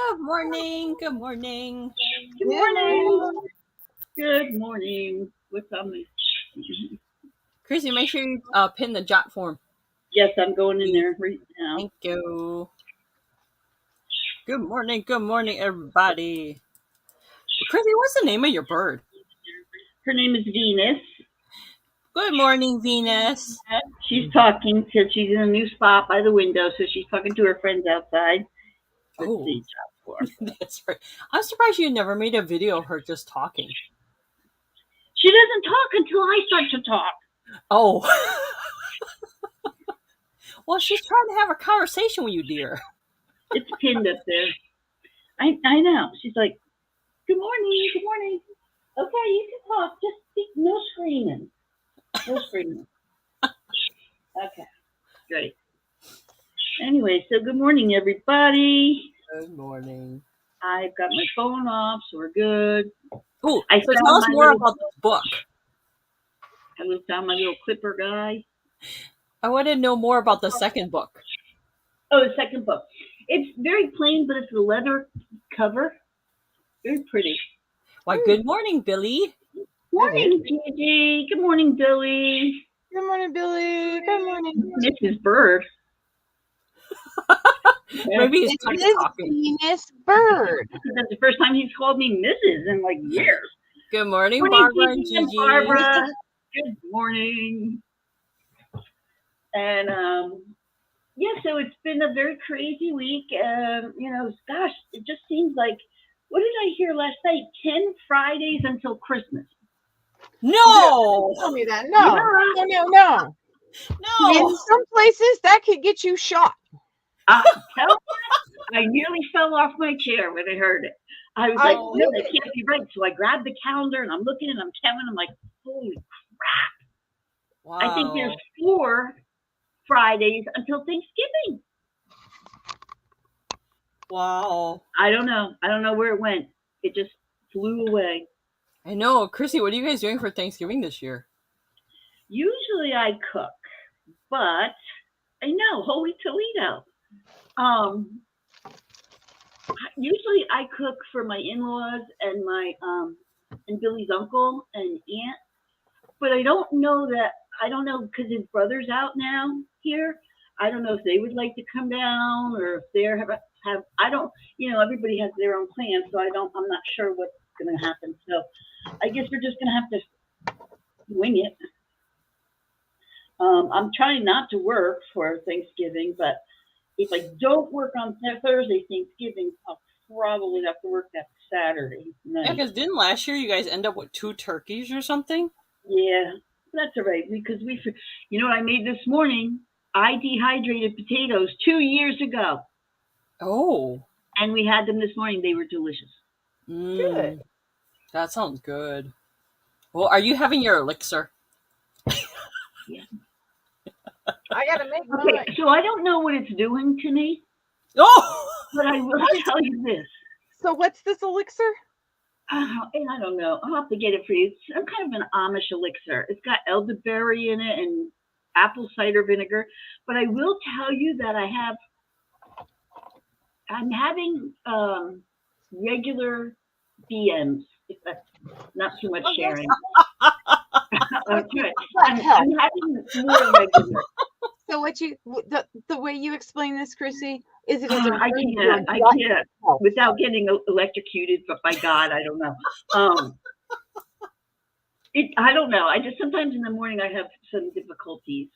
Good morning. Good morning. Good morning. Good morning. What's on this? Chrissy, make sure you pin the jot form. Yes, I'm going in there right now. Thank you. Good morning. Good morning, everybody. Chrissy, what's the name of your bird? Her name is Venus. Good morning, Venus. She's talking to, she's in a new spot by the window, so she's talking to her friends outside. Let's see, jot form. That's right. I'm surprised you never made a video of her just talking. She doesn't talk until I start to talk. Oh. Well, she's trying to have a conversation with you, dear. It's pinned up there. I know. She's like, good morning, good morning. Okay, you can talk. Just speak. No screaming. No screaming. Okay, great. Anyway, so good morning, everybody. Good morning. I've got my phone off, so we're good. Oh, so tell us more about this book. I found my little clipper guy. I want to know more about the second book. Oh, the second book. It's very plain, but it's a leather cover. Very pretty. Why, good morning, Billy. Morning, Gigi. Good morning, Billy. Good morning, Billy. Good morning. Mrs. Bird. Maybe he's talking. Venus Bird. That's the first time he's called me Mrs. in like years. Good morning, Barbara and Gigi. Barbara. Good morning. And yeah, so it's been a very crazy week. Gosh, it just seems like, what did I hear last night? 10 Fridays until Christmas. No! Tell me that. No. In some places, that could get you shot. I nearly fell off my chair when I heard it. I was like, no, that can't be right. So I grabbed the calendar and I'm looking and I'm counting. I'm like, holy crap. Wow. I think there's 4 Fridays until Thanksgiving. Wow. I don't know where it went. It just flew away. I know. Chrissy, what are you guys doing for Thanksgiving this year? Usually I cook, but I know, Holy Toledo. Usually I cook for my in-laws and my and Billy's uncle and aunt, but I don't know because his brother's out now here. I don't know if they would like to come down or if they have I don't, everybody has their own plans, so I'm not sure what's going to happen. So I guess we're just going to have to wing it. I'm trying not to work for Thanksgiving, but if I don't work on Thursday, Thanksgiving, I'll probably have to work that Saturday night. Yeah, because didn't last year you guys end up with 2 turkeys or something? Yeah, that's all right. Because you know what I made this morning? I dehydrated potatoes 2 years ago. Oh. And we had them this morning. They were delicious. Good. That sounds good. Well, are you having your elixir? Yeah. I got to make mine. Okay, so I don't know what it's doing to me. Oh! But I will tell you this. So what's this elixir? And I don't know. I'll have to get it for you. It's some kind of an Amish elixir. It's got elderberry in it and apple cider vinegar. But I will tell you that I'm having regular BMs, if that's not too much sharing. Okay. I'm having more regular. So the way you explain this, Chrissy, is it? I can't without getting electrocuted, but by God, I don't know. I don't know. I just sometimes in the morning I have some difficulties,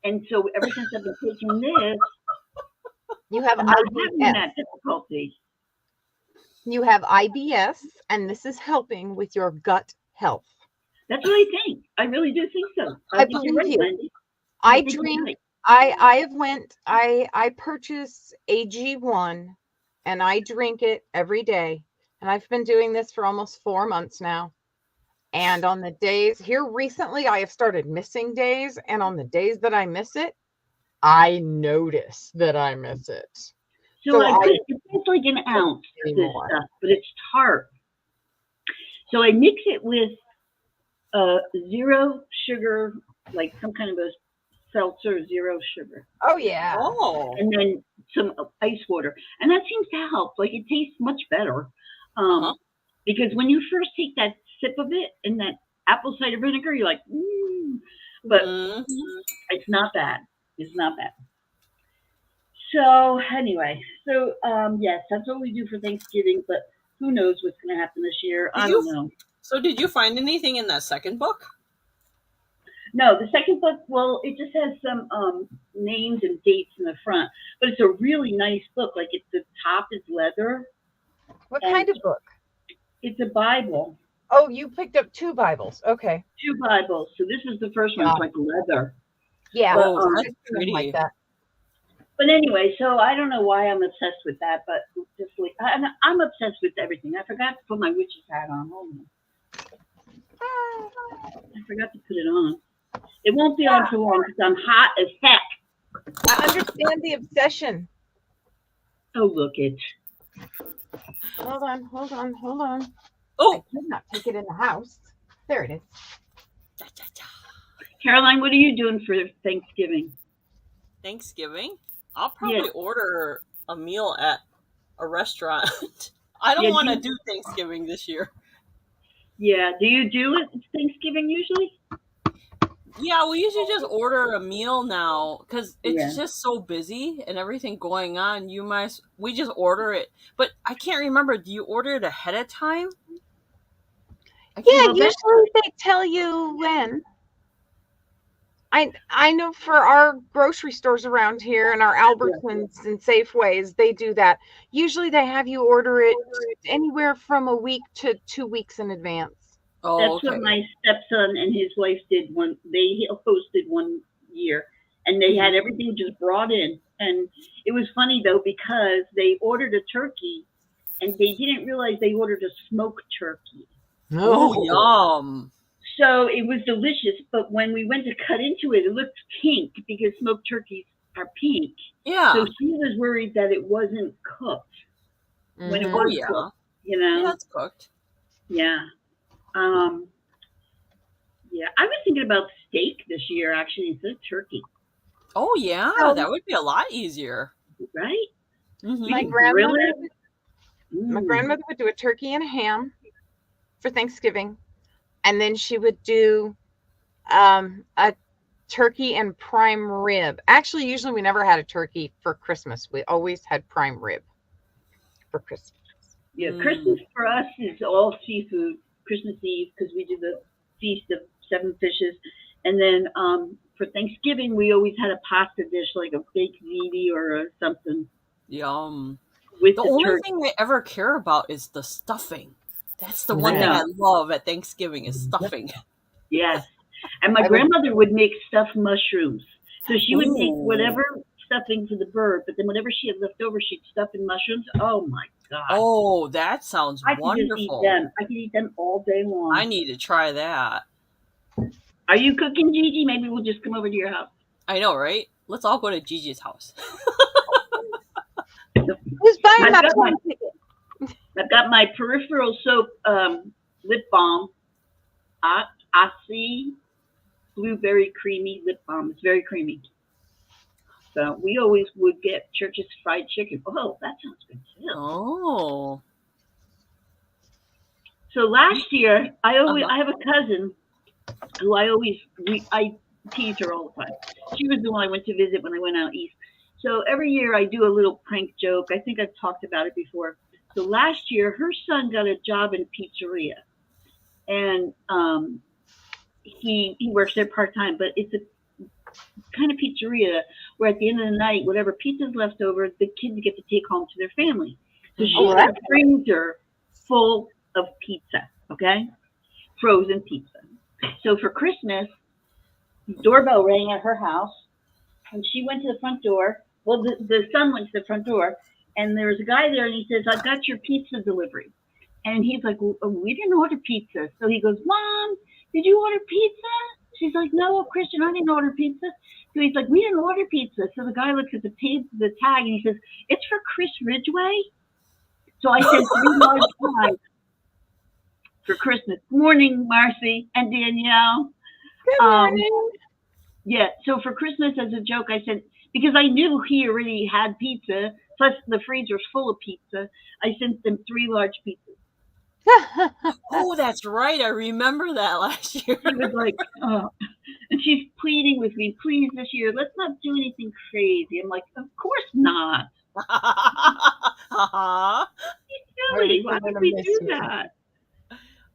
and so ever since I've been taking this, you have I'm not having that difficulty. You have IBS, and this is helping with your gut health. That's what I think. I really do think so. I believe you. Wendy. I drink. I purchase AG1, and I drink it every day, and I've been doing this for almost 4 months now. And on the days here recently, I have started missing days, and on the days that I miss it, I notice that I miss it. So it's like an ounce of this stuff, but it's tart. So I mix it with 0 sugar, like some kind of a seltzer, 0 sugar. Oh yeah. Oh. And then some ice water, and that seems to help. Like it tastes much better, Uh-huh. because when you first take that sip of it in that apple cider vinegar, you're like, but Mm. it's not bad. It's not bad. So anyway, so yes, that's what we do for Thanksgiving. But who knows what's going to happen this year? Did I you don't know. So did you find anything in that second book? No, the second book, well, it just has some names and dates in the front, but it's a really nice book. Like the top is leather, What and kind of book? it's a Bible, Oh, you picked up 2 Bibles. Okay. 2 Bibles. So this is the first one. It's like leather. Yeah. But Oh, that's Like pretty. that. but anyway, so I don't know why I'm obsessed with that, but just I'm obsessed with everything. I forgot to put my witch's hat on. Hold on. I forgot to put it on. It won't be on for long because I'm hot as heck. I understand the obsession. Oh, look it. Hold on. I Oh, did not take it in the house. There it is. Caroline, what are you doing for Thanksgiving? Thanksgiving. I'll Yeah. probably order a meal at a restaurant. I don't Yeah, want to do Thanksgiving this year. Yeah. Do you do it Thanksgiving usually? Yeah, we usually just order a meal now because it's Yeah. just so busy and everything going on. We just order it, but I can't remember. Do you order it ahead of time? Yeah, Well, that's usually they tell you when. I know for our grocery stores around here and our Albertsons and Safeways, they do that. Usually they have you order it anywhere from a week to 2 weeks in advance. Oh, what okay. my stepson and his wife did one. They hosted one year, and they had everything just brought in. And it was funny though because they ordered a turkey, and they didn't realize they ordered a smoked turkey. Oh, yum. So it was delicious, but when we went to cut into it, it looked pink because smoked turkeys are pink. Yeah. So she was worried that it wasn't cooked when it Mhm. was yeah. cooked. You know? Yeah, it's cooked. Yeah. Yeah. I was thinking about steak this year actually instead of turkey. Oh, yeah, So- that would be a lot easier. Right? Mhm. My can grill grandmother, it. my grandmother would do a turkey and a ham for Thanksgiving, and then she would do a turkey and prime rib. Actually, usually we never had a turkey for Christmas. We always had prime rib for Christmas. Yeah, Christmas for us is all seafood. Christmas Eve because we do the feast of 7 fishes, and then for Thanksgiving we always had a pasta dish like a baked ziti or something. Yum. With The the only turkey. thing I ever care about is the stuffing. That's the one thing Yeah. I love at Thanksgiving is stuffing. Yes, and my grandmother would make stuffed mushrooms. So she would make Ooh. whatever stuffing for the bird, but then whatever she had left over, she'd stuff in mushrooms. Oh my god! Oh, that sounds I could just eat wonderful. them. I could eat them all day long. I need to try that. Are you cooking, Gigi? Maybe we'll just come over to your house. I know, right? Let's all go to Gigi's house. Who's buying my I've plane ticket? got my peripheral soap lip balm. Aussie blueberry creamy lip balm. It's very creamy. So we always would get Church's fried chicken. Oh, that sounds good too. Oh. So last year, I have a cousin who I tease her all the time. She was the one I went to visit when I went out east. So every year I do a little prank joke. I think I've talked about it before. So last year, her son got a job in a pizzeria, and he works there part time. But it's a kind of pizzeria where at the end of the night, whatever pizza's left over, the kids get to take home to their family. So she has a freezer full of pizza, okay? Frozen pizza. So for Christmas, the doorbell rang at her house, and she went to the front door. Well, the son went to the front door, and there was a guy there, and he says, "I've got your pizza delivery." And he's like, well, "We didn't order pizza." So he goes, "Mom, did you order pizza?" She's like, "No, Christian, I didn't order pizza." So he's like, "We didn't order pizza." So the guy looks at the tag, and he says, "It's for Chris Ridgway." So I sent 3 large pies for Christmas. Morning, Marcy and Danielle. Good morning. Yeah, so for Christmas, as a joke, I sent because I knew he already had pizza. Plus, the freezer's full of pizza. I sent them 3 large pizzas. Oh, that's right. I remember that last year. He was like, oh. And she's pleading with me, please, this year, let's not do anything crazy. I'm like, of course not. Uh-huh. Silly. Why would we do that?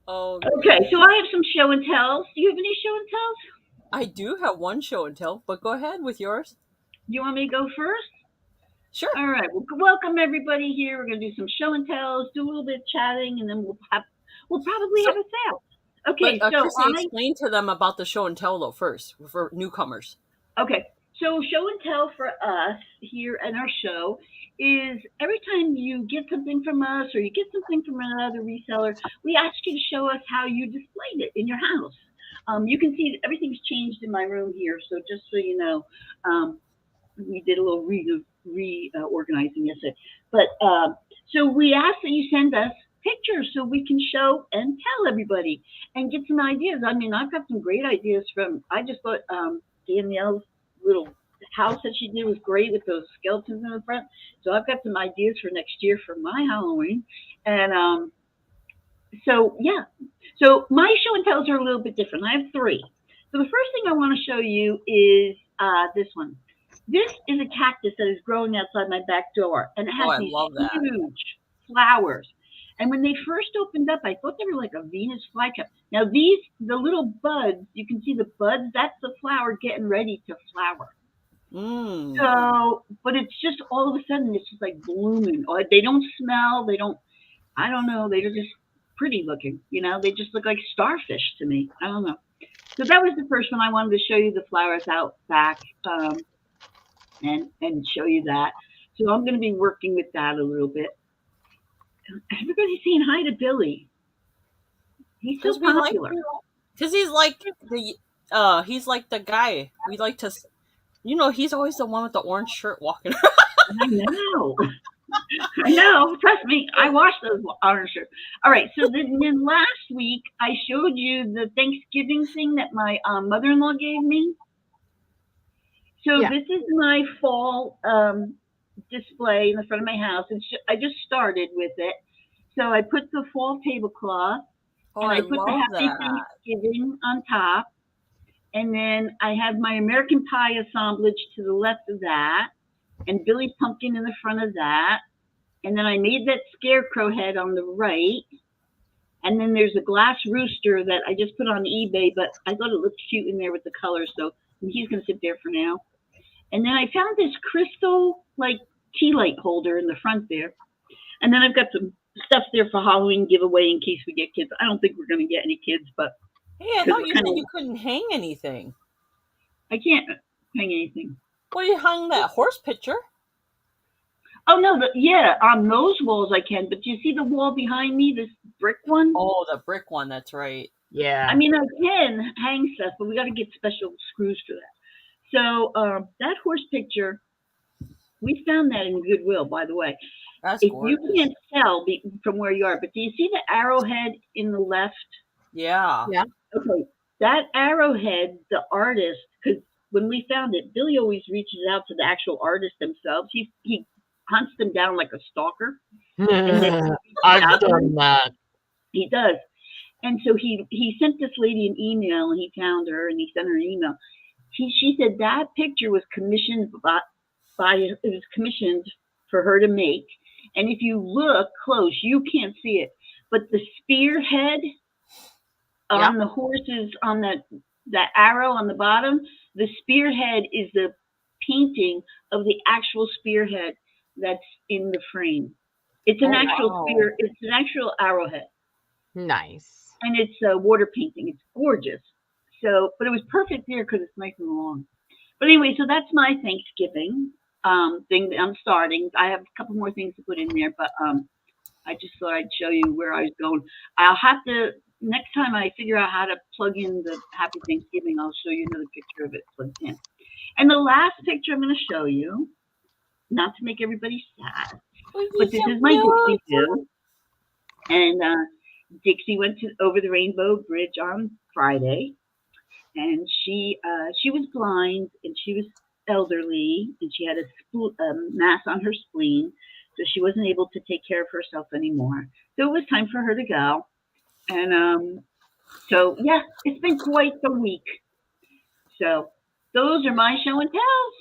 Oh, Okay, so I have some show and tells. Do you have any show and tells? I do have one show and tell, but go ahead with yours. You want me to go first? Sure. All right. Well, welcome everybody here. We're going to do some show and tells, do a little bit of chatting, and then we'll probably have a sale. Okay, but, so Chrissy, explain to them about the show and tell though first for newcomers. Okay, so show and tell for us here at our show is every time you get something from us or you get something from another reseller, we ask you to show us how you displayed it in your house. You can see everything's changed in my room here, so just so you know, we did a little reorganizing yesterday. But so we ask that you send us pictures so we can show and tell everybody and get some ideas. I mean, I've got some great ideas I just thought Danielle's little house that she did was great with those skeletons in the front. So I've got some ideas for next year for my Halloween. And so, yeah. So my show and tells are a little bit different. I have 3. So the first thing I want to show you is this one. This is a cactus that is growing outside my back door, and it has these huge flowers. And when they first opened up, I thought they were like a Venus flytrap. Now the little buds, you can see the buds, that's the flower getting ready to flower. So, but it's just all of a sudden, it's just like blooming. Or they don't smell, I don't know, they're just pretty looking, they just look like starfish to me. I don't know. So that was the first one. I wanted to show you the flowers out back and show you that. So I'm going to be working with that a little bit. Everybody's saying hi to Billy. He's so popular. Because he's like the guy. We like to, he's always the one with the orange shirt walking around. I know. Trust me, I watched those orange shirts. All right. So then last week I showed you the Thanksgiving thing that my mother-in-law gave me. So this is my fall display in the front of my house. I just started with it. So I put the fall tablecloth and I put the Happy Thanksgiving on top. And then I have my American Pie assemblage to the left of that and Billy's pumpkin in the front of that. And then I made that scarecrow head on the right. And then there's a glass rooster that I just put on eBay, but I thought it looked cute in there with the colors. So he's going to sit there for now. And then I found this crystal tea light holder in the front there. And then I've got some stuff there for Halloween giveaway in case we get kids. I don't think we're going to get any kids, but. Hey, I thought you said you couldn't hang anything. I can't hang anything. Well, you hung that horse picture. Oh, no. On those walls I can. But do you see the wall behind me, this brick one? Oh, the brick one. That's right. Yeah. I mean, I can hang stuff, but we got to get special screws for that. So that horse picture, we found that in Goodwill, by the way. That's gorgeous. You can't tell from where you are, but do you see the arrowhead in the left? Yeah. Yeah. Okay. That arrowhead, the artist, because when we found it, Billy always reaches out to the actual artists themselves. He hunts them down like a stalker. I've done that. He does. And so he sent this lady an email, and he found her, and he sent her an email. She said that picture was commissioned it was commissioned for her to make. And if you look close, you can't see it. But the spearhead on the horses, on that arrow on the bottom, the spearhead is the painting of the actual spearhead that's in the frame. It's an actual spear. It's an actual arrowhead. Nice. And it's a water painting. It's gorgeous. So, but it was perfect there because it's nice and long. But anyway, so that's my Thanksgiving thing that I'm starting. I have a couple more things to put in there, but I just thought I'd show you where I was going. I'll have to, next time I figure out how to plug in the Happy Thanksgiving, I'll show you another picture of it plugged in. And the last picture I'm going to show you, not to make everybody sad, but this is my Dixie too. And Dixie went over the Rainbow Bridge on Friday. And she was blind, and she was elderly, and she had a mass on her spleen, so she wasn't able to take care of herself anymore. So it was time for her to go. And so yeah, it's been quite the week. So those are my show and tells.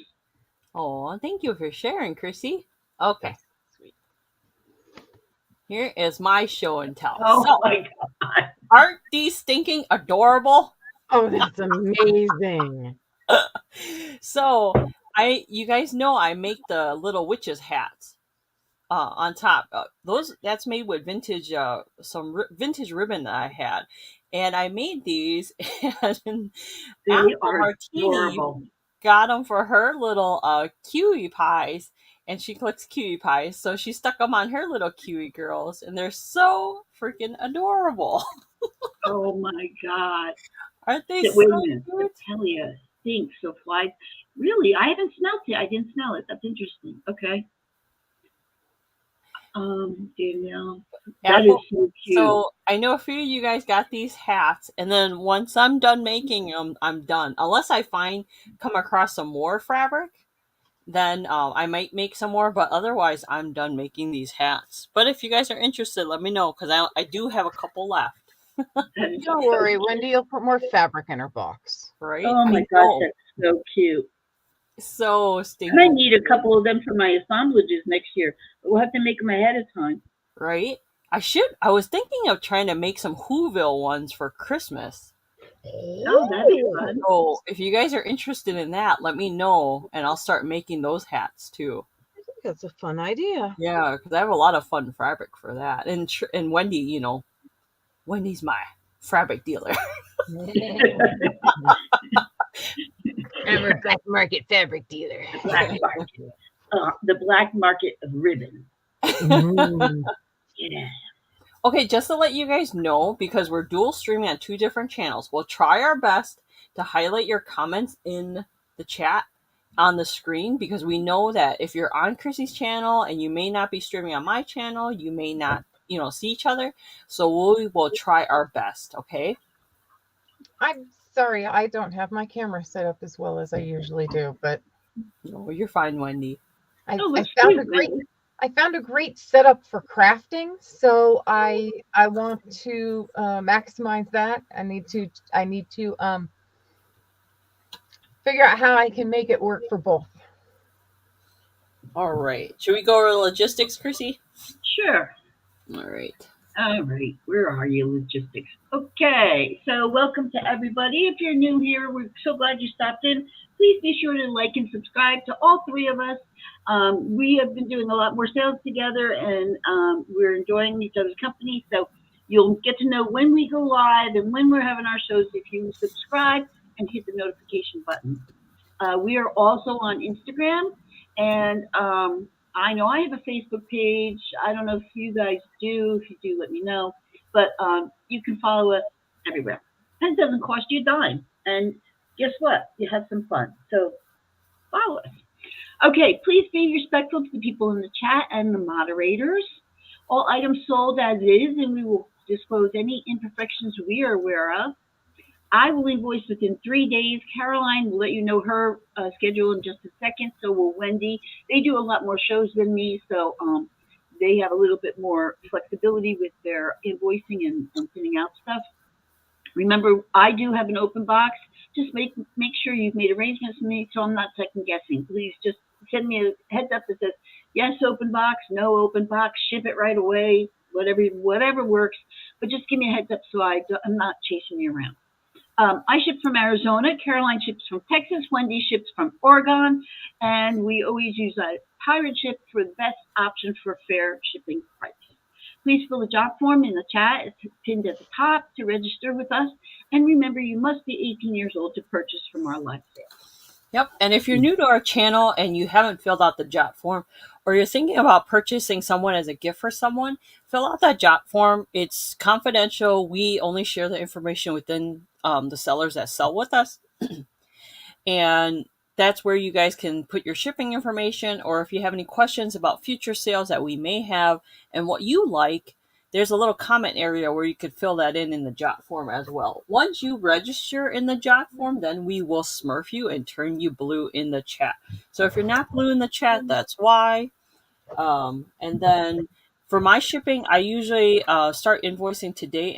Oh, thank you for sharing, Chrissy. Okay, sweet. Here is my show and tell. Oh So, my god. aren't these stinking adorable? Oh, that's amazing. So, you guys know I make the little witches hats. On top, that's made with vintage, vintage ribbon that I had, and I made these. And They Apple are Martini adorable. got them for her little kiwi pies, and she cooks kiwi pies, so she stuck them on her little kiwi girls, and they're so freaking adorable. Oh my god. Aren't they Wait so a minute. cute? Atelia stinks so flies. Really? I haven't smelled it. I didn't smell it. That's interesting. Okay. Danielle. That is Apple. so cute. So I know a few of you guys got these hats, and then once I'm done making them, I'm done. Unless I come across some more fabric, then I might make some more. But otherwise, I'm done making these hats. But if you guys are interested, let me know, because I do have a couple left. That is Don't so worry, cute. Wendy will put more fabric in her box. Right? Oh my I gosh, know. that's so cute. So I stinking need a cute, couple of them for my assemblages next year. But we'll have to make them ahead of time. right? I was thinking of trying to make some Whoville ones for Christmas. Oh, that'd be fun. So if you guys are interested in that, let me know, and I'll start making those hats too. I think that's a fun idea. Yeah, because I have a lot of fun fabric for that. And Wendy, Wendy's my fabric dealer. I'm a black market fabric dealer. Black market. The black market of ribbon. Yeah. Okay, just to let you guys know, because we're dual streaming on 2 different channels, we'll try our best to highlight your comments in the chat on the screen, because we know that if you're on Chrissy's channel and you may not be streaming on my channel, you may not, see each other. So we will try our best, okay? I'm sorry, I don't have my camera set up as well as I usually do, but No, you're fine, Wendy. I looks found cute, a great man. I found a great setup for crafting, so I want to maximize that. I need to figure out how I can make it work for both. All right. Should we go over logistics, Chrissy? Sure. All right. All right, where are you, logistics? Okay, so welcome to everybody. If you're new here, we're so glad you stopped in. Please be sure to like and subscribe to all three of us. We have been doing a lot more sales together, and we're enjoying each other's company. So you'll get to know when we go live and when we're having our shows if you subscribe and hit the notification button. We are also on Instagram, and I know I have a Facebook page. I don't know if you guys do. If you do, let me know. But you can follow us everywhere. And it doesn't cost you a dime. And guess what? You have some fun. So follow us. Okay, please be respectful to the people in the chat and the moderators. All items sold as is, and we will disclose any imperfections we are aware of. I will invoice within 3 days. Caroline will let you know her schedule in just a second. So will Wendy. They do a lot more shows than me, so they have a little bit more flexibility with their invoicing and sending out stuff. Remember, I do have an open box. Just make sure you've made arrangements with me, so I'm not second guessing. Please just send me a heads up that says yes, open box, no open box, ship it right away, whatever works. But just give me a heads up so I'm not chasing you around. I ship from Arizona. Caroline ships from Texas. Wendy ships from Oregon. And we always use a pirate ship for the best option for fair shipping price. Please fill the job form in the chat. It's pinned at the top to register with us. And remember, you must be 18 years old to purchase from our live sale. Yep. And if you're new to our channel and you haven't filled out the jot form, or you're thinking about purchasing someone as a gift for someone, fill out that jot form. It's confidential. We only share the information within the sellers that sell with us. And that's where you guys can put your shipping information, or if you have any questions about future sales that we may have and what you like, there's a little comment area where you could fill that in the jot form as well. Once you register in the jot form, then we will smurf you and turn you blue in the chat. So if you're not blue in the chat, that's why. And then for my shipping, I usually start invoicing today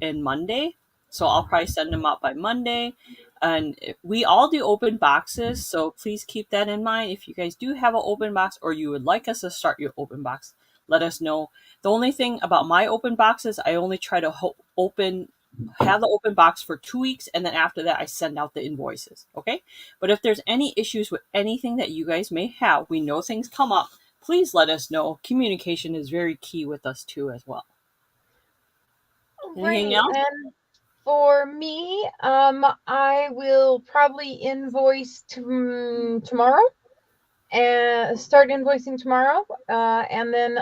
and Monday. So I'll probably send them out by Monday. And we all do open boxes, so please keep that in mind. If you guys do have an open box or you would like us to start your open box, let us know. The only thing about my open boxes, I only try to have the open box for 2 weeks, and then after that I send out the invoices. Okay? But if there's any issues with anything that you guys may have, we know things come up, please let us know. Communication is very key with us too as well. Anything else? And for me, I will probably invoice tomorrow and start invoicing tomorrow. And then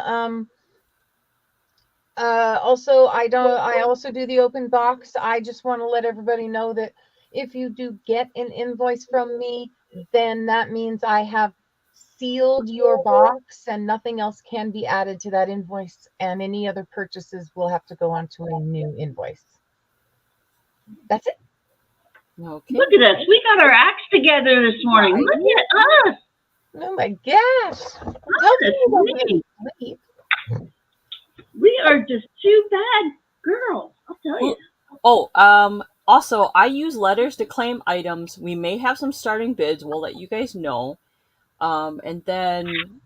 also I also do the open box. I just want to let everybody know that if you do get an invoice from me, then that means I have sealed your box and nothing else can be added to that invoice, and any other purchases will have to go onto a new invoice. That's it. Okay. Look at us. We got our acts together this morning. Look at us. Oh my gosh. We are just two bad girls, I'll tell you. Oh, also, I use letters to claim items. We may have some starting bids. We'll let you guys know. And then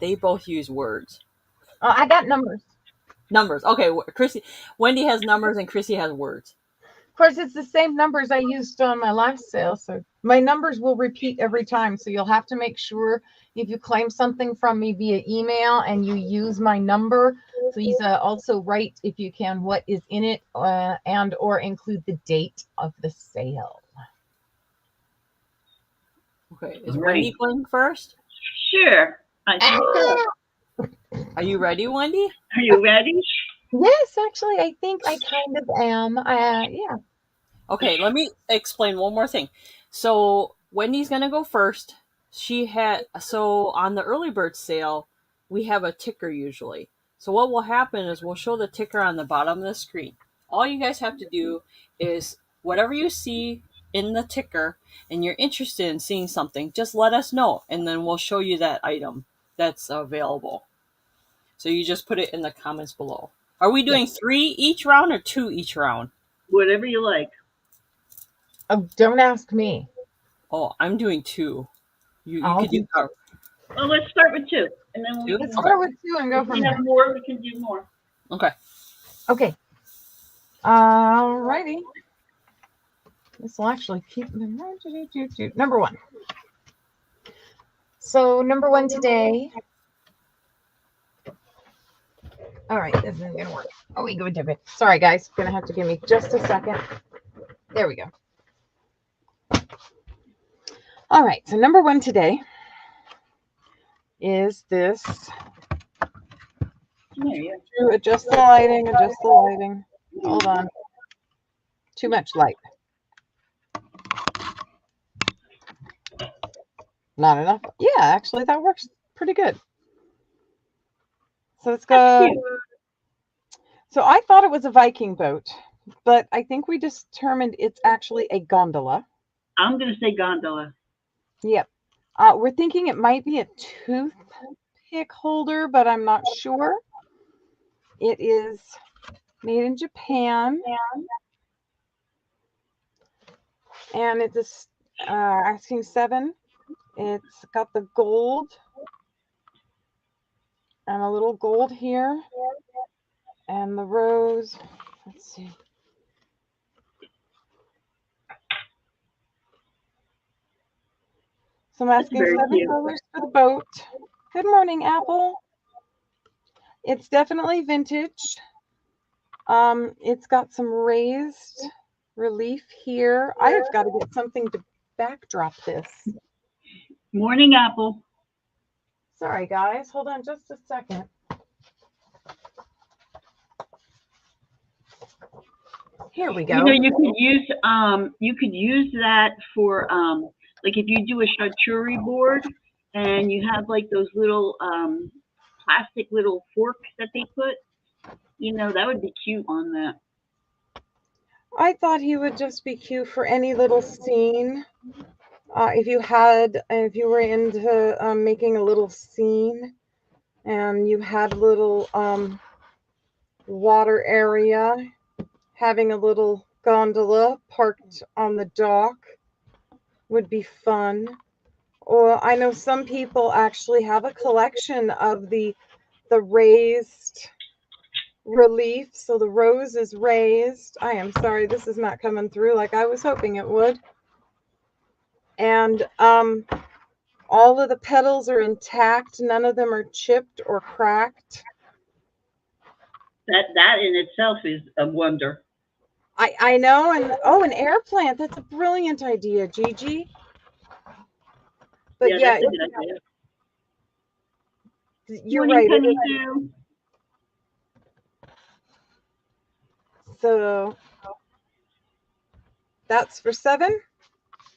they both use words. Oh, I got numbers. Numbers. Okay, Wendie has numbers and Chrissy has words. Of course, it's the same numbers I used on my last sale, so my numbers will repeat every time. So you'll have to make sure if you claim something from me via email and you use my number, please also write, if you can, what is in it and or include the date of the sale. Okay, is Wendie going first? Sure. Are you ready, Wendie? Are you ready? Yes, actually, I think I kind of am. Yeah. Okay, let me explain one more thing. So Wendie's gonna go first. So on the early bird sale, we have a ticker usually. So what will happen is we'll show the ticker on the bottom of the screen. All you guys have to do is whatever you see in the ticker and you're interested in seeing something, just let us know, and then we'll show you that item that's available. So you just put it in the comments below. Are we doing 3 each round or 2 each round? Whatever you like. Oh, don't ask me. Oh, I'm doing 2. You could do. Well, let's start with 2, and then let's start with 2 and go from there. If we have more, we can do more. Okay. Okay. Alrighty. This will actually keep number 1. So number 1 today. All right, this isn't gonna work. Oh, we go different. Sorry, guys. Gonna have to give me just a second. There we go. All right. So number 1 today is this. Adjust the lighting. Adjust the lighting. Hold on. Too much light. Not enough. Yeah, actually, that works pretty good. So let's go. So I thought it was a Viking boat, but I think we determined it's actually a gondola. I'm going to say gondola. Yep. We're thinking it might be a toothpick holder, but I'm not sure. It is made in Japan. And it's asking 7. It's got the gold and a little gold here. And the rose, let's see. So I'm asking $7 for the boat. Good morning, Apple. It's definitely vintage. It's got some raised relief here. I have got to get something to backdrop this. Morning, Apple. Sorry, guys. Hold on just a second. Here we go. You know, you could use that for like if you do a charcuterie board and you have like those little plastic little forks that they put, That would be cute on that. I thought he would just be cute for any little scene. If you were into making a little scene and you had a little water area, having a little gondola parked on the dock would be fun. Or I know some people actually have a collection of the raised relief. So the rose is raised. I am sorry, this is not coming through like I was hoping it would. And all of the petals are intact. None of them are chipped or cracked. That in itself is a wonder. I know. And an air plant. That's a brilliant idea, Gigi. But yeah, that's a good idea. You're right. Penny too. So that's for 7.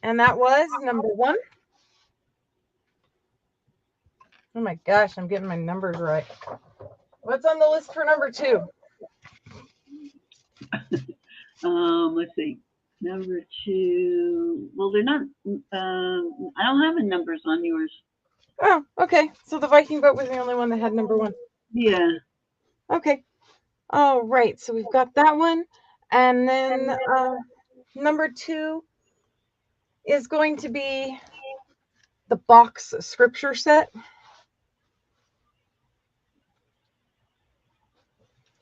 And that was number 1. Oh my gosh, I'm getting my numbers right. What's on the list for number 2? Let's see. Number 2. Well, they're not. I don't have the numbers on yours. Oh, okay. So the Viking boat was the only one that had number 1. Yeah. Okay. All right. So we've got that one, and then number 2 is going to be the box scripture set.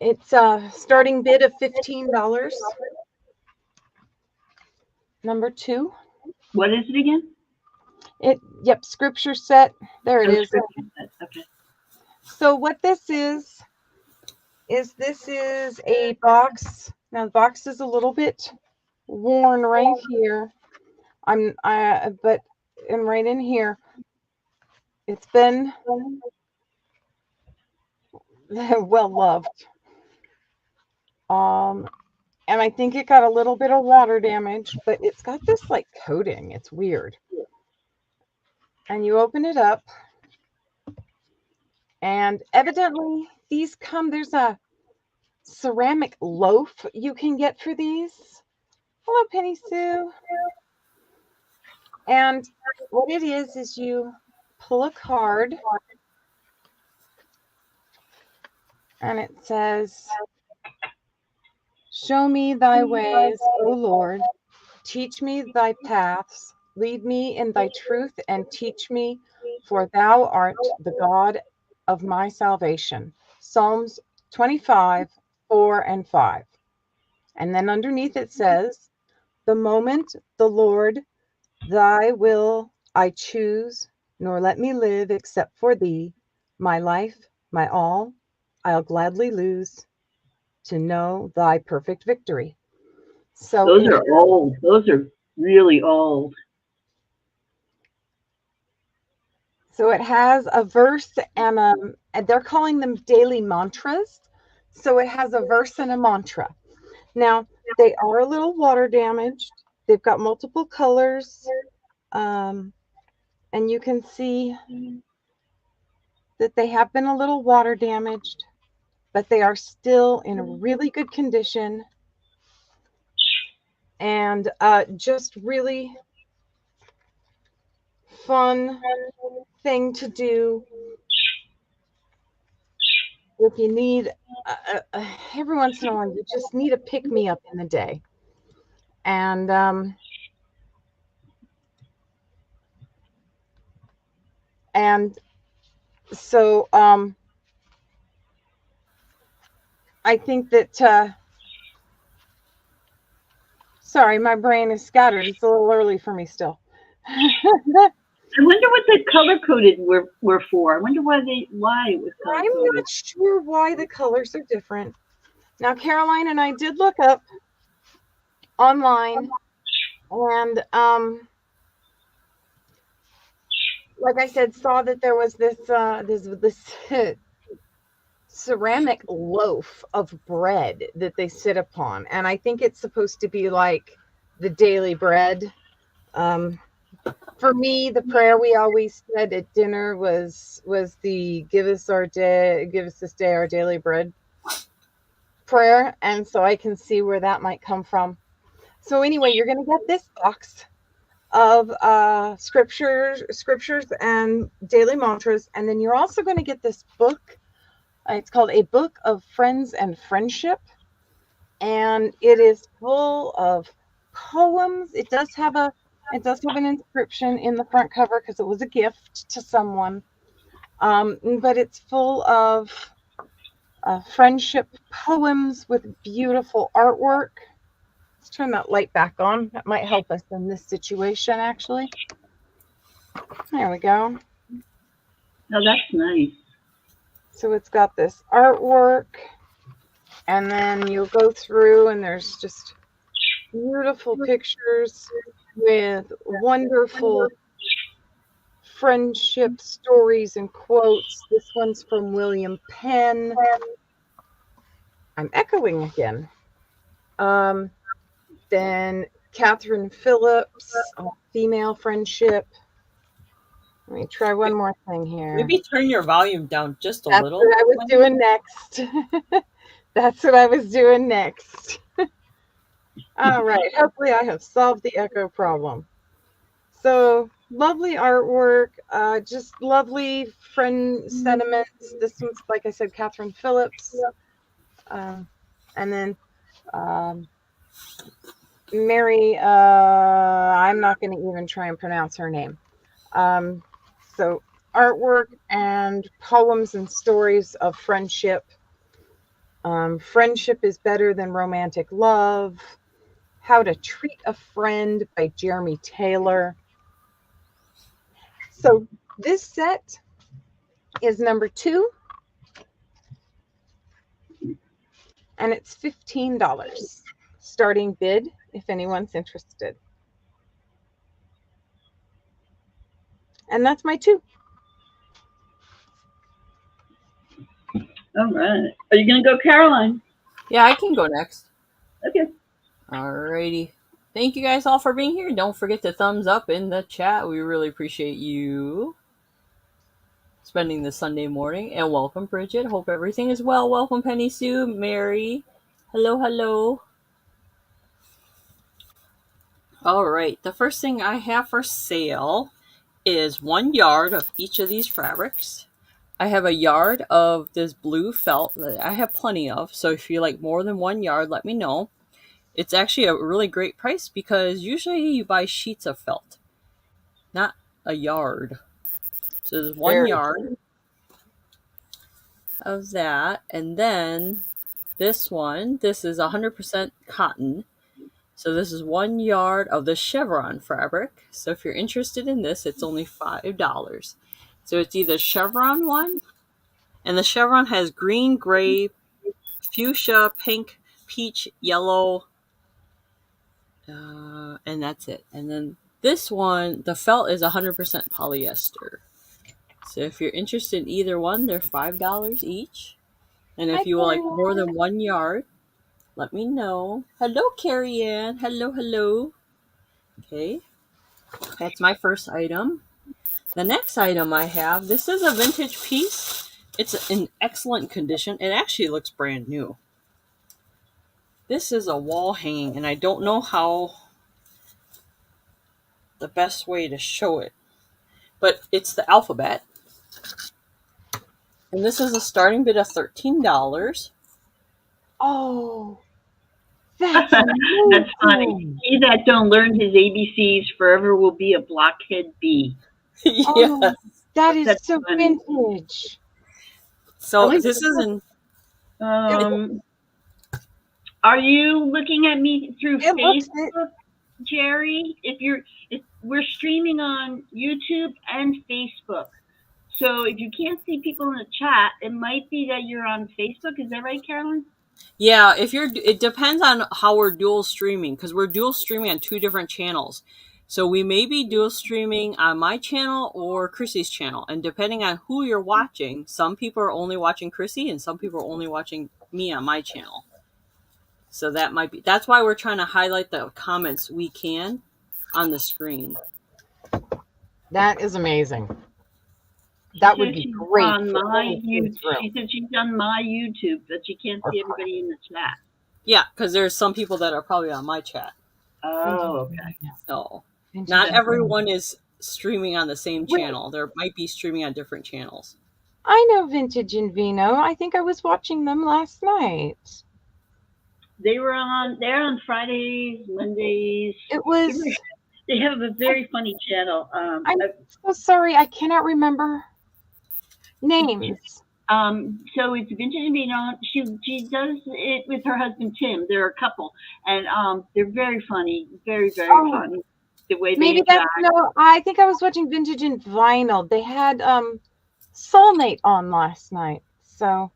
It's a starting bid of $15. Number 2. What is it again? Yep, scripture set. There it is. Okay. So what this is this is a box. Now the box is a little bit worn right here. But right in here, it's been well loved. And I think it got a little bit of water damage, but it's got this like coating. It's weird. And you open it up, and evidently there's a ceramic loaf you can get for these. Hello, Penny Sue. And what it is you pull a card, and it says, "Show me thy ways, O Lord. Teach me thy paths. Lead me in thy truth and teach me, for thou art the God of my salvation." Psalms 25, 4 and 5. And then underneath it says, "The moment the Lord, thy will I choose, nor let me live except for thee. My life, my all, I'll gladly lose to know thy perfect victory." So those are old. Those are really old. So it has a verse and they're calling them daily mantras. So it has a verse and a mantra. Now, they are a little water damaged. They've got multiple colors. And you can see that they have been a little water damaged, but they are still in really good condition. And just really fun thing to do if you need every once in a while, you just need a pick-me-up in the day. And so I think that sorry, my brain is scattered. It's a little early for me still. I wonder what the color coded were for. I wonder why it was color coded. I'm not sure why the colors are different. Now, Caroline and I did look up online, and like I said, saw that there was this ceramic loaf of bread that they sit upon, and I think it's supposed to be like the daily bread. For me, the prayer we always said at dinner was the give us this day our daily bread. prayer, and so I can see where that might come from. So anyway, you're going to get this box of scriptures and daily mantras, and then you're also going to get this book. It's called A Book of Friends and Friendship, and it is full of poems. It does have an inscription in the front cover because it was a gift to someone, but it's full of friendship poems with beautiful artwork. Let's turn that light back on. That might help us in this situation, actually. There we go. Oh, that's nice. So it's got this artwork, and then you'll go through, and there's just beautiful pictures with wonderful friendship stories and quotes. This one's from William Penn. I'm echoing again. Then Catherine Phillips, female friendship. Let me try one more thing here. Maybe turn your volume down just a little. That's what I was doing next. That's what I was doing next. All right. Hopefully I have solved the echo problem. So lovely artwork, just lovely friend sentiments. This one's, like I said, Catherine Phillips. And then Mary, I'm not going to even try and pronounce her name. So artwork and poems and stories of friendship. Friendship is better than romantic love. How to Treat a Friend by Jeremy Taylor. So this set is number 2. And it's $15. Starting bid if anyone's interested. And that's my 2. All right. Are you going to go, Caroline? Yeah, I can go next. Okay. Alrighty. Thank you guys all for being here. Don't forget to thumbs up in the chat. We really appreciate you spending this Sunday morning. And welcome, Bridget. Hope everything is well. Welcome, Penny Sue, Mary. Hello, hello. All right. The first thing I have for sale is 1 yard of each of these fabrics. I have a yard of this blue felt that I have plenty of. So if you like more than 1 yard, let me know. It's actually a really great price because usually you buy sheets of felt, not a yard. So there's 1 yard of that. And then this one, this is 100% cotton. So this is 1 yard of the chevron fabric. So if you're interested in this, it's only $5. So it's either chevron one, and the chevron has green, gray, fuchsia, pink, peach, yellow, and that's it. And then this one, the felt is 100% polyester. So if you're interested in either one, they're $5 each. And if you would like more than 1 yard, let me know. Hello, Carrie Ann. Hello, hello. Okay. That's my first item. The next item I have, this is a vintage piece. It's in excellent condition. It actually looks brand new. This is a wall hanging, and I don't know how the best way to show it. But it's the alphabet. And this is a starting bid of $13. Oh, that's That's funny. He that don't learn his ABCs forever will be a blockhead B. Yes. Oh, that is That's so funny. vintage. So this isn't. Are you looking at me through It looks Facebook, Jerry? If we're streaming on YouTube and Facebook. So if you can't see people in the chat, it might be that you're on Facebook. Is that right, Carolyn? Yeah, it depends on how we're dual streaming, because we're dual streaming on 2 different channels. So we may be dual streaming on my channel or Chrissy's channel. And depending on who you're watching, some people are only watching Chrissy and some people are only watching me on my channel. So that's why we're trying to highlight the comments we can on the screen. That is amazing. That She would said be she's great on for my any YouTube. kids' room. She said she's on my YouTube, but she can't see Okay. everybody in the chat. Yeah, because there's some people that are probably on my chat. Oh, okay. So Vintage not and everyone is streaming on the same Wait. channel. There might be streaming on different channels. I know Vintage and Vino. I think I was watching them last night. They're on Fridays, Mondays. It was. They have a very funny channel. I'm so sorry. I cannot remember names. So it's Vintage and Vino. She does it with her husband Tim. They're a couple, and they're very funny, very funny. The way they Maybe interact. that's no. I think I was watching Vintage and Vinyl. They had Soulmate on last night. So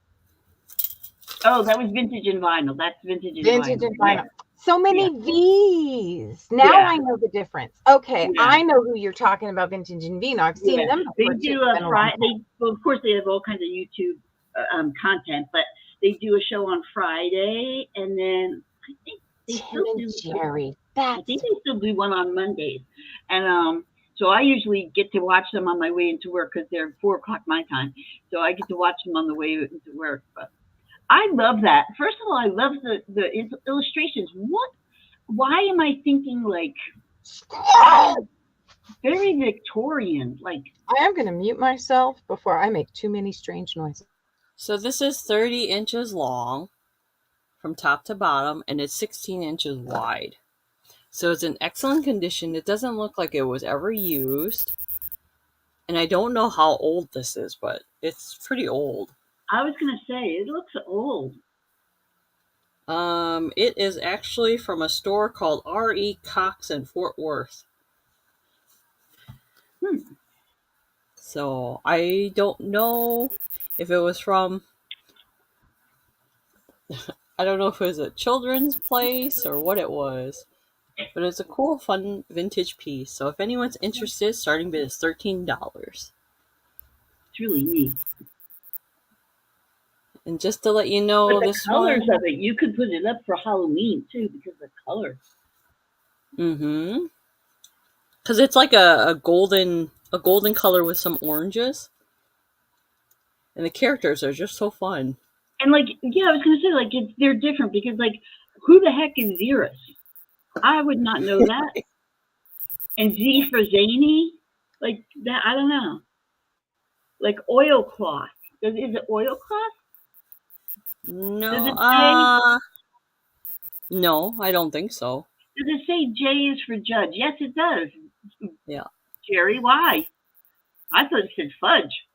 Oh, that was Vintage and Vinyl. That's Vintage and Vintage Vinyl. and Vinyl. Yeah. So many V's. Now Yeah. I know the difference. Okay, Yeah. I know who you're talking about, Vintage and Vino. I've seen them before. They do a Friday. Well, of course, they have all kinds of YouTube content, but they do a show on Friday, and then I think they Tim and Jerry. I think they still do one on Mondays, and so I usually get to watch them on my way into work because they're 4:00 my time, so I get to watch them on the way into work. But I love that. First of all, I love the illustrations. Why am I thinking like very Victorian? Like I am going to mute myself before I make too many strange noises. So this is 30 inches long from top to bottom, and it's 16 inches wide. So it's in excellent condition. It doesn't look like it was ever used. And I don't know how old this is, but it's pretty old. I was going to say, it looks old. It is actually from a store called R.E. Cox in Fort Worth. So I don't know if it was from, I don't know if it was a children's place or what it was, but it's a cool, fun vintage piece. So if anyone's interested, starting bid is $13. It's really neat. And just to let you know, but the this colors one, of it, you could put it up for Halloween too because of the color. Mm-hmm. Because it's like a golden color with some oranges. And the characters are just so fun. And like, yeah, I was gonna say, like, they're different because, like, who the heck is Xeris? I would not know that. And Z for Zany, like that, I don't know. Like oilcloth. Is it oilcloth? No, Does it say? No, I don't think so. Does it say J is for Judge? Yes, it does. Yeah. Jerry, why? I thought it said fudge.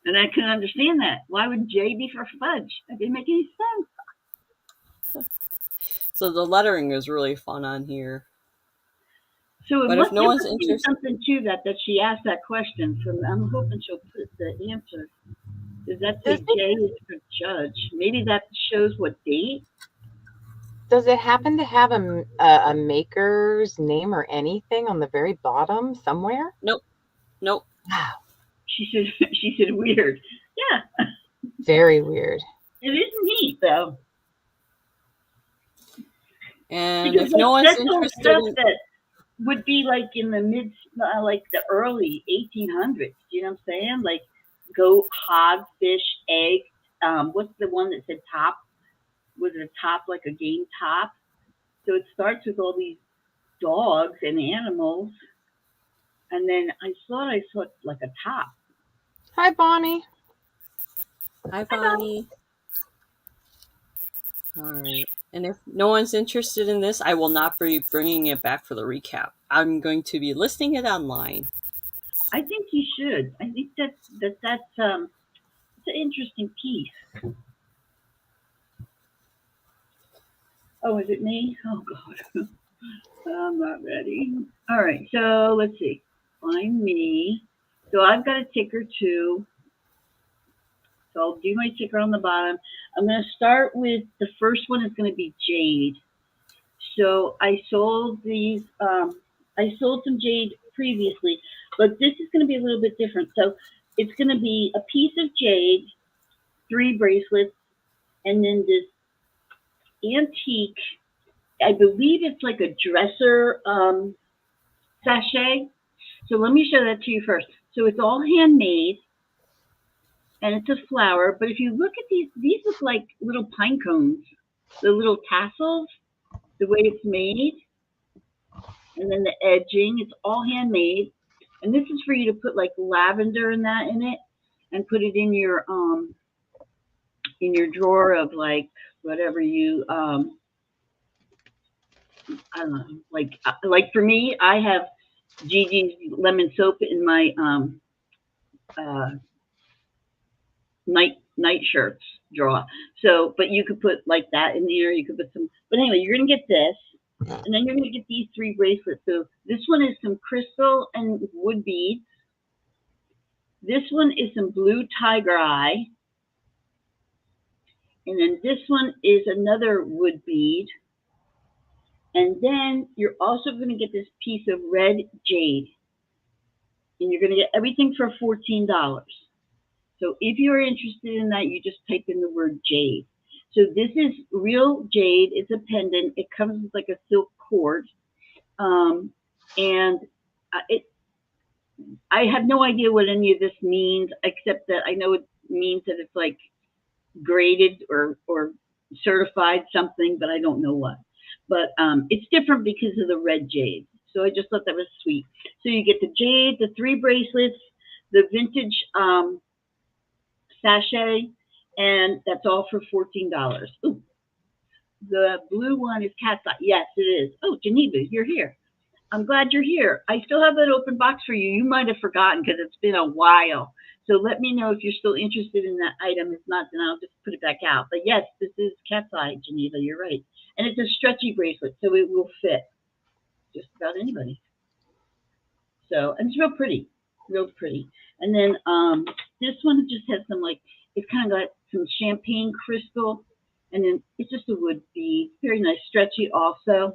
And I couldn't understand that. Why would J be for fudge? That didn't make any sense. So the lettering is really fun on here. So but if no one's interested, something to that she asked that question. So I'm hoping she'll put the answer. Does that say J is for Judge? Maybe that shows what date. Does it happen to have a maker's name or anything on the very bottom somewhere? Nope. Wow. She said weird. Yeah. Very weird. It is neat though. And because if no one's interested stuff in that would be like in the like the early 1800s. You know what I'm saying? Like goat, hog, fish, egg. What's the one that said top? Was it a top like a game top? So it starts with all these dogs and animals, and then I saw like a top. Hi, Bonnie. Hi, Bonnie. All right. And if no one's interested in this, I will not be bringing it back for the recap. I'm going to be listing it online. I think you should. I think that's it's an interesting piece. Oh, is it me? Oh, God. I'm not ready. All right, so let's see. Find me. So I've got a ticker too. So I'll do my ticker on the bottom. I'm going to start with the first one is going to be jade. So I sold these. I sold some jade previously, but this is going to be a little bit different. So it's going to be a piece of jade, 3 bracelets, and then this antique, I believe it's like a dresser sachet. So let me show that to you first. So it's all handmade, and it's a flower. But if you look at these look like little pine cones. The little tassels, the way it's made, and then the edging. It's all handmade. And this is for you to put like lavender and that in it, and put it in your drawer of like whatever you I don't know, like for me, I have Gigi's lemon soap in my uh night shirts drawer. So, but you could put like that in there. You could put some. But anyway, you're gonna get this, and then you're gonna get these 3 bracelets. So this one is some crystal and wood beads. This one is some blue tiger eye, and then this one is another wood bead. And then you're also going to get this piece of red jade. And you're going to get everything for $14. So if you're interested in that, you just type in the word jade. So this is real jade. It's a pendant. It comes with like a silk cord. And I have no idea what any of this means, except that I know it means that it's like graded or certified something, but I don't know what. But it's different because of the red jade. So I just thought that was sweet. So you get the jade, the 3 bracelets, the vintage sachet, and that's all for $14. Ooh. The blue one is cat's eye. Yes, it is. Oh, Geneva, you're here. I'm glad you're here. I still have that open box for you. You might have forgotten because it's been a while. So let me know if you're still interested in that item. If not, then I'll just put it back out. But yes, this is cat's eye, Geneva. You're right. And it's a stretchy bracelet, so it will fit just about anybody. So, and it's real pretty, real pretty. And then this one just has some like, it's kind of got some champagne crystal, and then it's just a wood bead, very nice, stretchy also.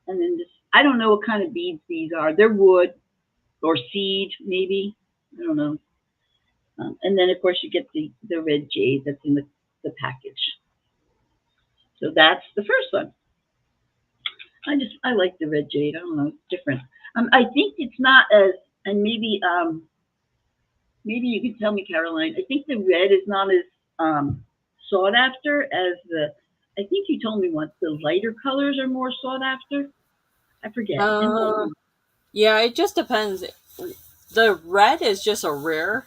And then this, I don't know what kind of beads these are. They're wood or seed, maybe. I don't know. And then of course you get the red jade that's in the package. So that's the first one. I like the red jade. I don't know, it's different. I think it's not as, and maybe you can tell me, Caroline. I think the red is not as sought after as the. I think you told me once the lighter colors are more sought after. I forget. Yeah, it just depends. The red is just a rare.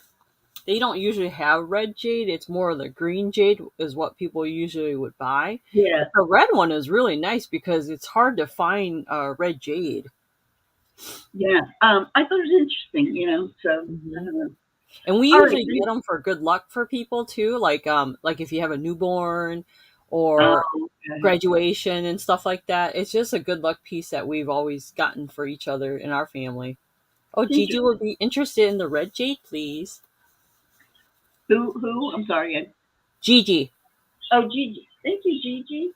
They don't usually have red jade. It's more of the green jade is what people usually would buy. Yeah. But the red one is really nice because it's hard to find red jade. Yeah. I thought it was interesting, so I don't know. And we usually get them for good luck for people too, like if you have a newborn or graduation and stuff like that. It's just a good luck piece that we've always gotten for each other in our family. Oh, Gigi would be interested in the red jade, please. Who? I'm sorry. Gigi. Oh, Gigi. Thank you, Gigi.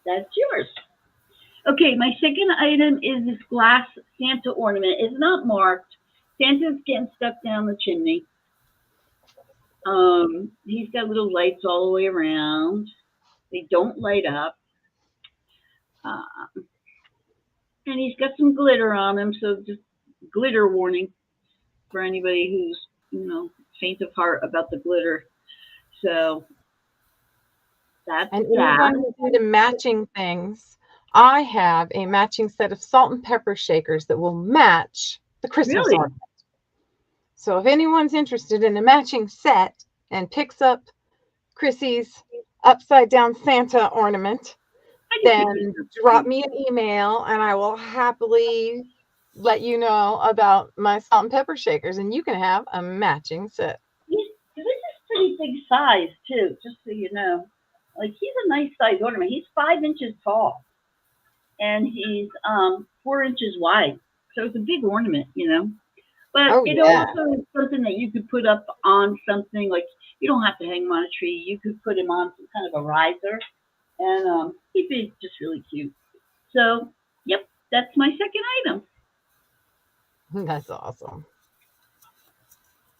That's yours. Okay, my second item is this glass Santa ornament. It's not marked. Santa's getting stuck down the chimney. He's got little lights all the way around. They don't light up. And he's got some glitter on him, so just glitter warning for anybody who's, faint of heart about the glitter. So that's and anyone who's into matching things, I have a matching set of salt and pepper shakers that will match the Christmas ornament. So if anyone's interested in a matching set and picks up Chrissy's upside down Santa ornament, then drop me an email and I will happily let you know about my salt and pepper shakers, and you can have a matching set. This is pretty big size too, just so you know. Like, he's a nice size ornament. He's 5 inches tall, and he's 4 inches wide. So it's a big ornament, But also is something that you could put up on something. Like, you don't have to hang him on a tree. You could put him on some kind of a riser, and he'd be just really cute. So, yep, that's my second item. That's awesome.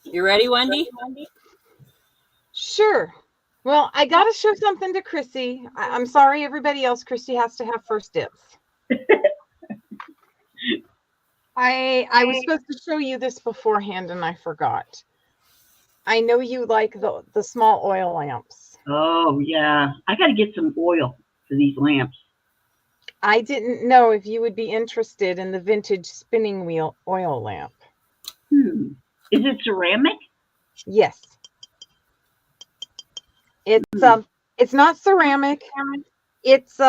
You ready, Wendie? Sure. Well, I got to show something to Chrissy. I'm sorry, everybody else. Chrissy has to have first dibs. I was supposed to show you this beforehand and I forgot. I know you like the small oil lamps. Oh, yeah. I got to get some oil for these lamps. I didn't know if you would be interested in the vintage spinning wheel oil lamp. Is it ceramic? Yes. It's not ceramic. It's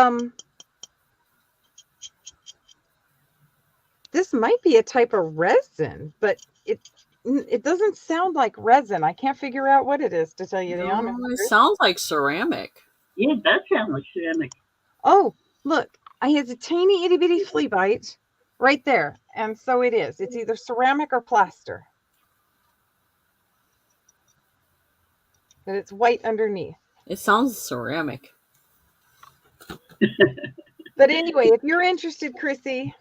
this might be a type of resin, but it doesn't sound like resin. I can't figure out what it is, to tell you the honest It truth. sounds like ceramic. Yeah, it does sound like ceramic. Oh, look, I have a tiny itty bitty flea bite right there. And so it is. It's either ceramic or plaster. But it's white underneath. It sounds ceramic. But anyway, if you're interested, Chrissy,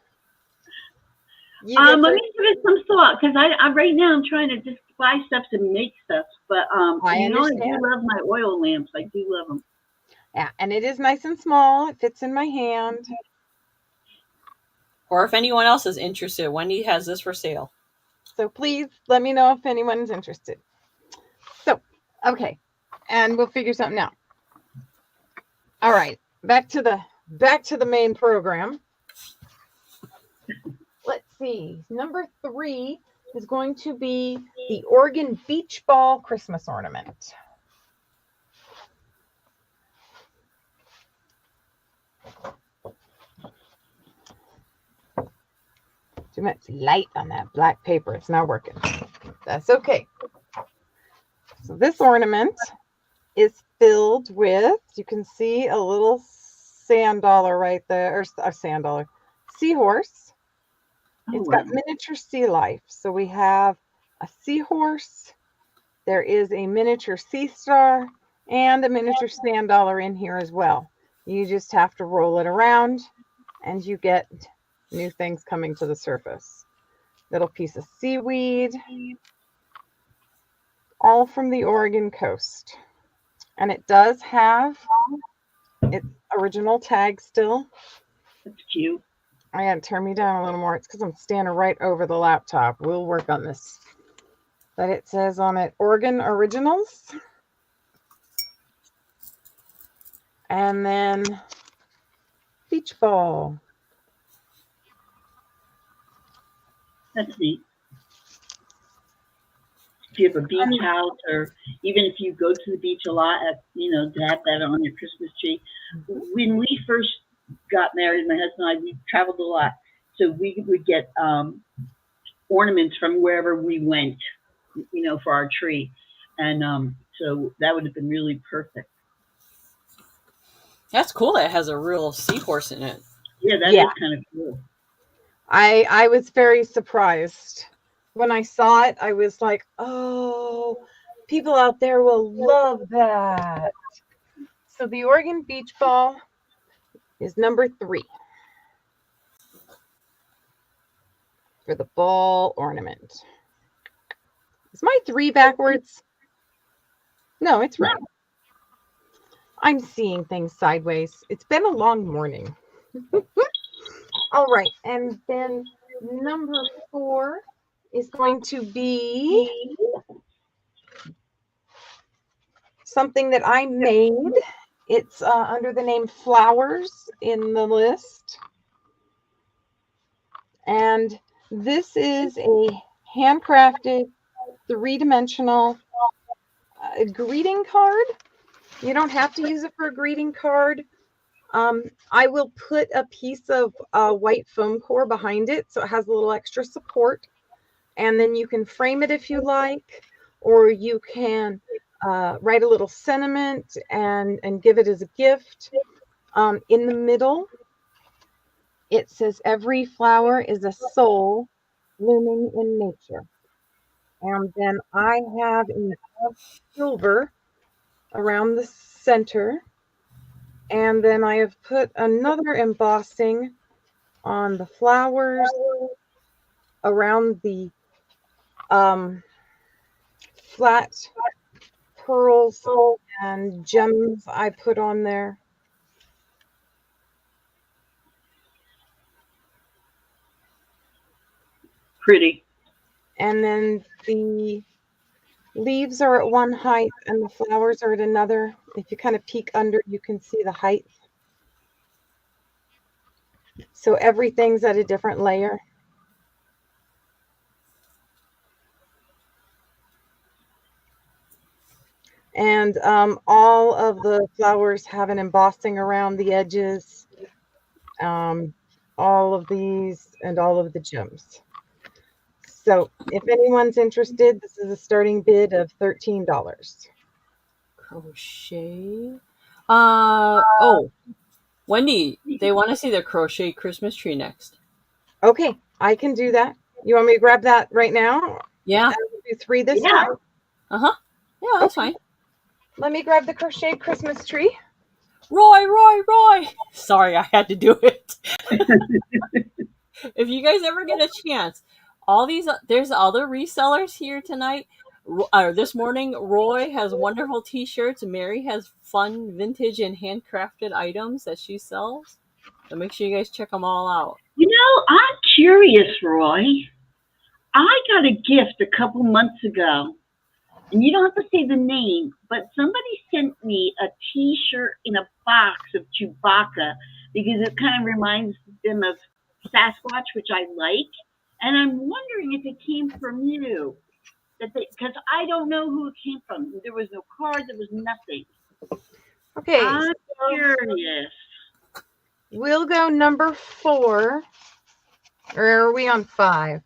Let me give it some thought, because I right now I'm trying to just buy stuff to make stuff. But I I do understand. love my oil lamps. I do love them. Yeah, and it is nice and small. It fits in my hand. Or if anyone else is interested, Wendie has this for sale. So please let me know if anyone's interested. So, okay, and we'll figure something out. All right, back to the main program. Let's see. Number 3 is going to be the Oregon Beach Ball Christmas ornament. Too much light on that black paper. It's not working. That's okay. So this ornament is filled with, you can see a little sand dollar right there, or a sand dollar, seahorse. It's got miniature sea life. So we have a seahorse. There is a miniature sea star and a miniature sand dollar in here as well. You just have to roll it around and you get new things coming to the surface. Little piece of seaweed, all from the Oregon coast. And it does have its original tag still. That's cute. I had to turn me down a little more. It's because I'm standing right over the laptop. We'll work on this. But it says on it, Oregon Originals. And then beach ball. That's neat. If you have a beach house, or even if you go to the beach a lot, to have that on your Christmas tree. When we first got married, my husband and I, we traveled a lot, so we would get ornaments from wherever we went, for our tree, and so that would have been really perfect. That's cool that it has a real seahorse in it. Yeah, that is kind of cool. I was very surprised. When I saw it, I was like, oh, people out there will love that. So the Oregon Beach Ball is number 3 for the ball ornament. Is my 3 backwards? No, it's right. I'm seeing things sideways. It's been a long morning. All right, and then number 4 is going to be something that I made. It's under the name Flowers in the list. And this is a handcrafted 3-dimensional greeting card. You don't have to use it for a greeting card. I will put a piece of white foam core behind it so it has a little extra support. And then you can frame it if you like, or you can write a little sentiment and give it as a gift. In the middle, it says, every flower is a soul blooming in nature. And then I have in silver around the center. And then I have put another embossing on the flowers around the flat pearls and gems I put on there. Pretty. And then the leaves are at one height and the flowers are at another. If you kind of peek under, you can see the height. So everything's at a different layer. And all of the flowers have an embossing around the edges. All of these and all of the gems. So if anyone's interested, this is a starting bid of $13. Crochet. Oh, Wendy, they want to see the crochet Christmas tree next. Okay, I can do that. You want me to grab that right now? Yeah. I'll do 3 this Yeah. time. Yeah, that's fine. Let me grab the crochet Christmas tree. Roy. Sorry, I had to do it. If you guys ever get a chance, there's other resellers here tonight. This morning, Roy has wonderful t-shirts. Mary has fun vintage and handcrafted items that she sells. So make sure you guys check them all out. You know, I'm curious, Roy. I got a gift a couple months ago, and you don't have to say the name, but somebody sent me a t-shirt in a box of Chewbacca because it kind of reminds them of Sasquatch, which I like. And I'm wondering if it came from you. Because I don't know who it came from. There was no card, there was nothing. Okay. I'm curious. We'll go number 4. Or are we on 5?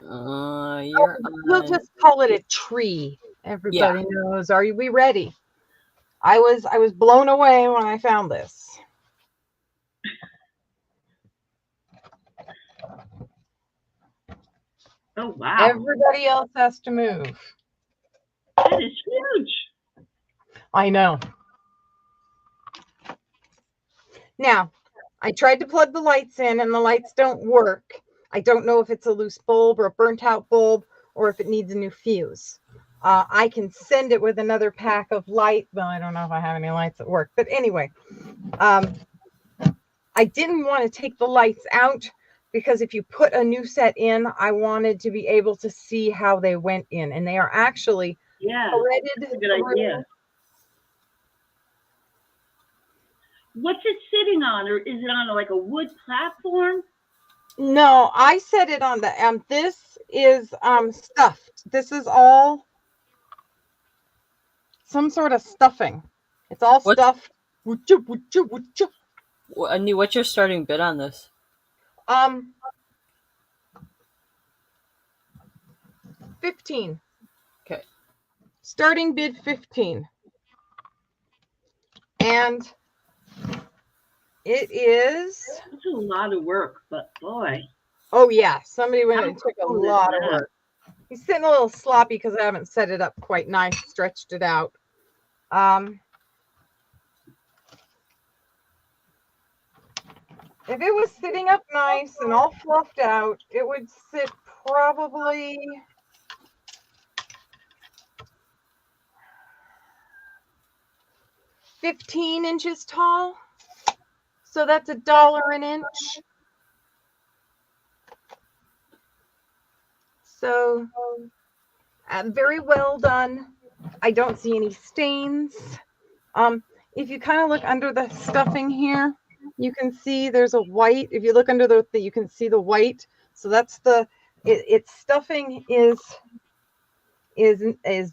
We'll just call it a tree. Everybody knows. Are we ready? I was blown away when I found this. Oh, wow. Everybody else has to move. That is huge. I know. Now, I tried to plug the lights in and the lights don't work. I don't know if it's a loose bulb or a burnt out bulb or if it needs a new fuse. I can send it with another pack of light. Well, I don't know if I have any lights that work, but anyway, I didn't want to take the lights out because if you put a new set in, I wanted to be able to see how they went in, and they are actually threaded. That's a good idea. What's it sitting on, or is it on like a wood platform? No, I set it on the this is stuffed. This is all some sort of stuffing. It's all stuffed. Andy, what's your starting bid on this? 15. Okay. Starting bid 15. And it is. It's a lot of work, but boy. Oh yeah, somebody went and took a lot of work. He's sitting a little sloppy because I haven't set it up quite nice, stretched it out. If it was sitting up nice and all fluffed out, it would sit probably 15 inches tall. So that's $1 an inch. So very well done. I don't see any stains. If you kind of look under the stuffing here, you can see there's a white. If you look under you can see the white. So that's its stuffing is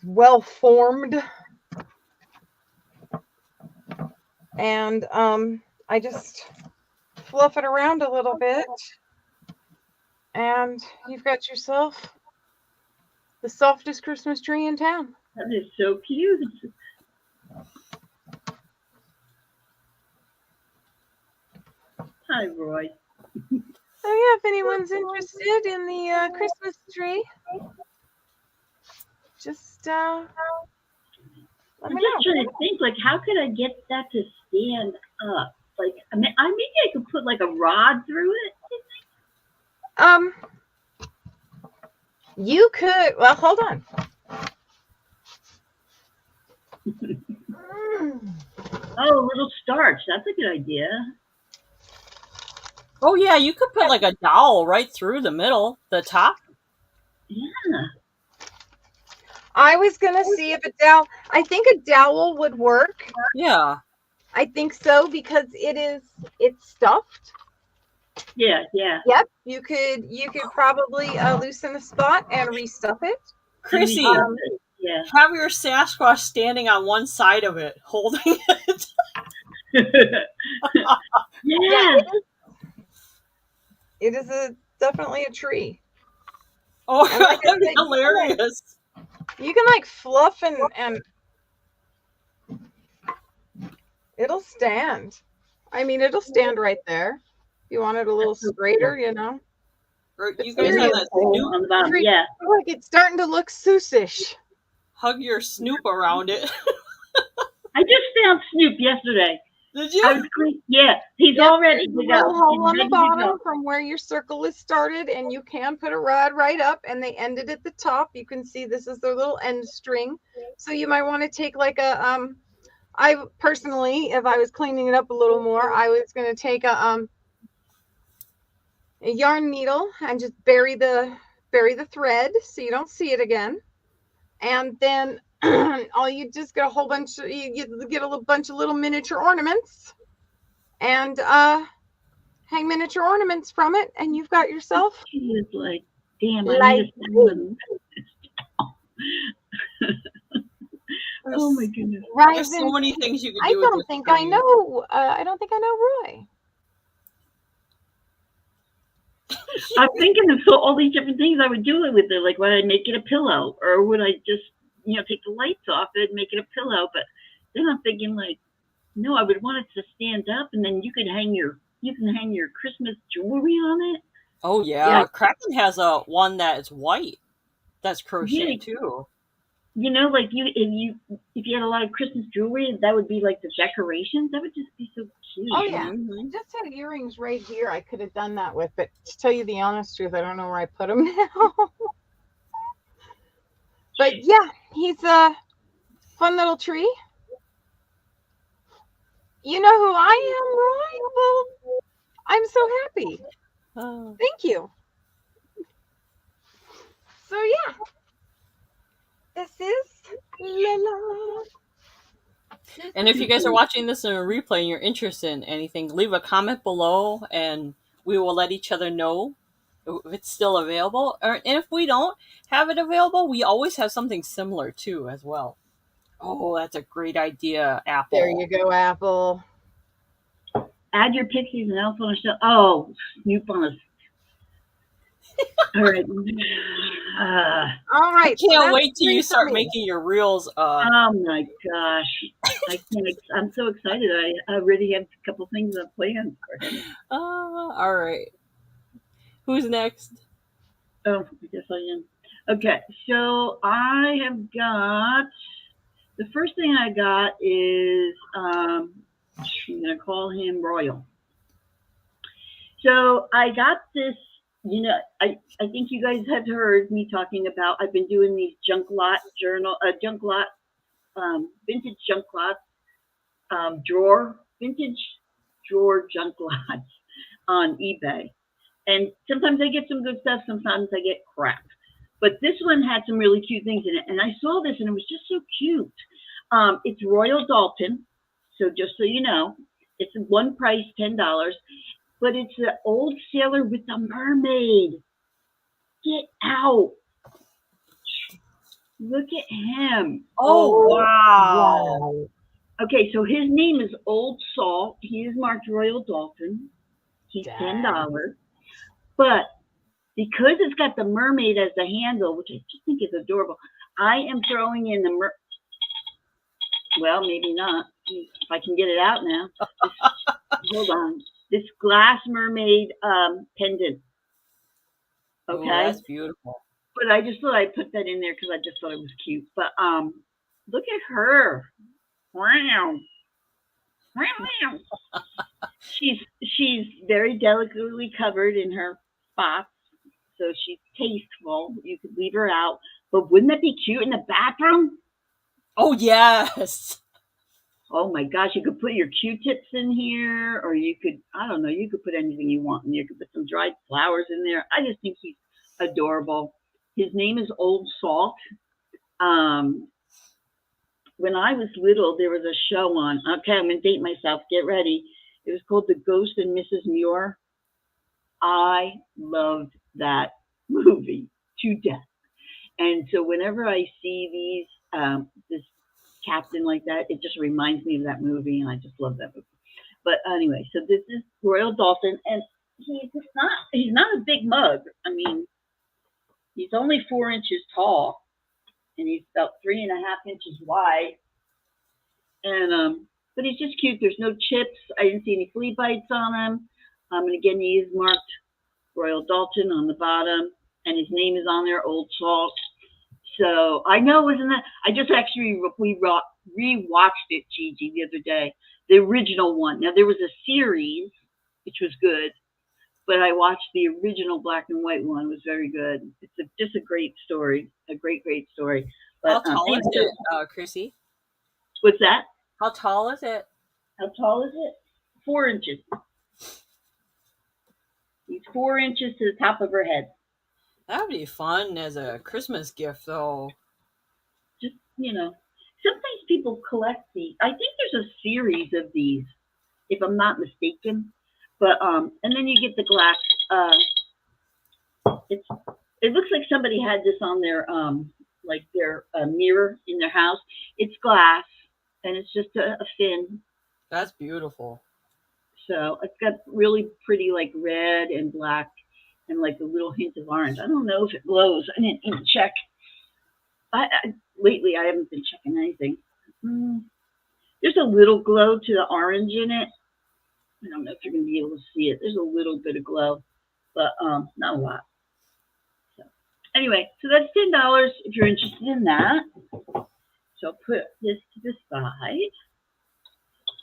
well formed. And I just fluff it around a little bit, and you've got yourself the softest Christmas tree in town. That is so cute. Hi, Roy. So yeah, if anyone's interested in the Christmas tree, just let I'm me just know. trying to think, like, how could I get that to stand up? Like, maybe I could put like a rod through it. You could. Well, hold on. Oh, a little starch. That's a good idea. Oh yeah, you could put like a dowel right through the middle, the top. Yeah. I was gonna see if a dowel. I think a dowel would work. Yeah. I think so because it's stuffed. Yeah. Yeah. Yep. You could probably loosen a spot and restuff it. Chrissy, Yeah. have your Sasquatch standing on one side of it, holding it. Yeah. It is definitely a tree. Oh, And like I that'd be said, hilarious. you can like fluff and it'll stand. I mean, it'll stand right there. If you want it a little straighter, you know. Or you But guys have seriously, that Snoop. On the bottom. tree- Yeah. Look, it's starting to look Seussish. Hug your Snoop around it. I just found Snoop yesterday. Did I you? was clean. Yeah, he's Yep, all ready there's to a go. little hole He's on the ready to bottom go. from where your circle is started, and you can put a rod right up, and they ended at the top. You can see this is their little end string. So you might want to take like a I personally, if I was cleaning it up a little more, I was going to take a yarn needle and just bury the thread so you don't see it again. And then all you just get a whole bunch of, you get a little bunch of little miniature ornaments and hang miniature ornaments from it, and you've got yourself She was like, damn, I like need a salmon. Oh my goodness. There's so many things you could do with this tree. I don't think I know Roy. I'm thinking of all these different things I would do with it. Like, would I make it a pillow, or would I just, take the lights off it and make it a pillow? But then I'm thinking, like, no, I would want it to stand up, and then you can hang your Christmas jewelry on it. Oh yeah, Kraken has a one that is white. That's crocheted too. Like if you had a lot of Christmas jewelry, that would be like the decorations. That would just be so cute. Oh yeah, I just had earrings right here. I could have done that with, but to tell you the honest truth, I don't know where I put them now. But yeah, he's a fun little tree. You know who I am, Roy? Well, I'm so happy. Oh. Thank you. So yeah, this is Lila. And if you guys are watching this in a replay and you're interested in anything, leave a comment below and we will let each other know if it's still available. And if we don't have it available, we always have something similar too as well. Oh, that's a great idea, Apple. There you go, Apple. Add your pixies and elf on a show. Oh, Snoop on a. All right. All right. I can't wait till you start making your reels. Oh my gosh. I can't. I'm so excited. I already have a couple things planned for him. All right. Who's next? Oh, I guess I am. Okay, so I have got, the first thing I got is, I'm going to call him Royal. So I got this, I think you guys have heard me talking about, I've been doing these vintage junk lot, vintage drawer junk lots on eBay. And sometimes I get some good stuff, sometimes I get crap. But this one had some really cute things in it. And I saw this and it was just so cute. It's Royal Dalton. So just so you know, it's one price, $10. But it's an old sailor with a mermaid. Get out. Look at him. Oh, wow. Okay, so his name is Old Salt. He is marked Royal Dalton. He's $10. But because it's got the mermaid as the handle, which I just think is adorable, I am throwing in the well, maybe not. If I can get it out now. Hold on. This glass mermaid pendant. Okay. Ooh, that's beautiful. But I just thought I'd put that in there because I just thought it was cute. But look at her. Wow. She's very delicately covered in her spots, so she's tasteful. You could leave her out, but wouldn't that be cute in the bathroom? Oh yes. Oh my gosh, you could put your Q-tips in here, or you could, I don't know, you could put anything you want in there. You could put some dried flowers in there. I just think he's adorable. His name is Old Salt. Um, when I was little, there was a show on. Okay, I'm going to date myself. Get ready. It was called The Ghost and Mrs. Muir. I loved that movie to death. And so whenever I see this captain like that, it just reminds me of that movie, and I just love that movie. But anyway, so this is Royal Dolphin, and he's not a big mug. I mean, he's only 4 inches tall, and he's about 3.5 inches wide. And but he's just cute. There's no chips. I didn't see any flea bites on him. And again, he is marked Royal Dalton on the bottom, and his name is on there, Old Salt. So I know, isn't that? I just actually rewatched it, Gigi, the other day, the original one. Now there was a series, which was good, but I watched the original black and white one. It was very good. It's just a great story, a great story. But, how tall is it, Chrissy? What's that? How tall is it? How tall is it? 4 inches. He's 4 inches to the top of her head. That would be fun as a Christmas gift, though. Just, sometimes people collect these. I think there's a series of these, if I'm not mistaken. But and then you get the glass. It looks like somebody had this on their mirror in their house. It's glass, and it's just a fin. That's beautiful. So it's got really pretty like red and black and like a little hint of orange. I don't know if it glows. I didn't even check. Lately I haven't been checking anything. There's a little glow to the orange in it. I don't know if you're going to be able to see it. There's a little bit of glow, but not a lot. So anyway, so that's $10 if you're interested in that. So I'll put this to the side.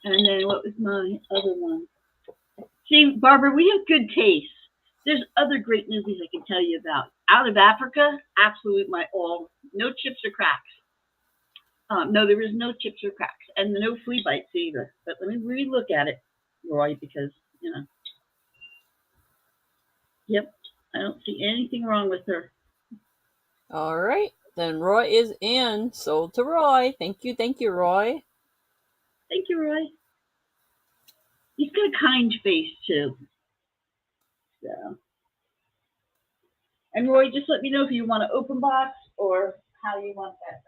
And then what was my other one? See, Barbara, we have good taste. There's other great movies I can tell you about. Out of Africa, absolute my all. No chips or cracks. No, there is no chips or cracks. And no flea bites either. But let me re-look at it, Roy, because, Yep, I don't see anything wrong with her. All right. Then Roy is in. Sold to Roy. Thank you, Roy. Thank you, Roy. He's got a kind face, too. So. And Roy, just let me know if you want an open box or how you want that.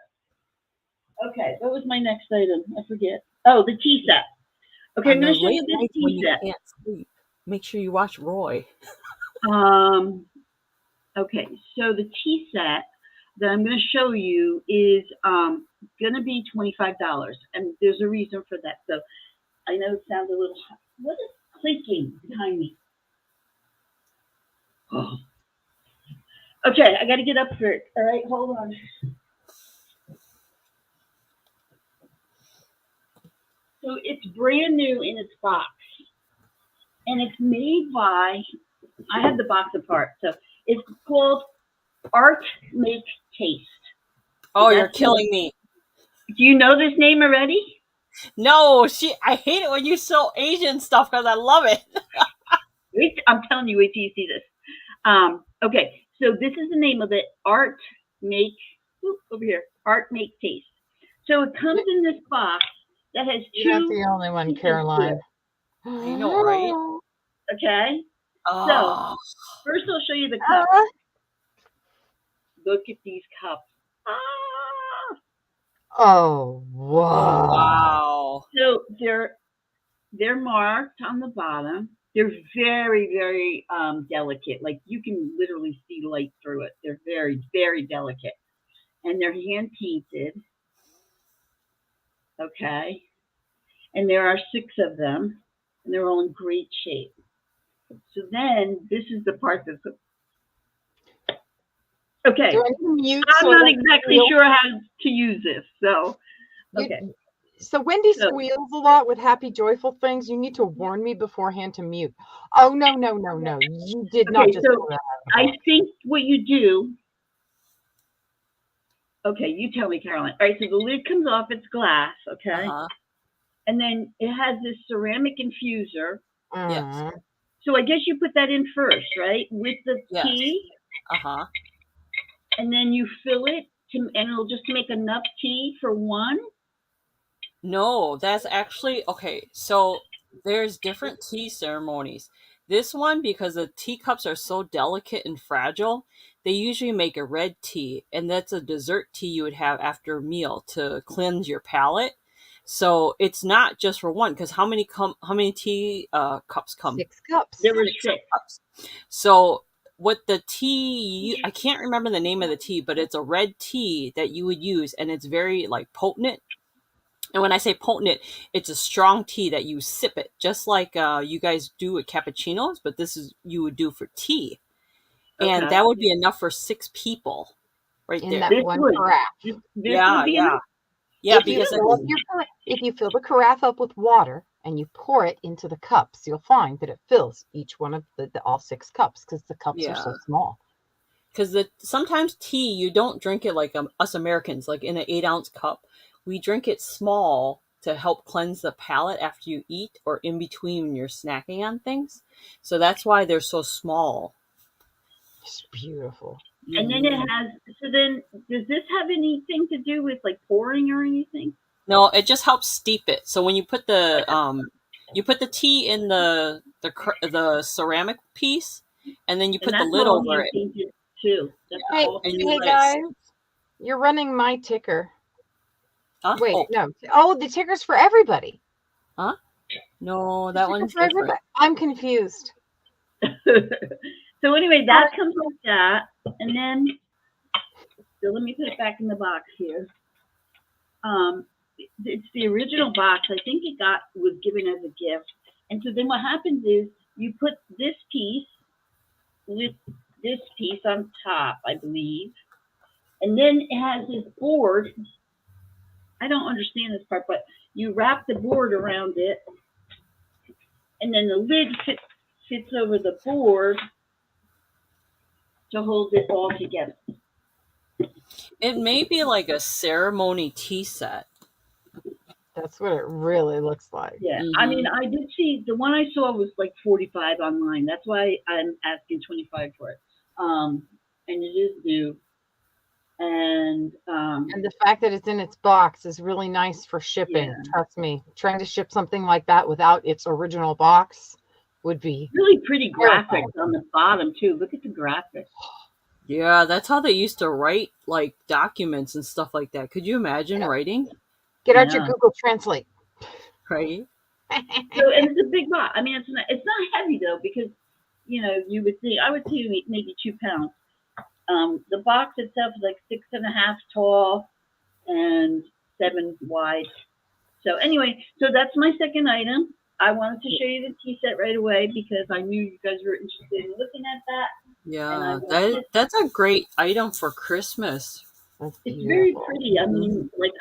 Okay, what was my next item? I forget. Oh, the tea set. Okay, I'm going to show you this tea set. You can't sleep, make sure you watch Roy. Okay, so the tea set that I'm going to show you is going to be $25, and there's a reason for that. So I know it sounds a little. What is clicking behind me? Oh. Okay, I got to get up for it. All right, hold on. So it's brand new in its box, and it's made by. I have the box apart, so it's called Art Make Taste. Oh, you're killing me. Do you know this name already? No, I hate it when you sell Asian stuff because I love it. Wait, I'm telling you, wait till you see this. Okay, so this is the name of it, Art Make Taste. So it comes in this box that has two. You're not the only one, Caroline. I know, right? Okay. Oh. So first I'll show you the cups. Look at these cups. Oh, wow. Wow. So they're marked on the bottom. They're very, very delicate. Like you can literally see light through it. They're very, very delicate. And they're hand painted. Okay. And there are 6 of them. And they're all in great shape. So then this is the part that's okay. I'm not exactly sure how to use this. So okay. So Wendie squeals a lot with happy, joyful things. You need to warn me beforehand to mute. Oh, no. You did not just do that. I think what you do. Okay, you tell me, Caroline. All right, so the lid comes off. It's glass, okay? Uh-huh. And then it has this ceramic infuser. Yes. So I guess you put that in first, right? With the tea. Uh-huh. and then you fill it and it'll just make enough tea for one. No, that's actually okay. So there's different tea ceremonies. This one, because the teacups are so delicate and fragile, they usually make a red tea, and that's a dessert tea you would have after a meal to cleanse your palate. So it's not just for one, because how many tea cups come? 6 cups. There were 6 cups. So what the tea, I can't remember the name of the tea, but it's a red tea that you would use, and it's very like potent. And when I say potent, it's a strong tea that you sip it, just like you guys do with cappuccinos, but this is you would do for tea. And Okay. that would be enough for 6 people right In there. that This one would. carafe. This Yeah, would be yeah. enough? Yeah, If you, because fill up if you fill the carafe up with water and you pour it into the cups, you'll find that it fills each one of all 6 cups because the cups are so small. because sometimes tea you don't drink it like us Americans, like in an 8-ounce cup. We drink it small to help cleanse the palate after you eat or in between when you're snacking on things. So that's why they're so small. It's beautiful. And then it has, so then does this have anything to do with like pouring or anything? No, it just helps steep it. So when you put the tea in the ceramic piece, and then you put the lid over it. Too. Hey, hey guys, you're running my ticker. Huh? Wait, no. Oh, the ticker's for everybody. Huh? No, that one's for different. everybody. I'm confused. So anyway, that comes like that, and then so let me put it back in the box here. It's the original box. I think it was given as a gift, and so then what happens is you put this piece with this piece on top, I believe, and then it has this board. I don't understand this part, but you wrap the board around it, and then the lid fits over the board to hold it all together. It may be like a ceremony tea set. That's what it really looks like. Yeah, I mean, I did see the one I saw was like 45 online. That's why I'm asking 25 for it. And it is new. And the fact that it's in its box is really nice for shipping. Yeah. Trust me, trying to ship something like that without its original box would be really pretty graphics on the bottom too. Look at the graphics. Yeah, that's how they used to write like documents and stuff like that. Could you imagine writing? Get out your Google Translate. Right. So, and it's a big box. I mean, it's not heavy though, because you would think I would say maybe 2 pounds. The box itself is like 6.5 tall and 7 wide. So anyway, so that's my second item. I wanted to show you the tea set right away because I knew you guys were interested in looking at that. Yeah, that's a great item for Christmas. It's very pretty. I mean, like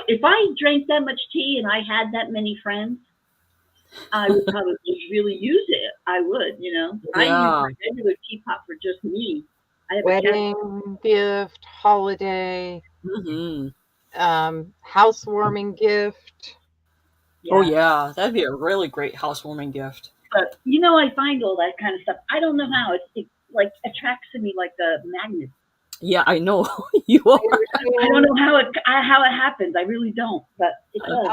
if I drank that much tea and I had that many friends, I would probably really use it. I would, Yeah. I use my regular teapot for just me. I have wedding gift, holiday, housewarming gift. Yeah. Oh yeah, that'd be a really great housewarming gift. But I find all that kind of stuff. I don't know how it like attracts to me like a magnet. Yeah, I know you are. I don't know how it happens. I really don't, but it does.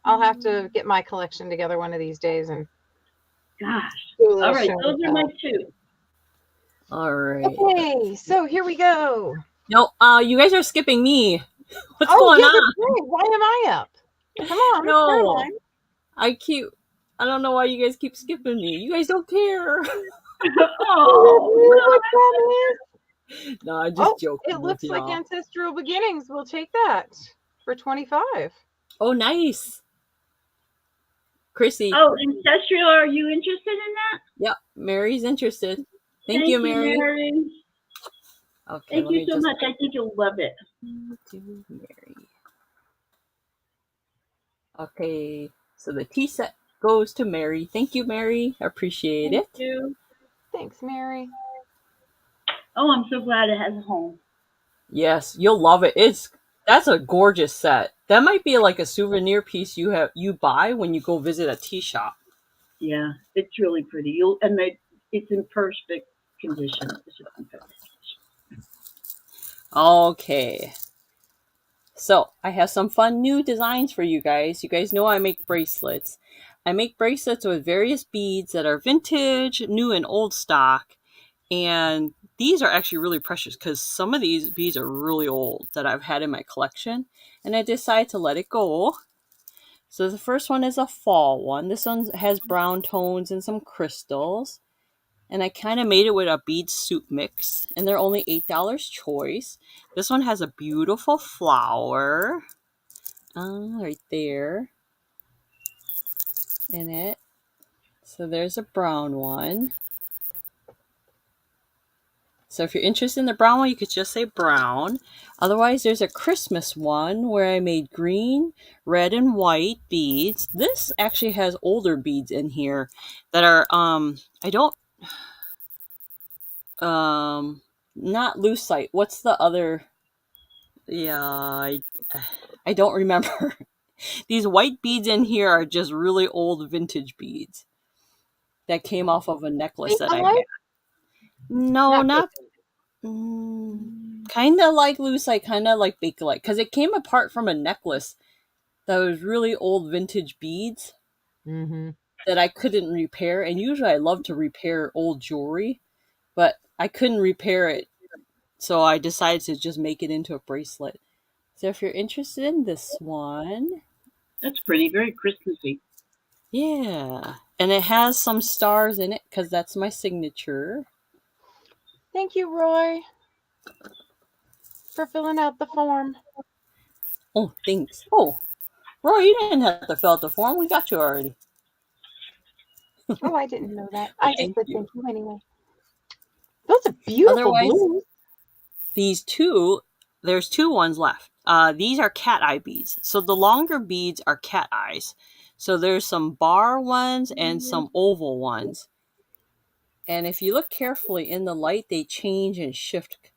I'll have to get my collection together one of these days and. Gosh. All right, those are my 2. All right. Okay, so here we go. No, you guys are skipping me. What's going on? Why am I up? Come on. No, I don't know why you guys keep skipping me. You guys don't care. No, I just joking. It looks like Ancestral Beginnings. We'll take that for 25. Oh, nice. Chrissy. Oh, Ancestral, are you interested in that? Yep, Mary's interested. Thank you, Mary. Okay, thank you so much. I think you'll love it. Thank you, Mary. Okay, so the tea set goes to Mary. Thank you, Mary. I appreciate it. Thank you. Thanks, Mary. Oh, I'm so glad it has a home. Yes, you'll love it. That's a gorgeous set. That might be like a souvenir piece you buy when you go visit a tea shop. Yeah, it's really pretty. It's in perfect condition. It's just in perfect condition. Okay. So, I have some fun new designs for you guys. You guys know I make bracelets. I make bracelets with various beads that are vintage, new, and old stock. And these are actually really precious because some of these beads are really old that I've had in my collection. And I decided to let it go. So the first one is a fall one. This one has brown tones and some crystals. And I kind of made it with a bead soup mix. And they're only $8 choice. This one has a beautiful flower right there in it. So there's a brown one. So if you're interested in the brown one, you could just say brown. Otherwise, there's a Christmas one where I made green, red, and white beads. This actually has older beads in here that are I don't not lucite. What's the other? Yeah, I don't remember. These white beads in here are just really old vintage beads that came off of a necklace that I had. No, not kind of like lucite, kind of like bakelite, because it came apart from a necklace that was really old vintage beads that I couldn't repair. And usually I love to repair old jewelry, but I couldn't repair it. So I decided to just make it into a bracelet. So if you're interested in this one. That's pretty, very Christmassy. Yeah. And it has some stars in it because that's my signature. Thank you, Roy, for filling out the form. Oh, thanks. Oh, Roy, you didn't have to fill out the form. We got you already. Oh, I didn't know that. I just said thank you anyway. Those are beautiful blues. There's two ones left. These are cat eye beads. So the longer beads are cat eyes. So there's some bar ones and some oval ones. And if you look carefully in the light, they change and shift.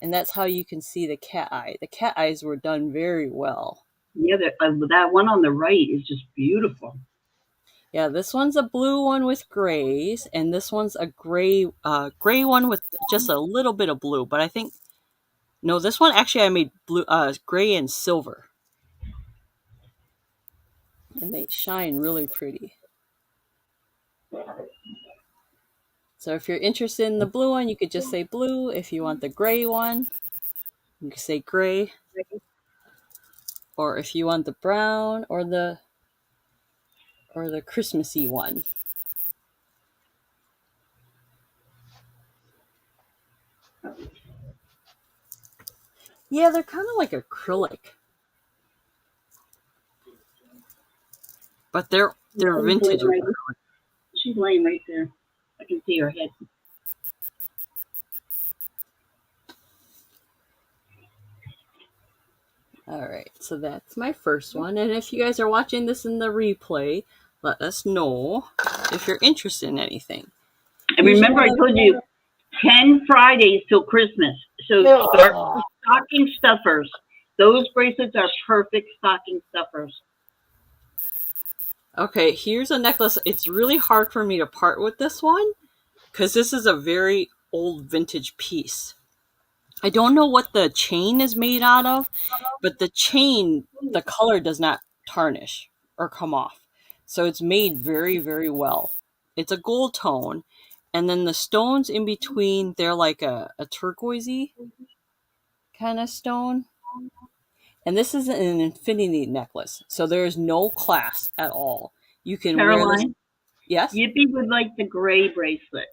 And that's how you can see the cat eye. The cat eyes were done very well. Yeah, that one on the right is just beautiful. Yeah, this one's a blue one with grays, and this one's a gray one with just a little bit of blue. But I think no, this one actually I made blue, gray and silver, and they shine really pretty. So if you're interested in the blue one, you could just say blue. If you want the gray one, you can say gray. Or if you want the brown or the Christmassy one. Yeah, they're kind of like acrylic. But they're vintage. She's laying right there. I can see her head. All right, so that's my first one. And if you guys are watching this in the replay, let us know if you're interested in anything. And remember, I told you 10 Fridays till Christmas. So start with stocking stuffers. Those bracelets are perfect stocking stuffers. Okay, here's a necklace. It's really hard for me to part with this one because this is a very old vintage piece. I don't know what the chain is made out of, but the chain, the color does not tarnish or come off. So it's made very, very well. It's a gold tone. And then the stones in between, they're like a turquoisey kind of stone. And this is an infinity necklace. So there is no clasp at all. You can Caroline, wear this. Yes? Yippee would like the gray bracelet.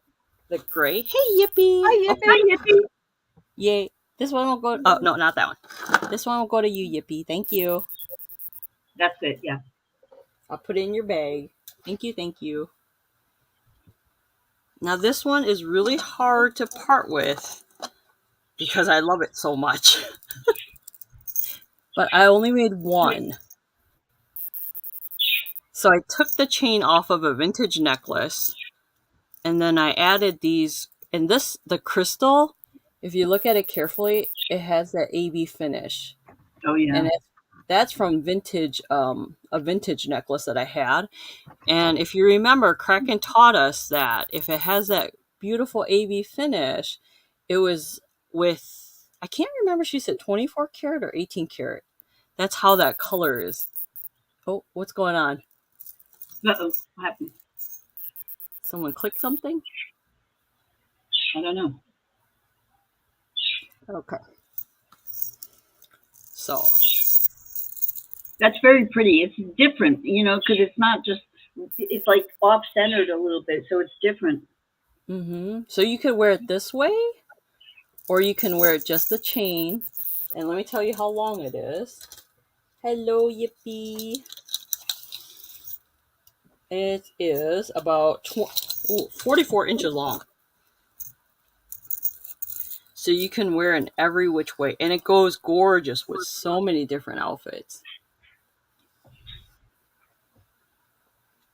The gray. Hey, Yippee. Hi, Yippee. Hi, Yippee. Yay. This one will go. Oh, no, not that one. This one will go to you, Yippee. Thank you. That's it, yeah. I'll put it in your bag. Thank you, thank you. Now, this one is really hard to part with because I love it so much. But I only made one. So I took the chain off of a vintage necklace, and then I added these. And the crystal, if you look at it carefully, it has that AB finish. Oh, yeah. And that's from vintage, a vintage necklace that I had. And if you remember, Kraken taught us that if it has that beautiful AB finish, it was with I can't remember, she said 24 karat or 18 karat. That's how that color is. Oh, what's going on? Uh-oh, what happened? Someone clicked something? I don't know. Okay. So. That's very pretty. It's different, you know, because it's not just, it's like off-centered a little bit, so it's different. Mm-hmm. So you could wear it this way, or you can wear it just the chain. And let me tell you how long it is. Hello, Yippee. It is about 44 inches long. So you can wear it every which way. And it goes gorgeous with so many different outfits.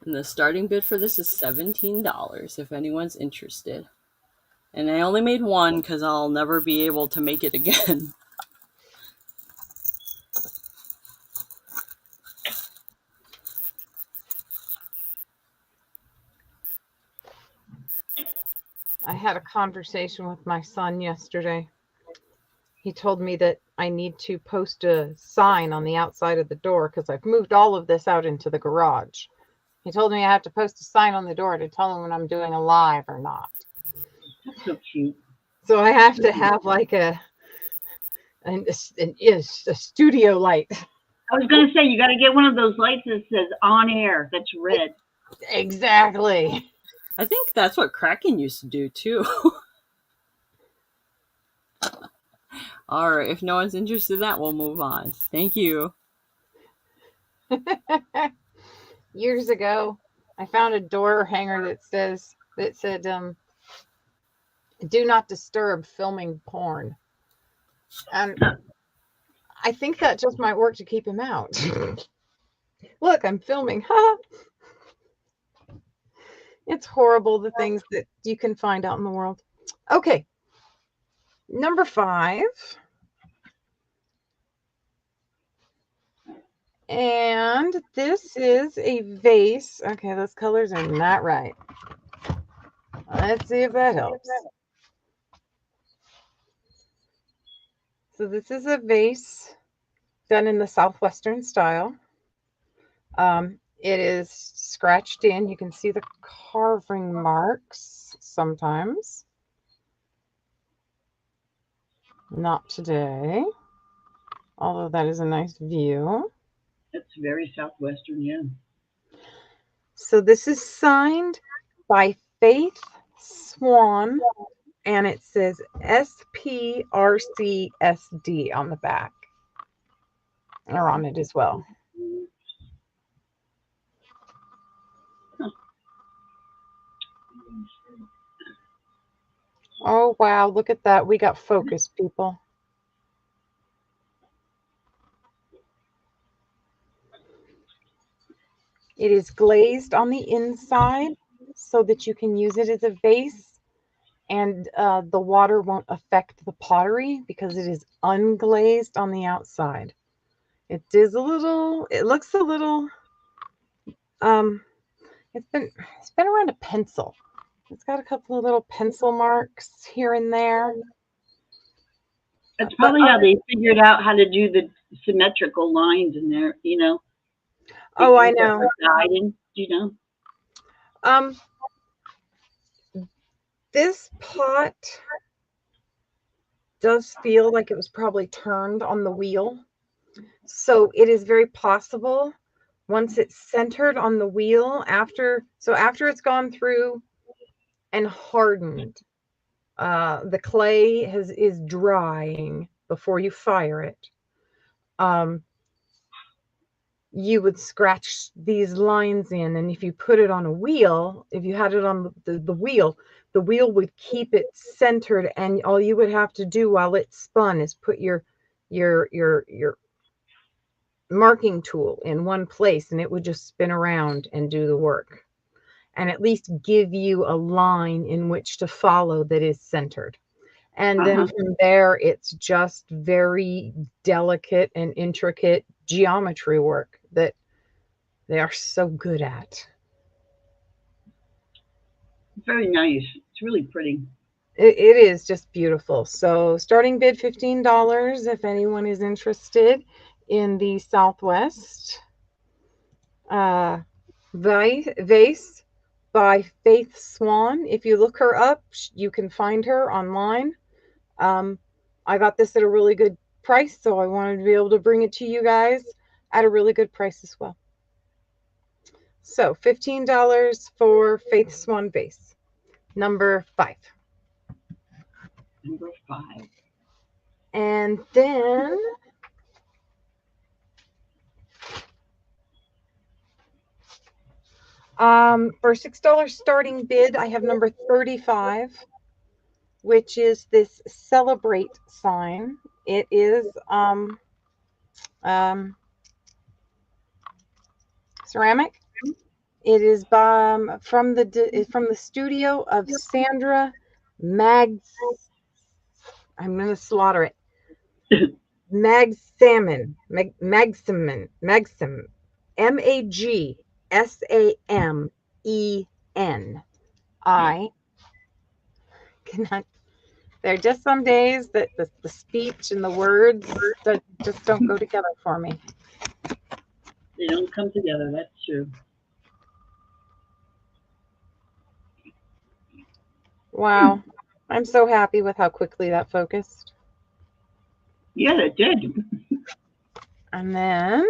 And the starting bid for this is $17 if anyone's interested. And I only made one because I'll never be able to make it again. I had a conversation with my son yesterday. He told me that I need to post a sign on the outside of the door because I've moved all of this out into the garage. He told me I have to post a sign on the door to tell him when I'm doing a live or not. That's so cute. So I have to have like a studio light. I was going to say, you got to get one of those lights that says on air, that's red. Exactly. I think that's what Kraken used to do too. All right, if no one's interested in that, we'll move on. Thank you. Years ago, I found a door hanger that said do not disturb filming porn. And I think that just might work to keep him out. Look, I'm filming. It's horrible, the things that you can find out in the world. Okay. Number 5. And this is a vase. Okay, those colors are not right. Let's see if that helps. So this is a vase done in the Southwestern style. It is scratched in. You can see the carving marks sometimes. Not today, although that is a nice view. That's very Southwestern, yeah. So this is signed by Faith Swan, and it says SPRCSD on the back, or on it as well. Oh, wow. Look at that. We got focus, people. It is glazed on the inside so that you can use it as a vase, and the water won't affect the pottery because it is unglazed on the outside. It looks a little, it's been around a pencil. It's got a couple of little pencil marks here and there. That's probably how they figured out how to do the symmetrical lines in there, you know. Oh, I know. Guidance, you know. This pot does feel like it was probably turned on the wheel. So it is very possible once it's centered on the wheel, after it's gone through and hardened, the clay is drying before you fire it. You would scratch these lines in, and if you put it on a wheel, if you had it on the wheel would keep it centered, and all you would have to do while it spun is put your marking tool in one place, and it would just spin around and do the work, and at least give you a line in which to follow that is centered. And then from there, it's just very delicate and intricate geometry work that they are so good at. Very nice. It's really pretty. It is just beautiful. So starting bid $15 if anyone is interested in the Southwest. Vase by Faith Swan. If you look her up, you can find her online. I got this at a really good price, so I wanted to be able to bring it to you guys at a really good price as well. So $15 for Faith Swan vase. Number 5. Number 5. And then for $6 starting bid, I have number 35, which is this celebrate sign. It is ceramic. It is from the studio of Sandra Mags. I'm going to slaughter it. Magsamen. Magsamen. I cannot. There are just some days that the speech and the words that just don't go together for me. They don't come together, that's true. Wow. I'm so happy with how quickly that focused. Yeah, it did. And then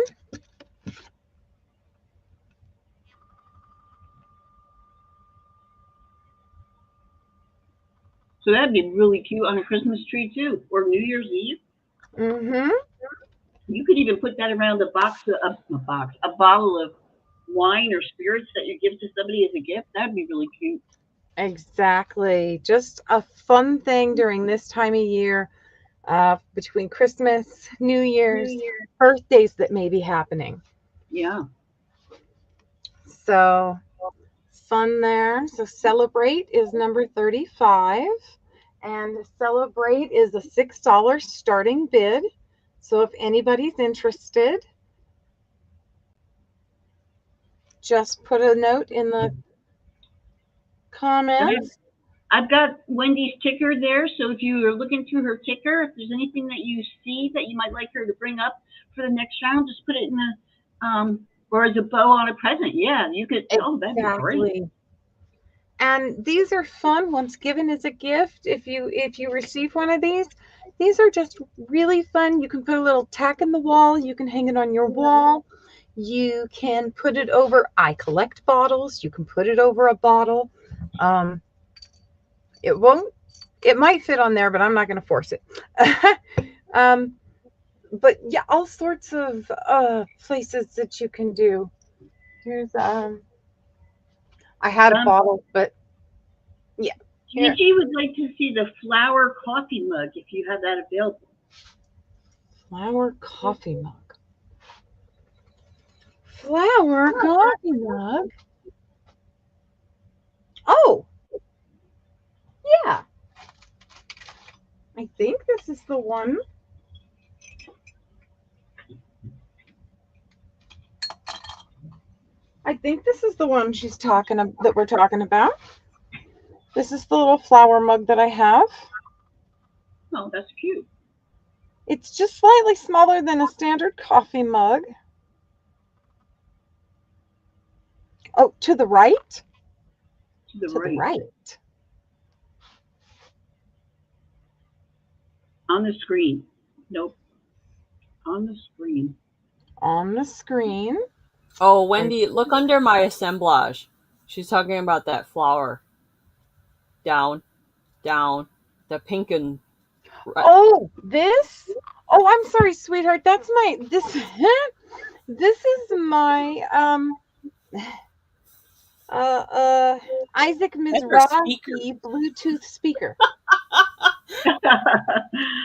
so that'd be really cute on a Christmas tree too, or New Year's Eve. mm-hmm. You could even put that around a bottle of wine or spirits that you give to somebody as a gift. That'd be really cute. Exactly. Just a fun thing during this time of year, between Christmas, New Year's, birthdays that may be happening. Yeah. So fun there. So celebrate is number 35. And celebrate is a $6 starting bid. So if anybody's interested, just put a note in the comments. I've got Wendie's ticker there, so if you are looking through her ticker, if there's anything that you see that you might like her to bring up for the next round, just put it in the or as a bow on a present. Yeah, you could. Exactly. Oh, that'd be great. And these are fun once given as a gift. If you receive one of these are just really fun. You can put a little tack in the wall. You can hang it on your wall. You can put it over. I collect bottles. You can put it over a bottle. It might fit on there, but I'm not going to force it. But yeah, all sorts of places that you can do. Here's I had a bottle, but yeah. Gigi would like to see the flower coffee mug if you have that available. Flower coffee mug. Flower coffee mug. Oh, yeah. I think this is the one. I think this is the one that we're talking about. This is the little flower mug that I have. Oh, that's cute. It's just slightly smaller than a standard coffee mug. Oh, to the right? To the right. On the screen. Nope. On the screen. On the screen. Oh, Wendie, look under my assemblage. She's talking about that flower. Down. The pink and... Oh, this? Oh, I'm sorry, sweetheart. That's my... This is my... Isaac Mizrahi Bluetooth speaker. I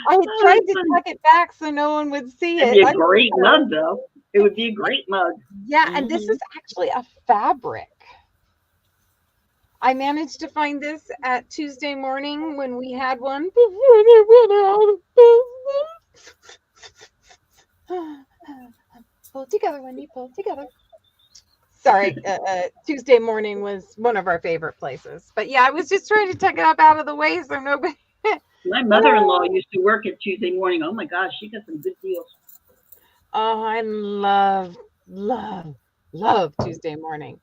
had tried to tuck it back so no one would see it. It'd be a great mug, though. It would be a great mug. Yeah, and this is actually a fabric. I managed to find this at Tuesday morning when we had one before they went out of business. Pull it together, Wendie. Pull it together. Sorry, Tuesday morning was one of our favorite places. But yeah, I was just trying to take it up out of the way so nobody. My mother-in-law used to work at Tuesday morning. Oh my gosh, she got some good deals. Oh, I love Tuesday morning.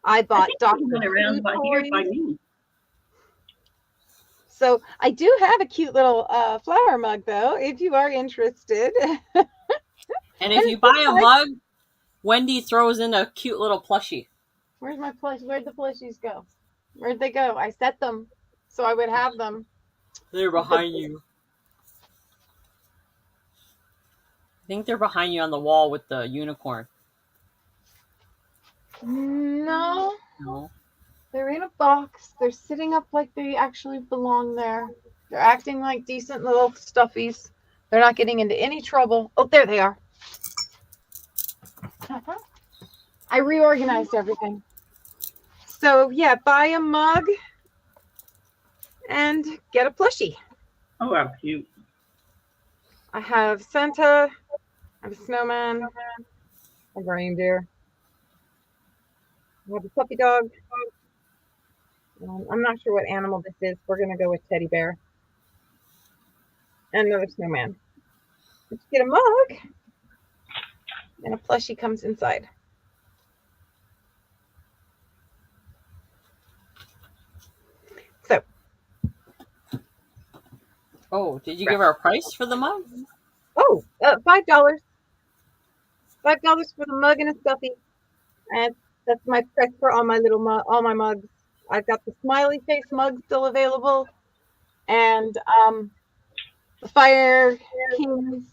I bought Dr. Went around Food by here by toys. me. So I do have a cute little flower mug though, if you are interested. And if you buy a mug, Wendie throws in a cute little plushie. Where's my plush? Where'd the plushies go? Where'd they go? I set them so I would have them. They're behind you. I think they're behind you on the wall with the unicorn. No. No. They're in a box. They're sitting up like they actually belong there. They're acting like decent little stuffies. They're not getting into any trouble. Oh, there they are. I reorganized everything. So yeah, buy a mug and get a plushie. Oh, how cute. I have Santa, I have a snowman, a reindeer, I have a puppy dog. I'm not sure what animal this is. We're going to go with teddy bear. And another snowman. Let's get a mug. And a plushie comes inside. So. Oh, did you give her a price for the mug? Oh, $5. $5 for the mug and a stuffy. And that's my price for all my all my mugs. I've got the smiley face mug still available. And the Fire Kings.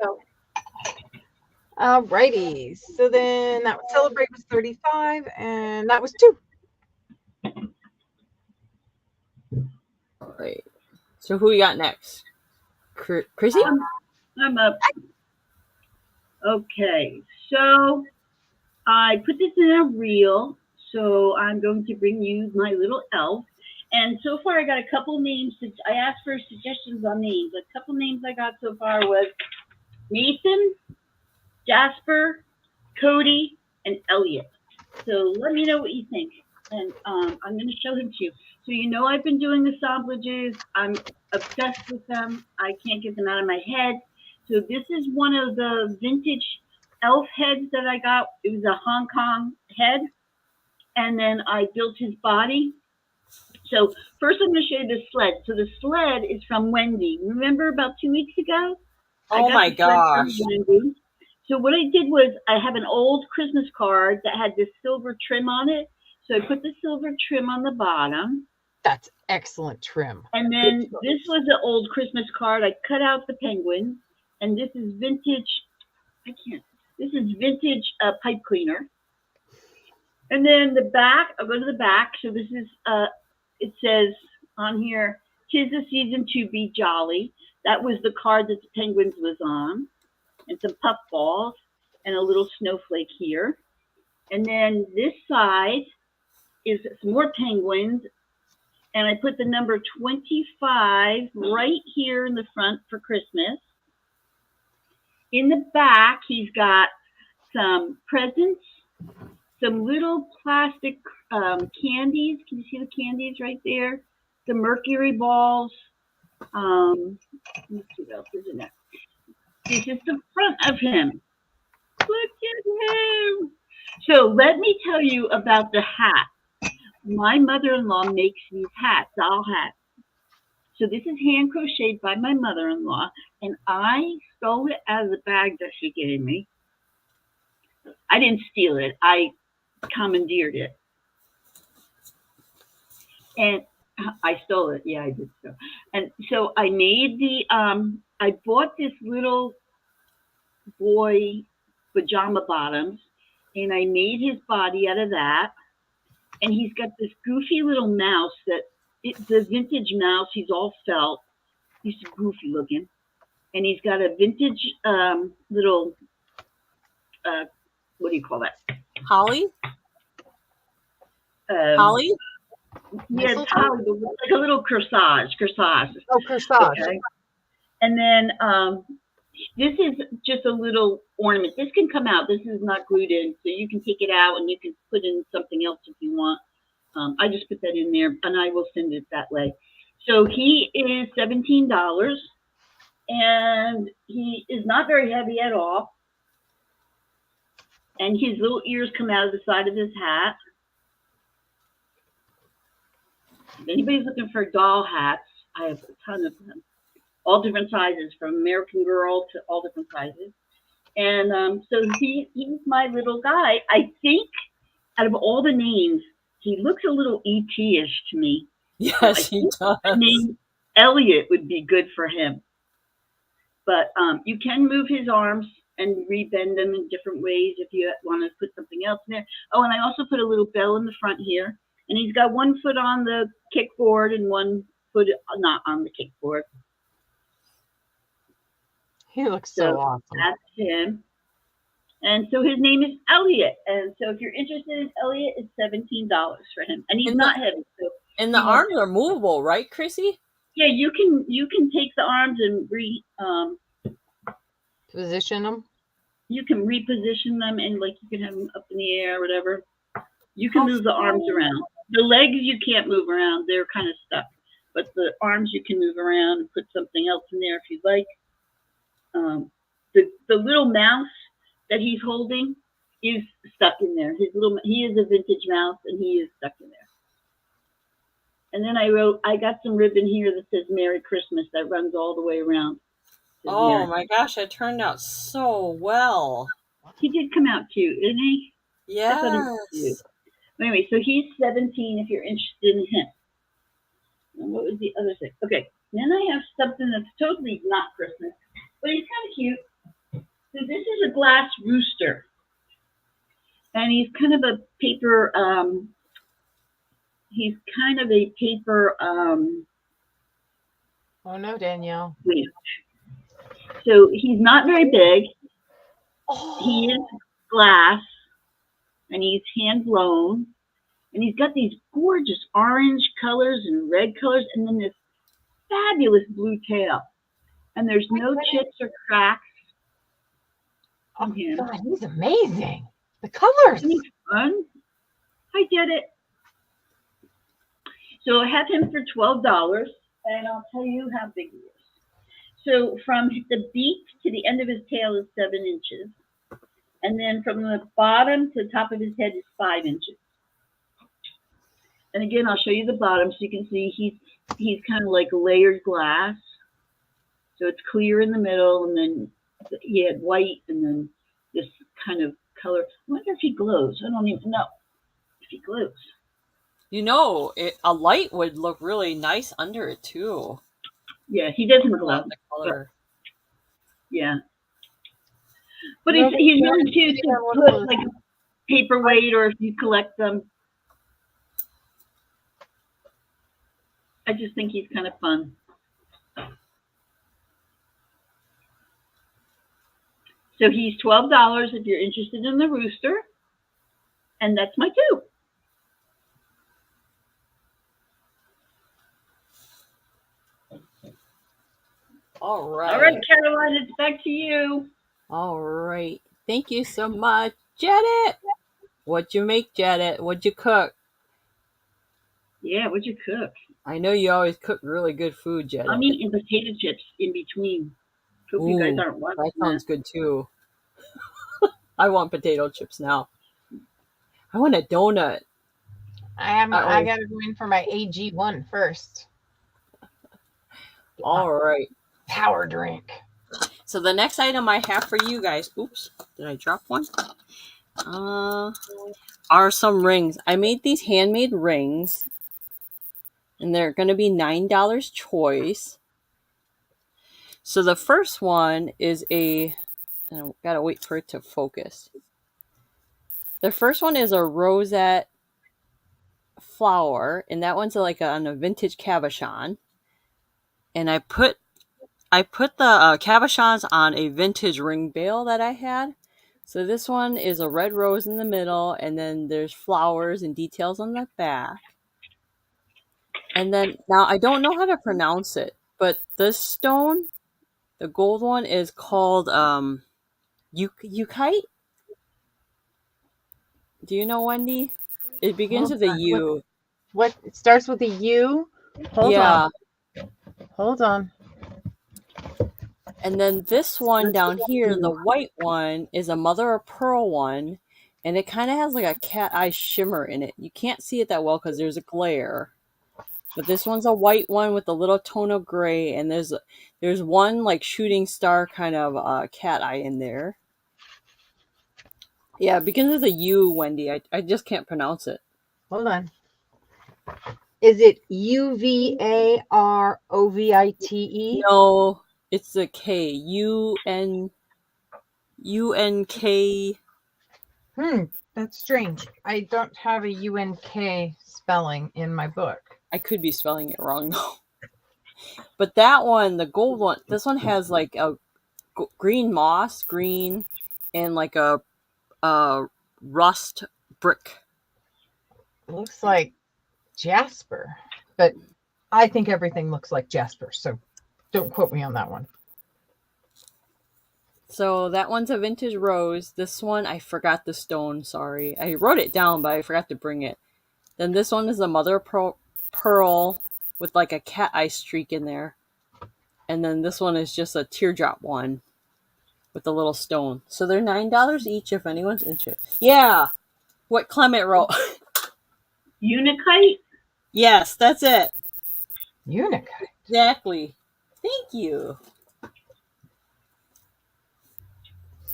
So, alrighty. So then that was Celebrate was 35, and that was 2. All right. So who you got next? Chrissy? I'm up. Okay, so I put this in a reel. So I'm going to bring you my little elf. And so far I got a couple names. I asked for suggestions on names. A couple names I got so far was Mason, Jasper, Cody, and Elliot. So let me know what you think. And I'm going to show him to you. So you know I've been doing assemblages. I'm obsessed with them. I can't get them out of my head. So this is one of the vintage elf heads that I got. It was a Hong Kong head. And then I built his body. So first I'm going to show you the sled. So the sled is from Wendie. Remember about 2 weeks ago? Oh my gosh. So what I did was I have an old Christmas card that had this silver trim on it. So I put the silver trim on the bottom. That's excellent trim. And then this was an old Christmas card. I cut out the penguin. And this is vintage. This is vintage pipe cleaner. And then the back, I'll go to the back. So this is, it says on here, "'Tis the season to be jolly." That was the card that the penguins was on. And some puff balls and a little snowflake here. And then this side is some more penguins. And I put the number 25 right here in the front for Christmas. In the back, he's got some presents, some little plastic candies. Can you see the candies right there? The mercury balls. Let me see what else is in there. This is the front of him. Look at him. So let me tell you about the hat. My mother-in-law makes these hats, doll hats. So this is hand crocheted by my mother-in-law, and I stole it out of the bag that she gave me. I didn't steal it. I commandeered it. And I stole it. Yeah, I did so. And so I made the, I bought this little boy pajama bottoms, and I made his body out of that. And he's got this goofy little mouse that, the vintage mouse, he's all felt. He's goofy looking. And he's got a vintage little, what do you call that? Holly? Holly? Yeah, it's Holly, but like a little corsage. Oh, corsage. Okay. And then This is just a little ornament. This can come out. This is not glued in, so you can take it out and you can put in something else if you want. I just put that in there, and I will send it that way. So he is $17, and he is not very heavy at all. And his little ears come out of the side of his hat. If anybody's looking for doll hats, I have a ton of them, all different sizes, from American Girl to all different sizes. And so he's my little guy. I think out of all the names, he looks a little ET-ish to me. Yes, he does. The name Elliot would be good for him. But you can move his arms and rebend them in different ways if you want to put something else in there. Oh, and I also put a little bell in the front here. And he's got one foot on the kickboard and one foot not on the kickboard. He looks so awesome. That's him. And so his name is Elliot. And so if you're interested in Elliot, it's $17 for him. And he's not heavy. So and the arms are movable, right, Chrissy? Yeah, you can take the arms and position them. You can reposition them, and like you can have them up in the air or whatever. You can move the arms around. The legs you can't move around; they're kind of stuck. But the arms you can move around and put something else in there if you'd like. The little mouse that he's holding is stuck in there. He is a vintage mouse, and he is stuck in there. And then I got some ribbon here that says Merry Christmas that runs all the way around. Oh my gosh, it turned out so well. He did come out cute, didn't he? Yes. Anyway, so he's 17 if you're interested in him. And what was the other thing? Okay, then I have something that's totally not Christmas, but he's kind of cute. So this is a glass rooster. And he's kind of a paper, oh no, Danielle. Wait. So he's not very big. He is glass, and he's hand blown, and he's got these gorgeous orange colors and red colors, and then this fabulous blue tail. And there's no chips or cracks on him. God, he's amazing. The colors. Isn't he fun? I did it. So I have him for $12, and I'll tell you how big he is. So from the beak to the end of his tail is 7 inches. And then from the bottom to the top of his head is 5 inches. And again, I'll show you the bottom so you can see he's kind of like layered glass. So it's clear in the middle, and then he had white, and then this kind of color. I wonder if he glows. I don't even know if he glows. You know, a light would look really nice under it too. Yeah, he doesn't glow. The color. Yeah. But he's really cute to put like a paperweight, or if you collect them. I just think he's kind of fun. So he's $12 if you're interested in the rooster. And that's my 2. All right. All right, Caroline, it's back to you. All right. Thank you so much, Janet. What'd you make, Janet? What'd you cook? Yeah, what'd you cook? I know you always cook really good food, Janet. I'm eating potato chips in between. Hope you guys aren't watching that. Sounds good too. I want potato chips now. I want a donut. I gotta go in for my AG1 first. All right. Power drink. So the next item I have for you guys, oops, did I drop one? Are some rings. I made these handmade rings, and they're going to be $9 choice. So the first one is I gotta wait for it to focus. The first one is a rosette flower, and that one's like on a vintage cabochon. And I put the cabochons on a vintage ring bale that I had. So this one is a red rose in the middle, and then there's flowers and details on the back. And then, now I don't know how to pronounce it, but this stone, The gold one is called Ukite. Do you know, Wendie? It begins Hold with a on. U. What? It starts with a U. Hold Yeah. on. Hold on. And then this one Starts down with a here, the U. white one, is a mother of pearl one, and it kind of has like a cat eye shimmer in it. You can't see it that well because there's a glare. But this one's a white one with a little tone of gray, and there's one like shooting star kind of cat eye in there. Yeah, it begins with a U, Wendie. I just can't pronounce it. Hold on. Is it UVAROVITE? No, it's a K. UNK. That's strange. I don't have a UNK spelling in my book. I could be spelling it wrong though. But that one, the gold one, this one has like a green moss, green, and like a rust brick. It looks like jasper, but I think everything looks like jasper, so don't quote me on that one. So that one's a vintage rose. This one, I forgot the stone. Sorry, I wrote it down, but I forgot to bring it. Then this one is a mother pearl with like a cat eye streak in there. And then this one is just a teardrop one with a little stone. So they're $9 each if anyone's interested. Yeah, what Clement wrote. Unikite? Yes, that's it. Unikite. Exactly. Thank you.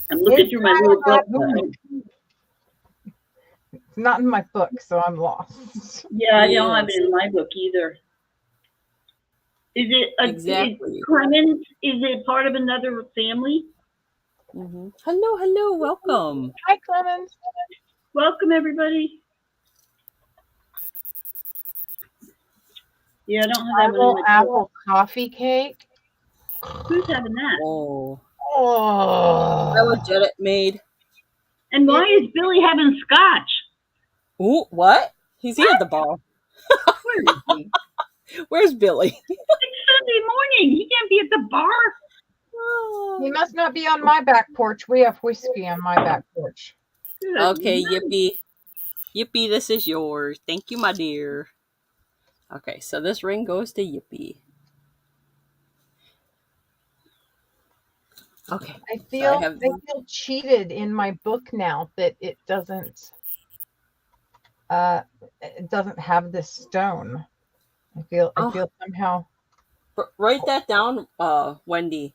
I'm looking through my little book. It's not in my book, so I'm lost. Yeah, I don't have it in my book either. Is it exactly? Clemens? Is it part of another family? Mm-hmm. Hello, welcome. Hi, Clemens. Welcome, everybody. Yeah, I don't have that one in my Apple book. coffee cake. Who's having that? Oh, that was Janet made. And why is Billy having scotch? Ooh, what? He's here at the bar. Where is he? Where's Billy? It's Sunday morning. He can't be at the bar. He must not be on my back porch. We have whiskey on my back porch. Good Okay, night. Yippee, this is yours. Thank you, my dear. Okay, so this ring goes to Yippee. Okay. I feel cheated in my book now that it doesn't have this stone. I feel somehow. Write that down, Wendie.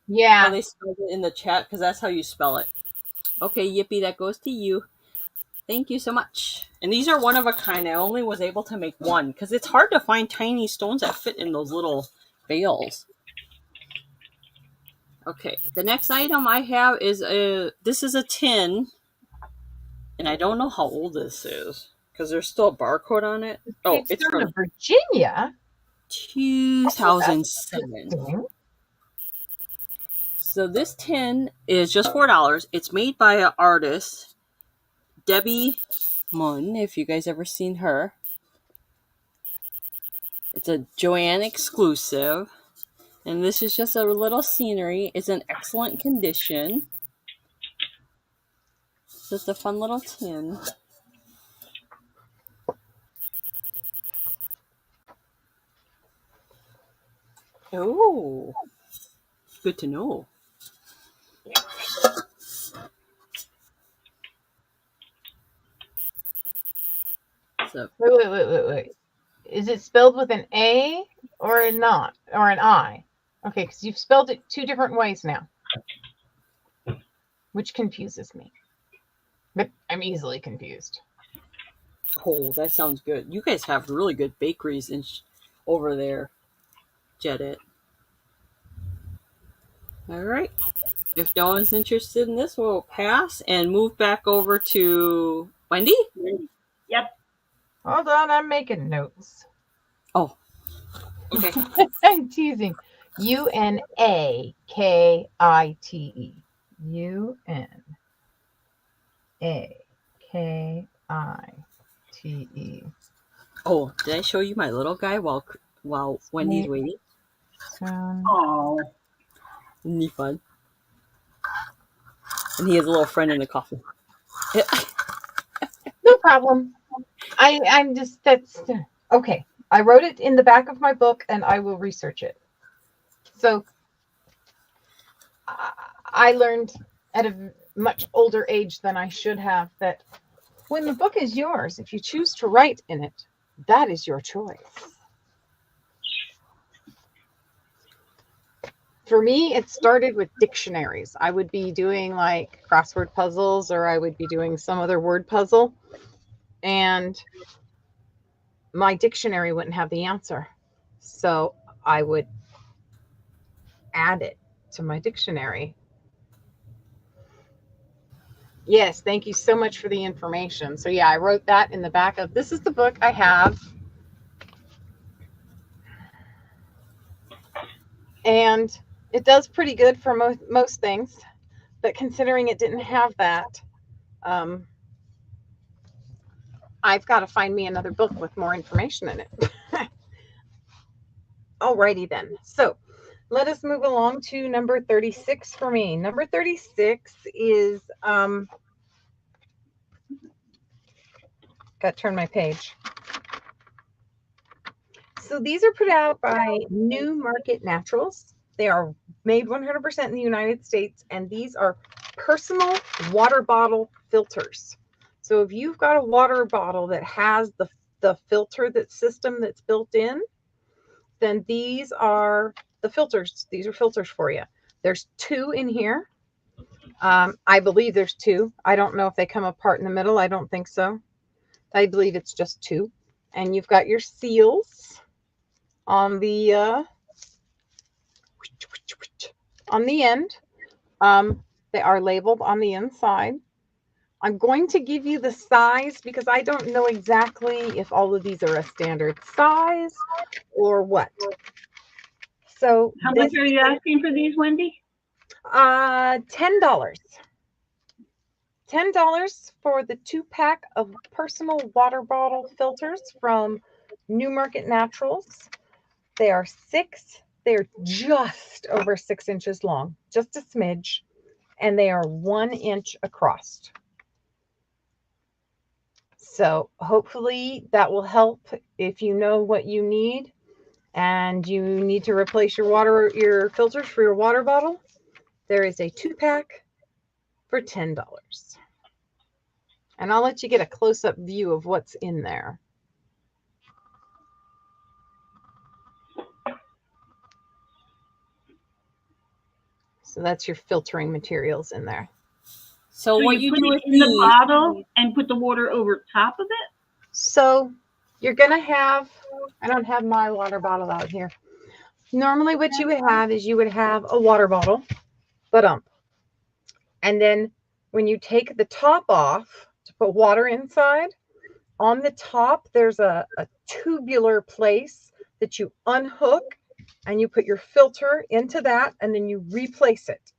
Yeah. How they spelled it in the chat, because that's how you spell it. Okay, Yippee, that goes to you. Thank you so much. And these are one of a kind. I only was able to make one because it's hard to find tiny stones that fit in those little bales. Okay, the next item I have is this is a tin, and I don't know how old this is because there's still a barcode on it. Oh, it's from Virginia. 2007. So this tin is just $4. It's made by an artist, Debbie Munn, if you guys ever seen her. It's a Joanne exclusive. And this is just a little scenery. It's in excellent condition. Just a fun little tin. Oh, good to know. So, wait. Is it spelled with an A or a not or an I? Okay, because you've spelled it two different ways now, which confuses me. But I'm easily confused. oh, that sounds good. You guys have really good bakeries over there, Jedit. All right. If no one's interested in this, we'll pass and move back over to Wendie. Yep. Hold on, I'm making notes. Oh, okay. I'm teasing. UNAKITE. UNAKITE. Oh, did I show you my little guy while Wendy's waiting? Oh, Isn't he fun? And he has a little friend in the coffin. No problem. I'm just, that's okay. I wrote it in the back of my book and I will research it. So I learned at a much older age than I should have that when the book is yours, if you choose to write in it, that is your choice. For me, it started with dictionaries. I would be doing like crossword puzzles, or I would be doing some other word puzzle, and my dictionary wouldn't have the answer. So I would add it to my dictionary. Yes, thank you so much for the information. So yeah, I wrote that in the back of, this is the book I have. And it does pretty good for most things, but considering it didn't have that, I've got to find me another book with more information in it. Alrighty then. So let us move along to number 36 for me. Number 36 is, got to turn my page. So these are put out by New Market Naturals. They are made 100% in the United States, and these are personal water bottle filters. So if you've got a water bottle that has the filter system that's built in, then these are the filters. These are filters for you. There's 2 in here. I believe there's 2. I don't know if they come apart in the middle. I don't think so. I believe it's just 2. And you've got your seals on the end. They are labeled on the inside. I'm going to give you the size because I don't know exactly if all of these are a standard size or what. So how much are you asking for these, Wendy? $10. $10 for the 2-pack of personal water bottle filters from New Market Naturals. They are 6. They're just over 6 inches long, just a smidge, and they are 1 inch across. So hopefully that will help if you know what you need and you need to replace your filters for your water bottle. There is a 2-pack for $10. And I'll let you get a close-up view of what's in there. So that's your filtering materials in there. So what you put do it with in the bottle and put the water over top of it? So you're going to have, I don't have my water bottle out here. Normally what you would have is you would have a water bottle, and then when you take the top off to put water inside, on the top there's a tubular place that you unhook and you put your filter into that, and then you replace it.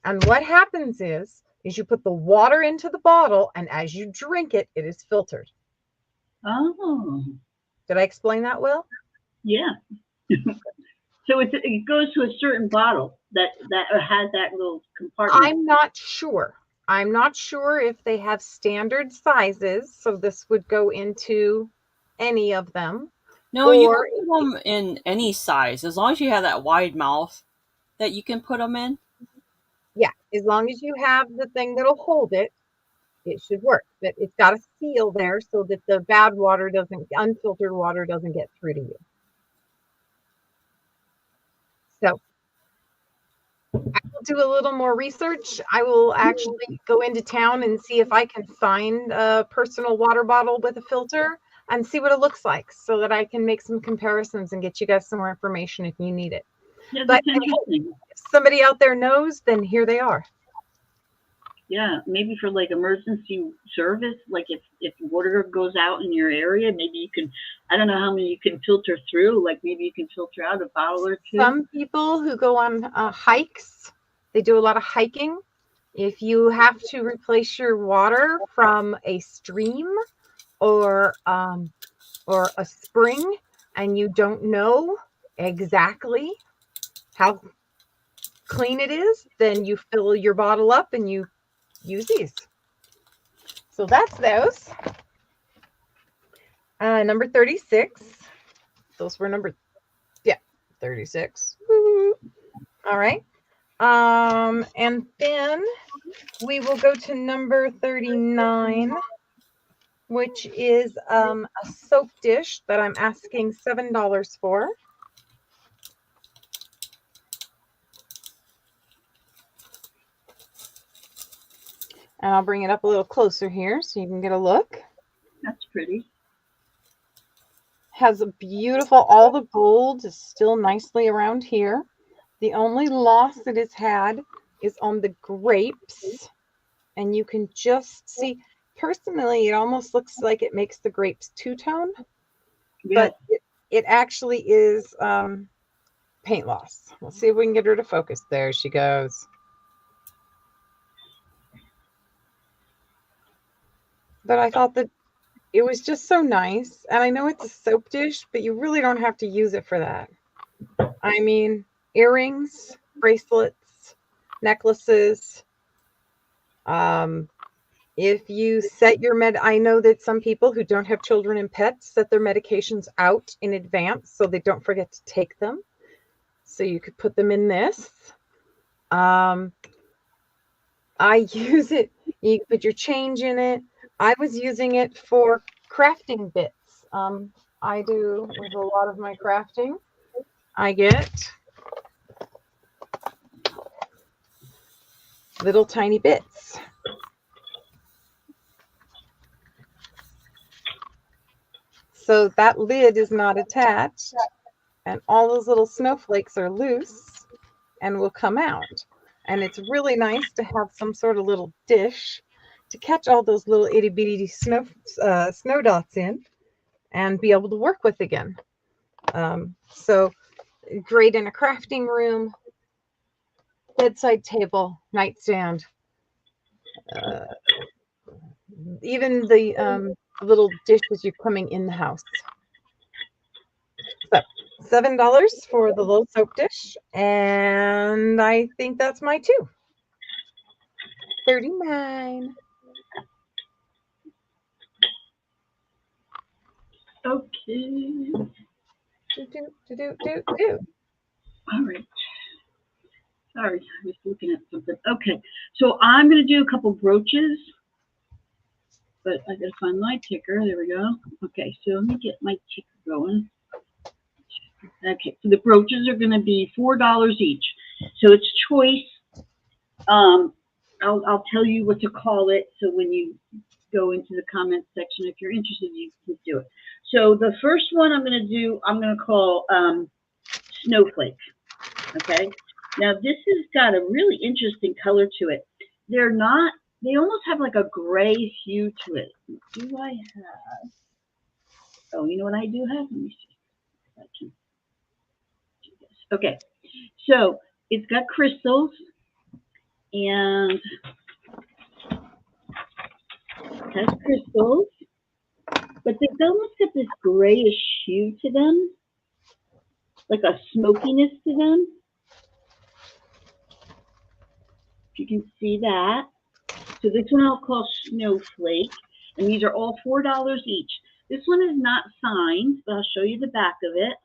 And what happens is you put the water into the bottle, and as you drink it, it is filtered. Oh. Did I explain that well? Yeah. So it goes to a certain bottle that has that little compartment. I'm not sure. I'm not sure if they have standard sizes, so this would go into any of them. No, you can put them in any size as long as you have that wide mouth that you can put them in. Yeah, as long as you have the thing that'll hold it, it should work. But it's got a seal there so that the bad water unfiltered water doesn't get through to you. So I will do a little more research. I will actually go into town and see if I can find a personal water bottle with a filter and see what it looks like so that I can make some comparisons and get you guys some more information if you need it. Yeah, but if somebody out there knows, then here they are. Yeah, maybe for like emergency service, like if water goes out in your area, maybe you can, I don't know how many you can filter through, like maybe you can filter out a bottle or 2. Some people who go on hikes, they do a lot of hiking. If you have to replace your water from a stream or a spring and you don't know exactly how clean it is, then you fill your bottle up and you use these. So that's those. Number 36. Those were 36. Woo. All right. And then we will go to number 39, which is a soap dish that I'm asking $7 for. And I'll bring it up a little closer here so you can get a look. That's pretty. Has a beautiful, all the gold is still nicely around here. The only loss it has had is on the grapes. And you can just see, personally, it almost looks like it makes the grapes two-tone. Yeah. But it actually is paint loss. Let's see if we can get her to focus. There she goes. But I thought that it was just so nice. And I know it's a soap dish, but you really don't have to use it for that. I mean, earrings, bracelets, necklaces. If you set your I know that some people who don't have children and pets set their medications out in advance so they don't forget to take them. So you could put them in this. I use it. You put your change in it. I was using it for crafting bits. I do with a lot of my crafting. I get little tiny bits. So that lid is not attached, and all those little snowflakes are loose and will come out. And it's really nice to have some sort of little dish to catch all those little itty bitty snow dots in and be able to work with again. So great in a crafting room, bedside table, nightstand, even the little dishes you're coming in the house. So $7 for the little soap dish, and I think that's my two. 39. Okay. Do. All right. Sorry, I was looking at something. Okay, so I'm going to do a couple brooches, but I got to find my ticker. There we go. Okay, so let me get my ticker going. Okay, so the brooches are going to be $4 each. So it's choice. I'll tell you what to call it. So when you go into the comment section, if you're interested, you can do it. So the first one I'm going to call Snowflake. Okay. Now this has got a really interesting color to it. They almost have like a gray hue to it. Do I have? Oh, you know what I do have? Let me see if I can do this. Okay. So it's got crystals and it has crystals, but they've almost got this grayish hue to them, like a smokiness to them. If you can see that. So this one I'll call Snowflake, and these are all $4 each. This one is not signed, but I'll show you the back of it.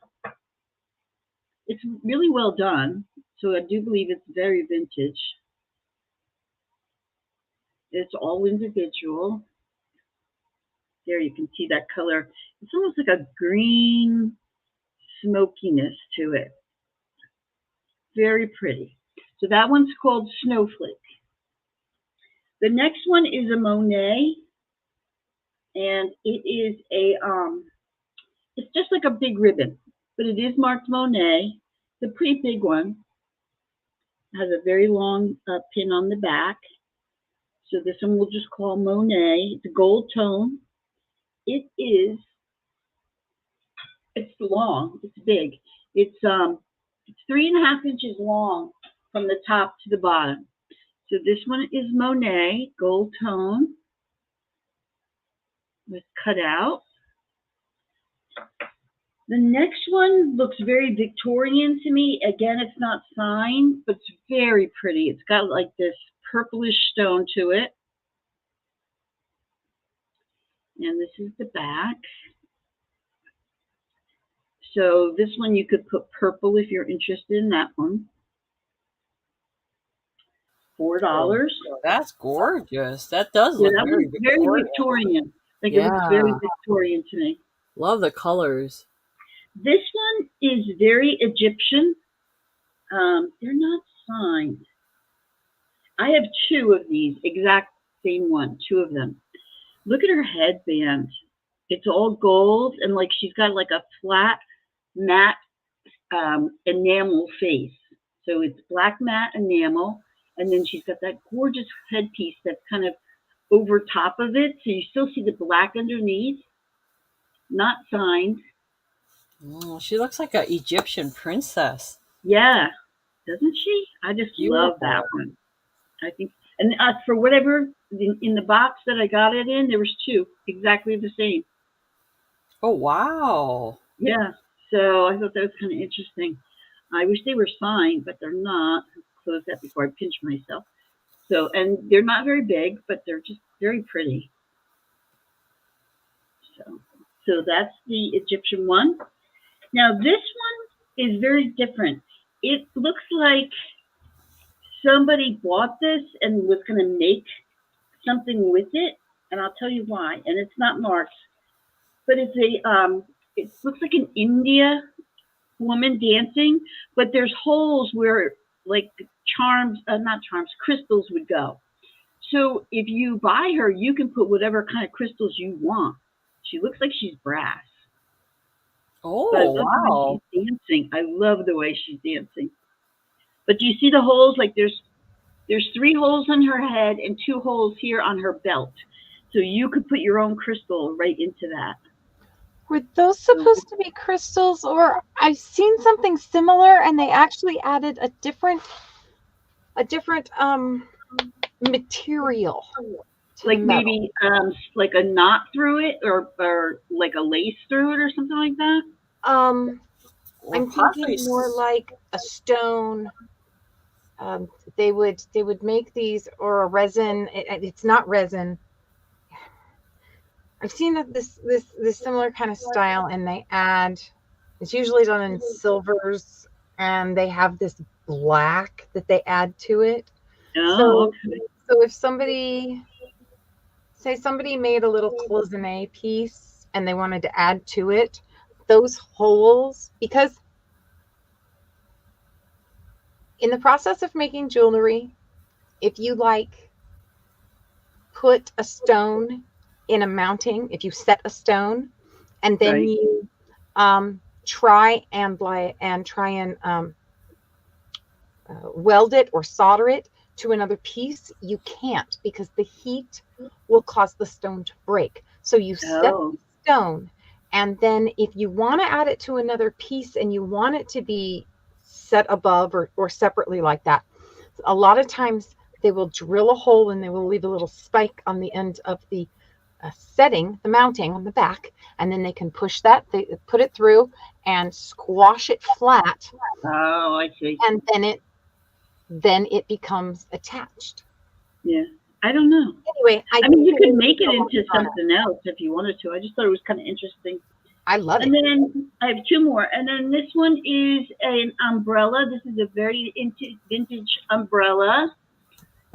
It's really well done, so I do believe it's very vintage. It's all individual. There you can see that color. It's almost like a green smokiness to it. Very pretty. So that one's called Snowflake. The next one is a Monet, and it is it's just like a big ribbon, but it is marked Monet. It's a pretty big one. It has a very long pin on the back. So this one we'll just call Monet. It's a gold tone. It's long. It's big. It's 3.5 inches long from the top to the bottom. So this one is Monet, gold tone. It's cut out. The next one looks very Victorian to me. Again, it's not signed, but it's very pretty. It's got like this purplish stone to it. And this is the back. So this one you could put purple if you're interested in that one. $4. Oh, that's gorgeous. That does Yeah, look that very one's very Victorian. Victorian. Like it looks very Victorian to me. Love the colors. This one is very Egyptian. They're not signed. I have two of these, exact same one, two of them. Look at her headband. It's all gold, and like she's got like a flat, matte enamel face. So it's black matte enamel, and then she's got that gorgeous headpiece that's kind of over top of it, so you still see the black underneath. Not signed. Oh, she looks like an Egyptian princess. Yeah, doesn't she? I just love that one. I think, and for whatever in the box that I got it in, there was two exactly the same. Oh wow! Yeah, so I thought that was kind of interesting. I wish they were signed, but they're not. I'll close that before I pinch myself. So, and they're not very big, but they're just very pretty. So that's the Egyptian one. Now this one is very different. It looks like somebody bought this and was going to make something with it, and I'll tell you why. And it's not marked, but it's it looks like an India woman dancing, but there's holes where like crystals would go. So if you buy her, you can put whatever kind of crystals you want. She looks like she's brass. Oh, wow. She's dancing. I love the way she's dancing. But do you see the holes? Like there's 3 holes on her head and 2 holes here on her belt. So you could put your own crystal right into that. Were those supposed to be crystals, or I've seen something similar and they actually added a different material. Like maybe like a knot through it or like a lace through it or something like that? I'm thinking more like a stone. They would make these, or a resin. It's not resin. I've seen this similar kind of style, and they add. It's usually done in silvers, and they have this black that they add to it. Oh, okay. So if somebody made a little cloisonne piece and they wanted to add to it, those holes, because in the process of making jewelry, if you put a stone in a mounting, if you set a stone and then you try and weld it or solder it to another piece, you can't, because the heat will cause the stone to break. So you set the stone, and then if you want to add it to another piece and you want it to be set above or separately like that, a lot of times they will drill a hole and they will leave a little spike on the end of the setting, the mounting on the back, and then they can push that, they put it through and squash it flat. Oh, I see. And then it becomes attached. Yeah, I don't know. Anyway, I mean, you could make it into something else if you wanted to. I just thought it was kind of interesting. I love it. And then I have 2 more. And then this one is an umbrella. This is a very vintage umbrella.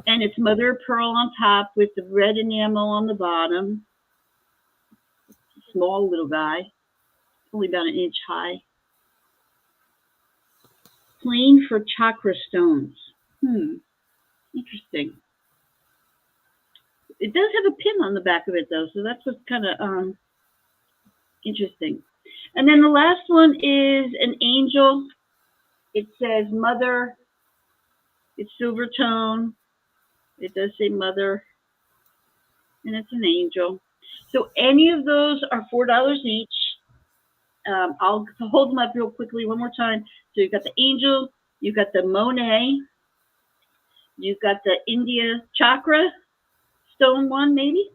And it's mother of pearl on top with the red enamel on the bottom. Small little guy. Only about 1 inch high. Plain for chakra stones. Interesting. It does have a pin on the back of it, though, so that's what's kind of interesting. And then the last one is an angel. It says mother. It's silver tone. It does say mother. And it's an angel. So any of those are $4 each. I'll hold them up real quickly one more time. So you've got the angel. You've got the Monet. You've got the India chakra stone one, maybe.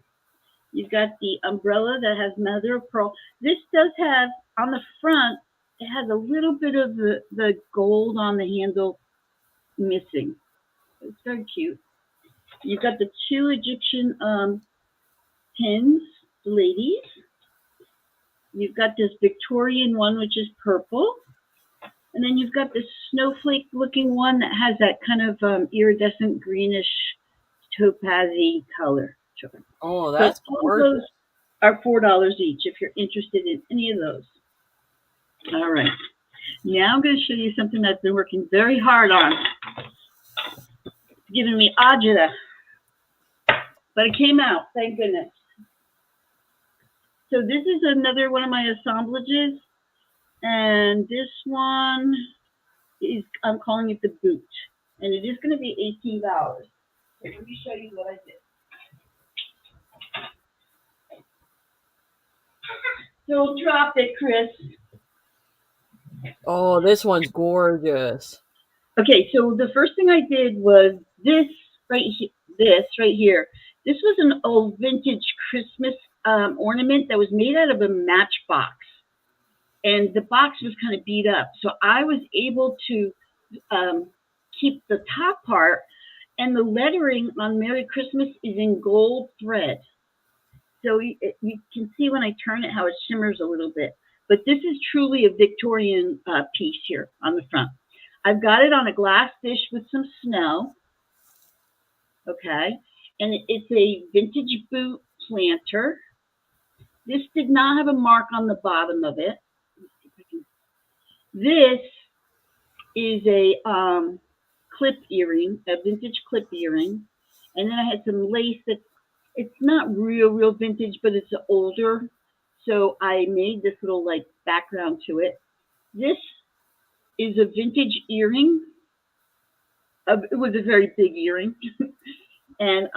You've got the umbrella that has mother of pearl. This does have, on the front, it has a little bit of the gold on the handle missing. It's very cute. You've got the two Egyptian pins, the ladies. You've got this Victorian one, which is purple. And then you've got this snowflake looking one that has that kind of iridescent greenish topaz-y color. Oh, that's so all gorgeous. those are $4 each if you're interested in any of those. All right. Now I'm going to show you something I've been working very hard on. It's giving me agita. But it came out, thank goodness. So this is another one of my assemblages. And this one is, I'm calling it the boot. And it is going to be $18. So let me show you what I did. Don't drop it, Chris. Oh, this one's gorgeous. Okay, so the first thing I did was this right here. This was an old vintage Christmas ornament that was made out of a matchbox. And the box was kind of beat up. So I was able to keep the top part, and the lettering on Merry Christmas is in gold thread. So you can see when I turn it how it shimmers a little bit. But this is truly a Victorian piece here on the front. I've got it on a glass dish with some snow. Okay. And it's a vintage boot planter. This did not have a mark on the bottom of it. This is a clip earring, a vintage clip earring. And then I had some lace that it's not real vintage, but it's older. So I made this little like background to it. This is a vintage earring. It was a very big earring. And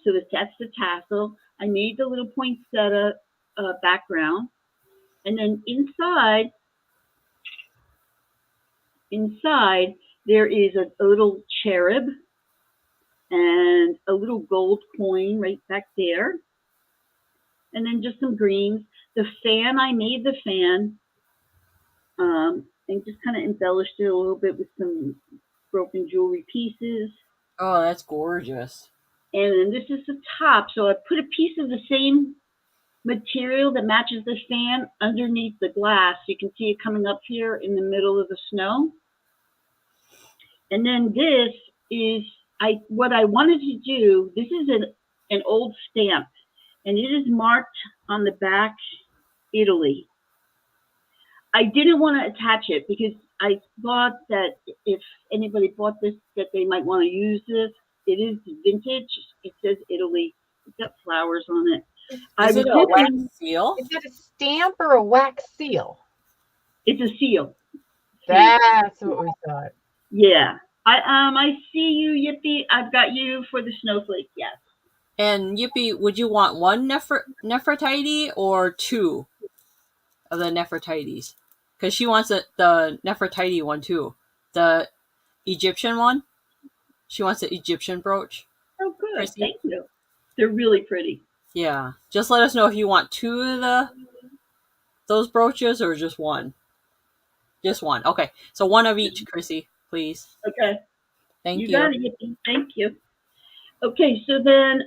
so that's the tassel. I made the little poinsettia background. And then inside there is a little cherub and a little gold coin right back there. And then just some greens. The fan, I made the fan and just kind of embellished it a little bit with some broken jewelry pieces. Oh, that's gorgeous. And then this is the top. So I put a piece of the same material that matches the fan underneath the glass. You can see it coming up here in the middle of the snow. And then this is what I wanted to do. This is an old stamp, and it is marked on the back, Italy. I didn't want to attach it because I thought that if anybody bought this, that they might want to use this. It is vintage. It says Italy. It's got flowers on it. Is it a wax seal? Is it a stamp or a wax seal? It's a seal. That's what we thought. Yeah. I see you, Yippee. I've got you for the snowflake, yes. And Yippee, would you want one Nefertiti or two of the Nefertitis? Because she wants the Nefertiti one too. The Egyptian one. She wants the Egyptian brooch. Oh, good. Chrissy. Thank you. They're really pretty. Yeah. Just let us know if you want two of those brooches or just one. Just one. Okay. So one of each, Chrissy, please. Okay. Thank you. You got it, Yippee. Thank you. Okay, so then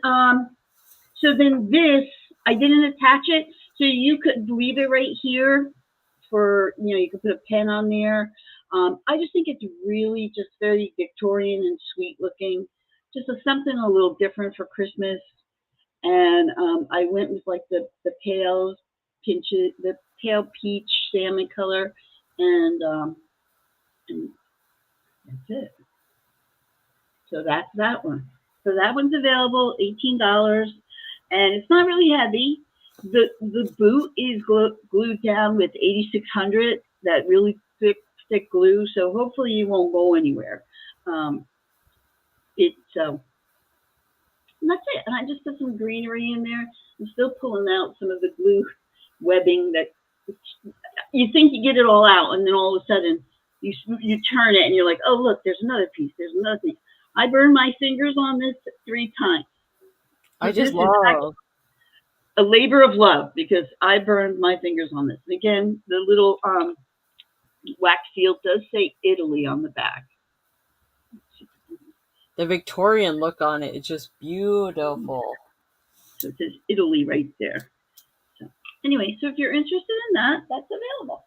this, I didn't attach it, so you could leave it right here for, you could put a pen on there. I just think it's really just very Victorian and sweet looking, just something a little different for Christmas. And I went with like the pale peach salmon color, and that's it. So that's that one. So that one's available, $18, and it's not really heavy. The boot is glued down with 8600, that really thick glue. So hopefully you won't go anywhere. And that's it. And I just put some greenery in there. I'm still pulling out some of the glue webbing that you think you get it all out, and then all of a sudden you turn it and you're like, oh look, there's another piece. There's another piece. I burned my fingers on this 3 times. I just love. a labor of love because I burned my fingers on this. And again, the little wax seal does say Italy on the back. The Victorian look on it is just beautiful. So it says Italy right there. So anyway, so if you're interested in that, that's available.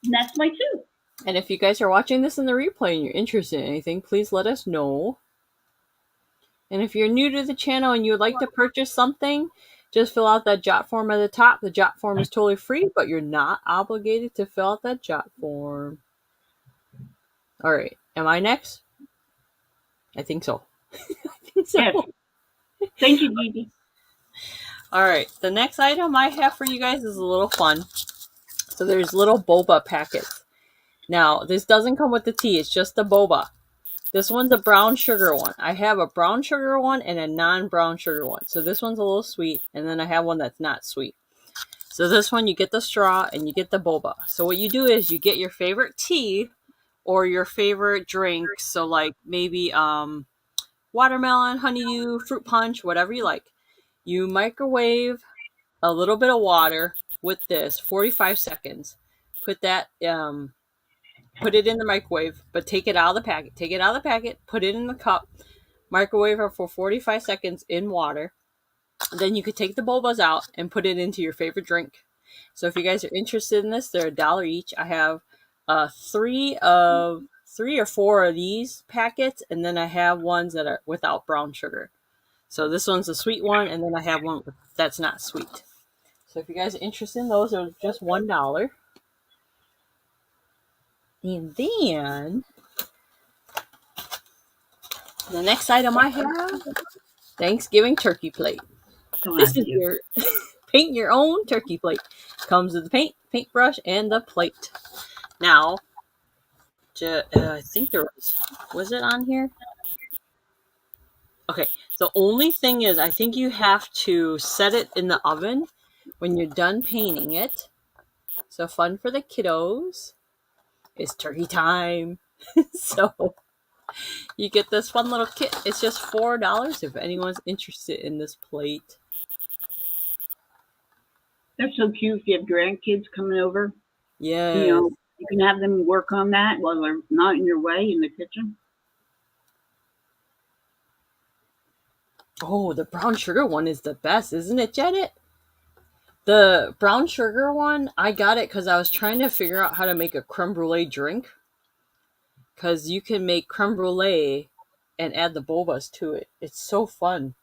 And that's my 2. And if you guys are watching this in the replay and you're interested in anything, please let us know. And if you're new to the channel and you would like to purchase something, just fill out that jot form at the top. The jot form is totally free, but you're not obligated to fill out that jot form. All right. Am I next? I think so. I think so. Yes. Thank you, Gigi. All right. The next item I have for you guys is a little fun. So there's little boba packets. Now, this doesn't come with the tea. It's just the boba. This one's a brown sugar one. I have a brown sugar one and a non-brown sugar one. So this one's a little sweet, and then I have one that's not sweet. So this one, you get the straw and you get the boba. So what you do is you get your favorite tea or your favorite drink. So like maybe watermelon, honeydew, fruit punch, whatever you like. You microwave a little bit of water with this, 45 seconds. Put that put it in the microwave, but take it out of the packet. Take it out of the packet, put it in the cup, microwave it for 45 seconds in water. Then you could take the bobas out and put it into your favorite drink. So if you guys are interested in this, they're $1 each. I have 3 or 4 of these packets, and then I have ones that are without brown sugar. So this one's a sweet one, and then I have one that's not sweet. So if you guys are interested in those, they're just $1. And then the next item I have, Thanksgiving turkey plate. So This is your paint your own turkey plate. Comes with the paintbrush, and the plate. Now, I think there was it on here? Okay, the only thing is I think you have to set it in the oven when you're done painting it. So fun for the kiddos. It's turkey time. So you get this fun little kit. It's just $4 if anyone's interested in this plate. That's so cute if you have grandkids coming over. Yeah. You know, you can have them work on that while they're not in your way in the kitchen. Oh, the brown sugar one is the best, isn't it, Janet? The brown sugar one, I got it because I was trying to figure out how to make a creme brulee drink. Because you can make creme brulee and add the bobas to it. It's so fun.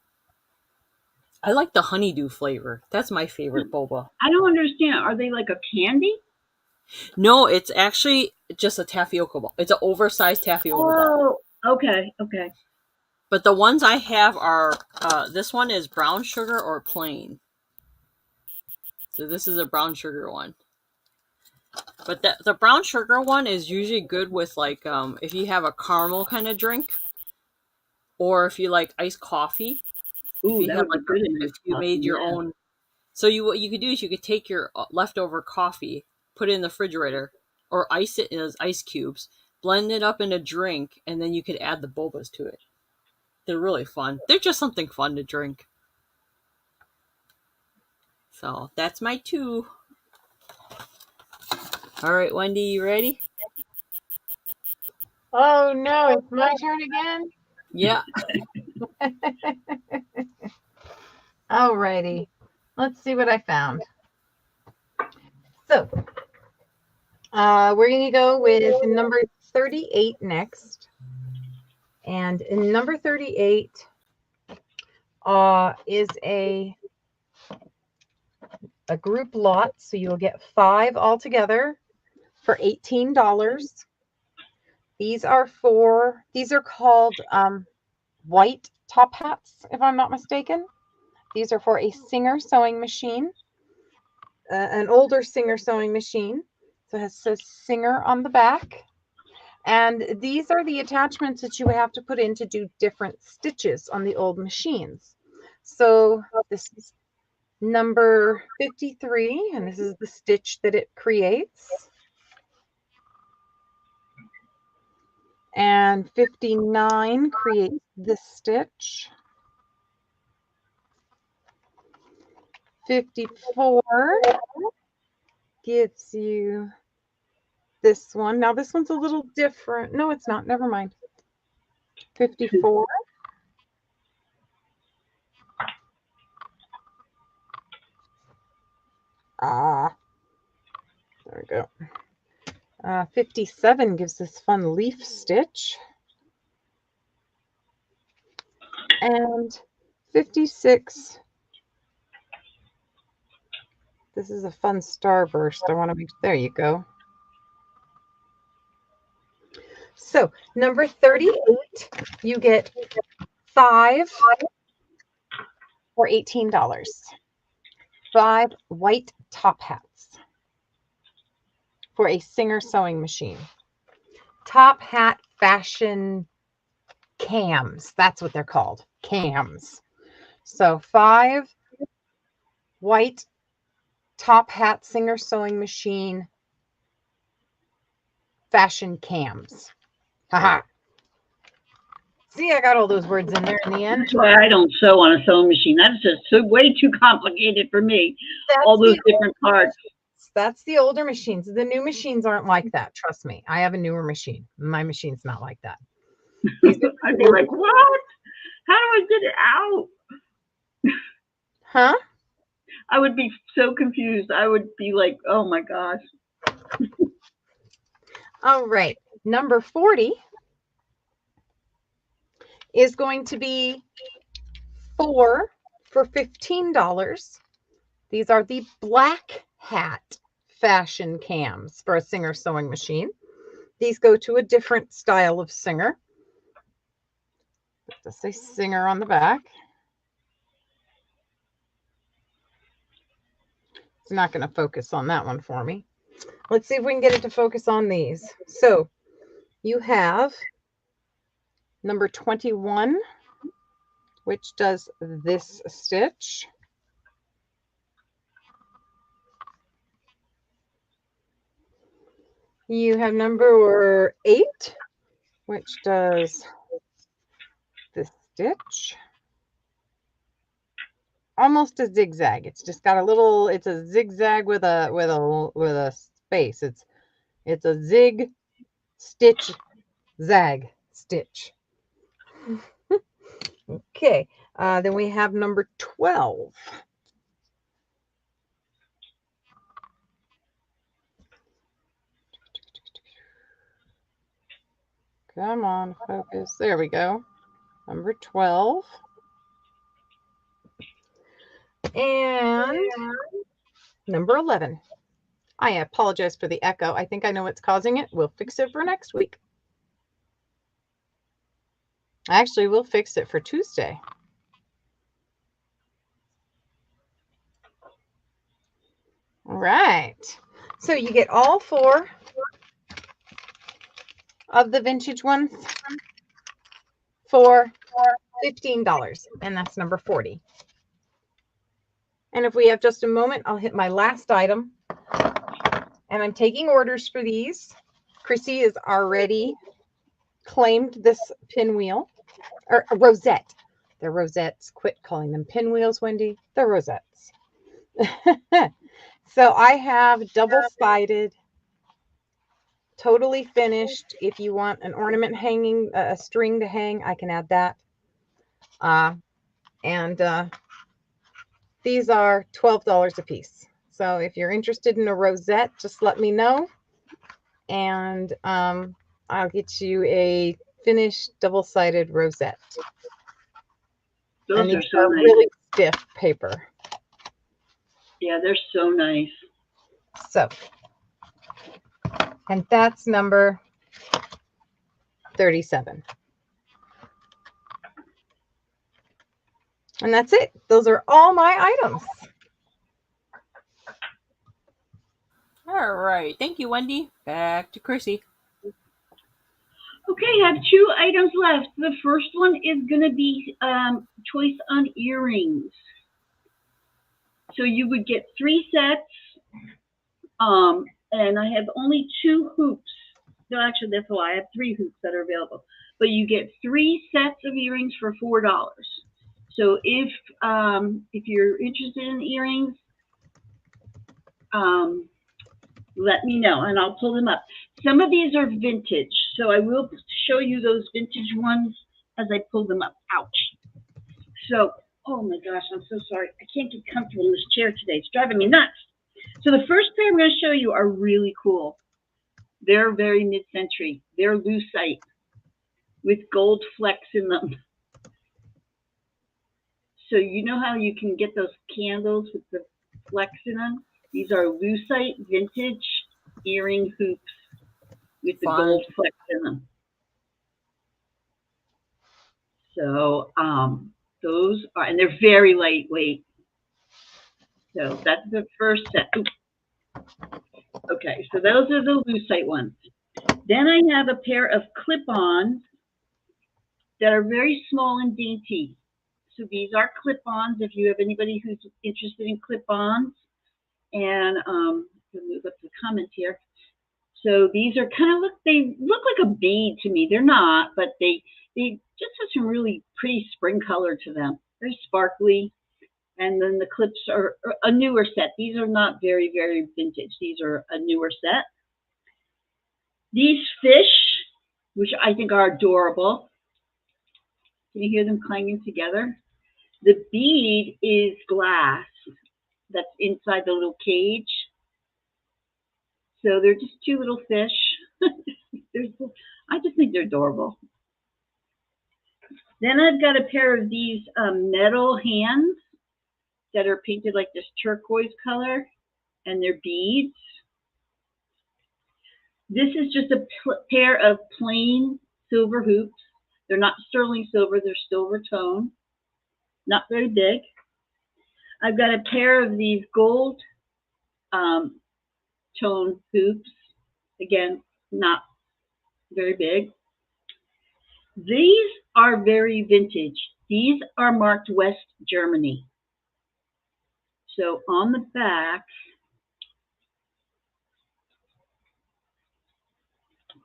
I like the honeydew flavor. That's my favorite boba. I don't understand. Are they like a candy? No, it's actually just a tapioca ball. It's an oversized tapioca ball. Oh, okay, okay. But the ones I have are, this one is brown sugar or plain. So this is a brown sugar one. But the brown sugar one is usually good with like, if you have a caramel kind of drink. Or if you like iced coffee. Ooh, if you, have, like, if you made your own. So what you could do is you could take your leftover coffee, put it in the refrigerator, or ice it in ice cubes, blend it up in a drink, and then you could add the bobas to it. They're really fun. They're just something fun to drink. So that's my 2. All right, Wendy, you ready? Oh no, it's my turn again? Yeah. Alrighty. Let's see what I found. So we're going to go with number 38 next. And in number 38 is a group lot. So you'll get 5 altogether for $18. These are called white top hats, if I'm not mistaken. These are for a Singer sewing machine, an older Singer sewing machine. So it says Singer on the back. And these are the attachments that you have to put in to do different stitches on the old machines. So this is number 53, and this is the stitch that it creates. And 59 creates this stitch. 54 gives you this one. Now this one's a little different. No, it's not. Never mind. 54. There we go. 57 gives this fun leaf stitch. And 56, this is a fun starburst. I want to make, there you go. So number 38, you get 5 for $18. 5 white top hats for a Singer sewing machine. Top hat fashion cams. That's what they're called. Cams. So 5 white top hat Singer sewing machine fashion cams. Haha. See, I got all those words in there in the end. That's why I don't sew on a sewing machine. That's just way too complicated for me. That's all those different parts. That's the older machines. The new machines aren't like that. Trust me. I have a newer machine. My machine's not like that. I'd be like, what? How do I get it out? Huh? I would be so confused. I would be like, oh my gosh. All right. Number 40 is going to be 4 for $15. These are the black hat fashion cams for a Singer sewing machine. These go to a different style of Singer. Let's say Singer on the back. It's not going to focus on that one for me. Let's see if we can get it to focus on these. So you have number 21, which does this stitch. You have number 8, which does this stitch. Almost a zigzag. It's just got a little, it's a zigzag with a space. It's a zig stitch zag stitch. Okay. Then we have number 12. Come on, focus. There we go. Number 12. And number 11. I apologize for the echo. I think I know what's causing it. We'll fix it for next week. Actually, we'll fix it for Tuesday. All right. So you get all 4 of the vintage ones for $15, and that's number 40. And if we have just a moment, I'll hit my last item. And I'm taking orders for these. Chrissy has already claimed this pinwheel, or a rosette. They're rosettes. Quit calling them pinwheels, Wendy. They're rosettes. So I have double-sided, totally finished. If you want an ornament hanging, a string to hang, I can add that. These are $12 a piece. So if you're interested in a rosette, just let me know. And I'll get you a finished double-sided rosette. Those and are so nice. Really stiff paper. Yeah, they're so nice. So, and that's number 37. And that's it. Those are all my items. All right. Thank you, Wendy. Back to Chrissy. Okay, I have 2 items left. The first one is going to be choice on earrings. So you would get 3 sets, and I have only 2 hoops. No, actually, that's why I have 3 hoops that are available. But you get 3 sets of earrings for $4. So if you're interested in earrings, let me know and I'll pull them up. Some of these are vintage, so I will show you those vintage ones as I pull them up. Ouch. So, oh my gosh, I'm so sorry. I can't get comfortable in this chair today. It's driving me nuts. So the first pair I'm going to show you are really cool. They're very mid-century. They're lucite with gold flecks in them. So you know how you can get those candles with the flecks in them? These are lucite vintage earring hoops with the gold flecks in them. So those are, and they're very lightweight. So that's the first set. Oops. Okay, so those are the lucite ones. Then I have a pair of clip-ons that are very small and dainty. So these are clip-ons if you have anybody who's interested in clip-ons. And move up the comments here. So these are kind of they look like a bead to me. They're not, but they just have some really pretty spring color to them. They're sparkly. And then the clips are a newer set. These are not very, very vintage. These are a newer set. These fish, which I think are adorable. Can you hear them clanging together? The bead is glass that's inside the little cage. So they're just two little fish. I just think they're adorable. Then I've got a pair of these metal hands that are painted like this turquoise color, and they're beads. This is just a pair of plain silver hoops. They're not sterling silver, they're silver tone. Not very big. I've got a pair of these gold tone hoops. Again, not very big. These are very vintage. These are marked West Germany. So on the back,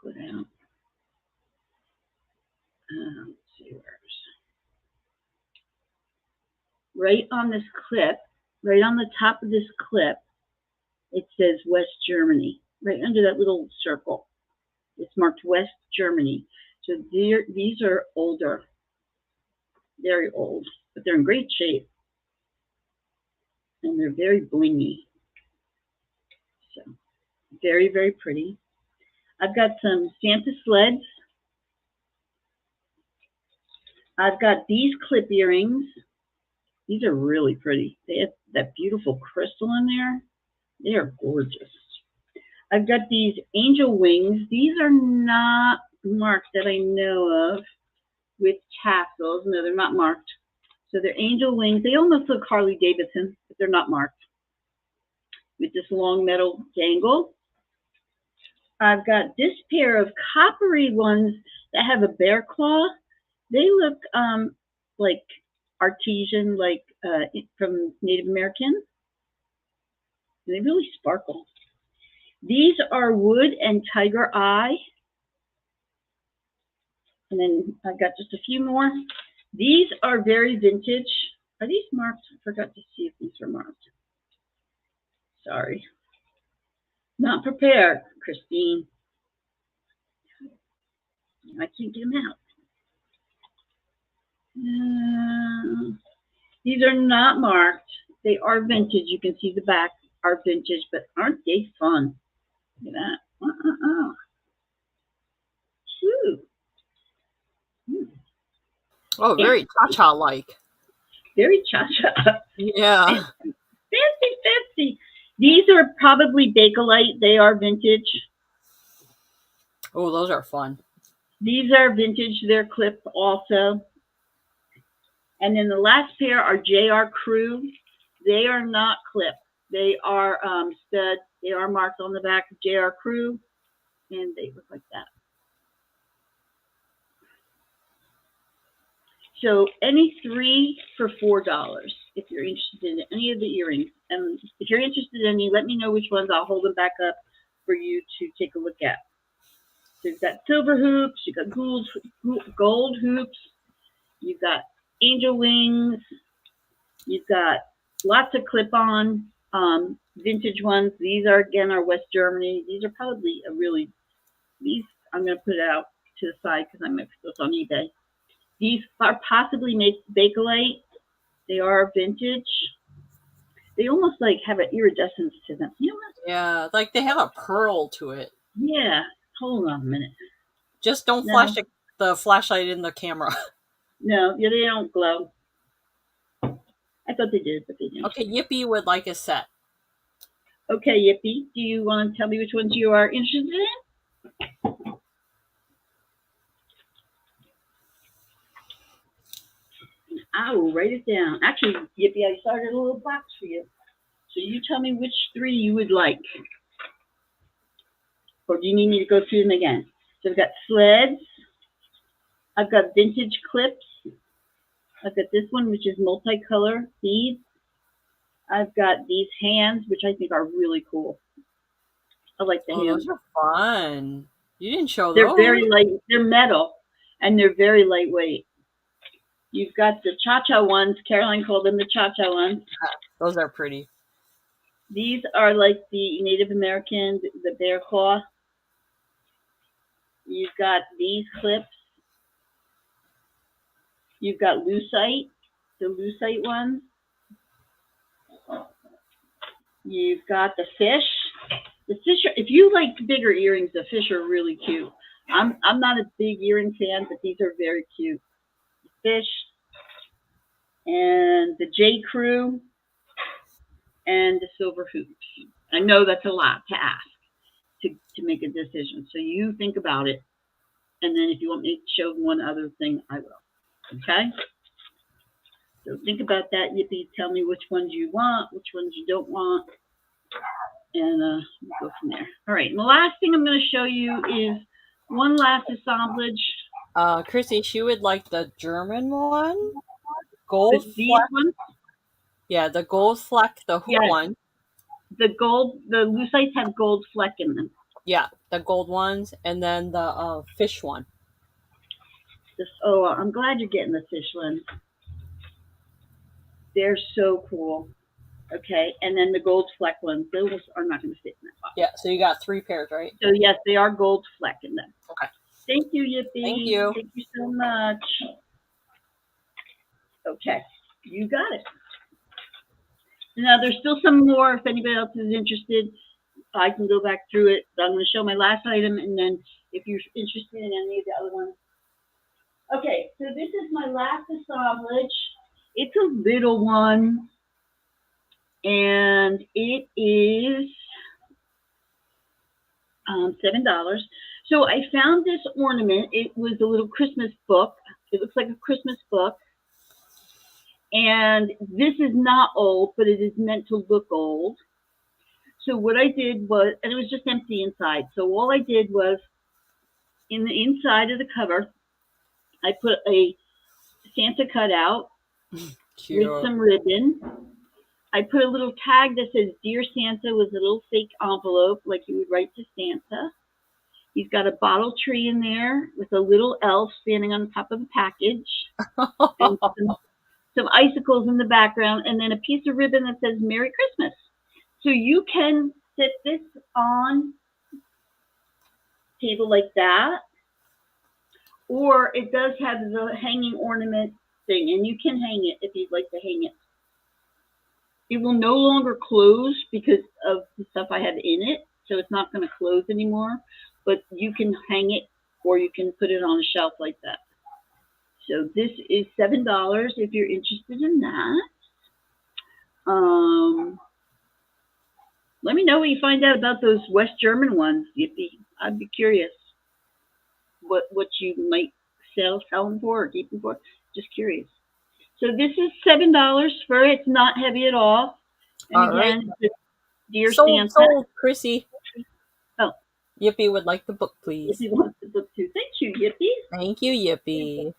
go down. Let's see where's. Right on this clip, right on the top of this clip, it says West Germany. Right under that little circle, it's marked West Germany. So these are older, very old, but they're in great shape. And they're very blingy. So very, very pretty. I've got some Santa sleds. I've got these clip earrings. These are really pretty. They have that beautiful crystal in there. They are gorgeous. I've got these angel wings. These are not marked that I know of with tassels. No, they're not marked. So they're angel wings. They almost look Harley Davidson, but they're not marked. With this long metal dangle. I've got this pair of coppery ones that have a bear claw. They look like artesian, like from Native American. They really sparkle. These are wood and tiger eye. And then I've got just a few more. These are very vintage. Are these marked? I forgot to see if these are marked. Sorry. Not prepared, Christine. I can't get them out. These are not marked. They are vintage. You can see the back are vintage, but aren't they fun? Look at that. Oh, very cha-cha like. Very cha-cha. Yeah. Fancy. These are probably Bakelite. They are vintage. Oh, those are fun. These are vintage. They're clipped also. And then the last pair are JR Crew. They are not clipped. They are stud. They are marked on the back of JR Crew. And they look like that. So any three for $4 if you're interested in any of the earrings. And if you're interested in any, let me know which ones. I'll hold them back up for you to take a look at. So you've got silver hoops, you've got gold hoops, you've got angel wings. You've got lots of clip-on vintage ones. These are, again, our West Germany. These are probably these I'm going to put out to the side because I mixed those on eBay. These are possibly Bakelite. They are vintage. They almost like have an iridescence to them. You know what? Yeah, like they have a pearl to it. Yeah. Hold on a minute. Just don't flash the flashlight in the camera. No, yeah, they don't glow. I thought they did, but they didn't. Okay, Yippee would like a set. Okay, Yippee, do you want to tell me which ones you are interested in? I will write it down. Actually, Yippee, I started a little box for you. So you tell me which 3 you would like. Or do you need me to go through them again? So I've got sleds. I've got vintage clips. I've got this one, which is multicolor beads. I've got these hands, which I think are really cool. I like the hands. Those are fun. You didn't show those. They're very light. They're metal, and they're very lightweight. You've got the cha-cha ones. Caroline called them the cha-cha ones. Those are pretty. These are like the Native American, the bear claw. You've got these clips. You've got lucite, the lucite ones. You've got the fish. The fish are, if you like bigger earrings, the fish are really cute. I'm not a big earring fan, but these are very cute. The fish and the J. Crew and the silver hoops. I know that's a lot to ask to make a decision. So you think about it. And then if you want me to show one other thing, I will. Okay? So think about that, Yippee. Tell me which ones you want, which ones you don't want. And we'll go from there. All right. And the last thing I'm going to show you is one last assemblage. Chrissy, she would like the German one. Gold fleck. Ones? Yeah, the gold fleck, the hoop one. The lucites have gold fleck in them. Yeah, the gold ones, and then the fish one. I'm glad you're getting the fish one. They're so cool. Okay, and then the gold fleck ones. Those are not going to fit in that box. Yeah, so you got 3 pairs, right? So yes, they are gold fleck in them. Okay. Thank you, Yippee. Thank you. Thank you so much. Okay, you got it. Now there's still some more. If anybody else is interested, I can go back through it. But I'm going to show my last item, and then if you're interested in any of the other ones. Okay, so this is my last assemblage. It's a little one, and it is $7. So I found this ornament. It was a little Christmas book. It looks like a Christmas book. And this is not old, but it is meant to look old. So what I did was, and it was just empty inside. So all I did was, in the inside of the cover, I put a Santa cutout with some ribbon. I put a little tag that says, Dear Santa, with a little fake envelope, like you would write to Santa. He's got a bottle tree in there with a little elf standing on top of the package. And some icicles in the background, and then a piece of ribbon that says Merry Christmas. So you can sit this on a table like that, or it does have the hanging ornament thing, and you can hang it if you'd like to hang it. It will no longer close because of the stuff I have in it, so it's not going to close anymore, but you can hang it, or you can put it on a shelf like that. So this is $7 if you're interested in that. Let me know what you find out about those West German ones, Yippee. I'd be curious what you might sell them for or keep them for. Just curious. So this is $7 for it. It's not heavy at all. And again, right. Dear Santa. Sold, Chrissy. Oh. Yippee would like the book, please. Yippee wants the book too. Thank you, Yippee. Thank you, Yippee.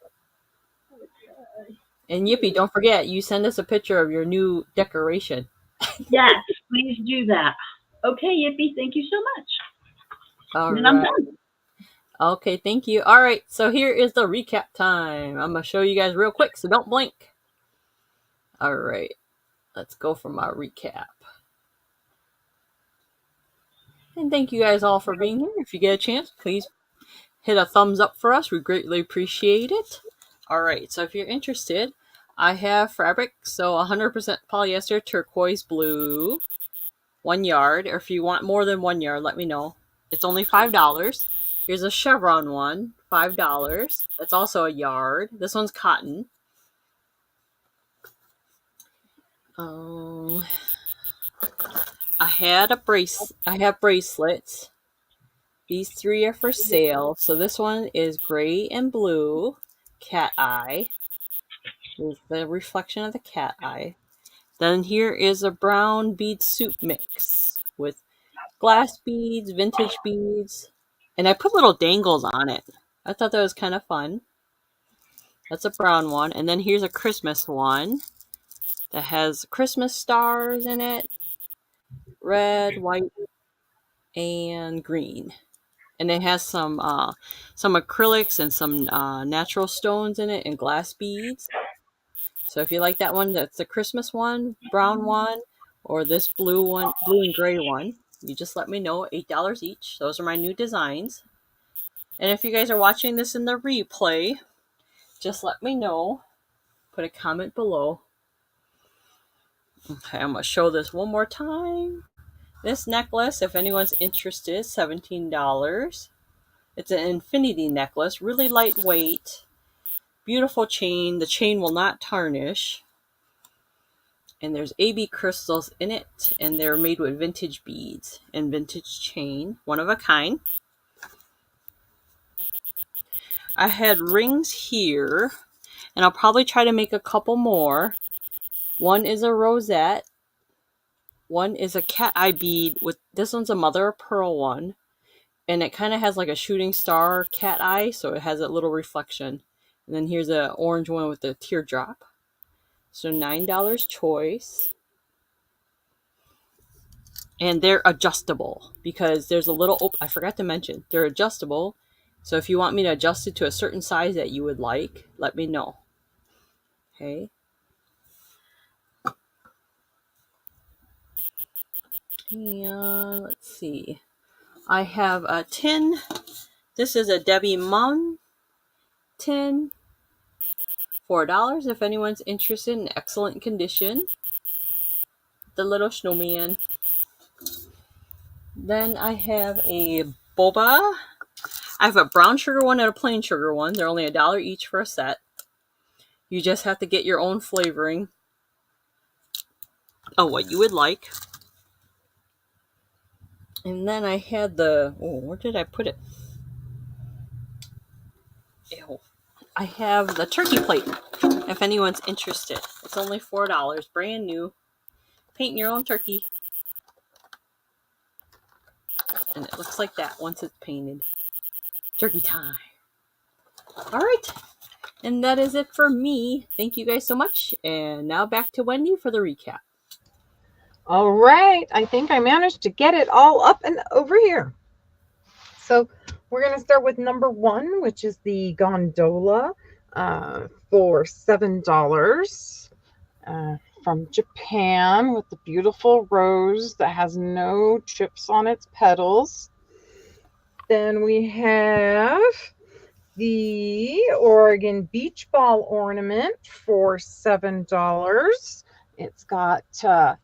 And Yippee, don't forget, you send us a picture of your new decoration. Yes, please do that. Okay, Yippee, thank you so much. All and right. I'm done. Okay, thank you. All right, so here is the recap time. I'm going to show you guys real quick, so don't blink. All right, let's go for my recap. And thank you guys all for being here. If you get a chance, please hit a thumbs up for us. We greatly appreciate it. All right, so if you're interested, I have fabric, so 100% polyester turquoise blue, 1 yard. Or if you want more than 1 yard, let me know. It's only $5. Here's a chevron one, $5. That's also a yard. This one's cotton. I have bracelets. These 3 are for sale. So this one is gray and blue, cat eye. Here's the reflection of the cat eye. Then here is a brown bead soup mix with glass beads, vintage beads, and I put little dangles on it. I thought that was kind of fun. That's a brown one. And then here's a Christmas one that has Christmas stars in it, red, white, and green. And it has some acrylics and some natural stones in it and glass beads. So if you like that one, that's the Christmas one, brown one, or this blue one, blue and gray one, you just let me know. $8 each. Those are my new designs. And if you guys are watching this in the replay, just let me know. Put a comment below. Okay, I'm going to show this one more time. This necklace, if anyone's interested, $17. It's an infinity necklace, really lightweight, beautiful chain. The chain will not tarnish. And there's AB crystals in it, and they're made with vintage beads and vintage chain, one of a kind. I had rings here, and I'll probably try to make a couple more. One is a rosette. One is a cat eye bead with, this one's a mother of pearl one, and it kind of has like a shooting star cat eye, so it has a little reflection. And then here's an orange one with a teardrop. So $9 choice. And they're adjustable because there's a little, I forgot to mention, they're adjustable. So if you want me to adjust it to a certain size that you would like, let me know. Okay. And let's see. I have a tin. This is a Debbie Munn tin. $4 if anyone's interested, in excellent condition. The little snowman. Then I have a boba. I have a brown sugar one and a plain sugar one. They're only $1 each for a set. You just have to get your own flavoring of what you would like. And then I had the, where did I put it? Ew. I have the turkey plate, if anyone's interested. It's only $4, brand new. Paint your own turkey. And it looks like that once it's painted. Turkey time. All right. And that is it for me. Thank you guys so much. And now back to Wendie for the recap. All right. I think I managed to get it all up and over here. So we're going to start with number 1, which is the gondola for $7 from Japan with the beautiful rose that has no chips on its petals. Then we have the Oregon beach ball ornament for $7. It's got a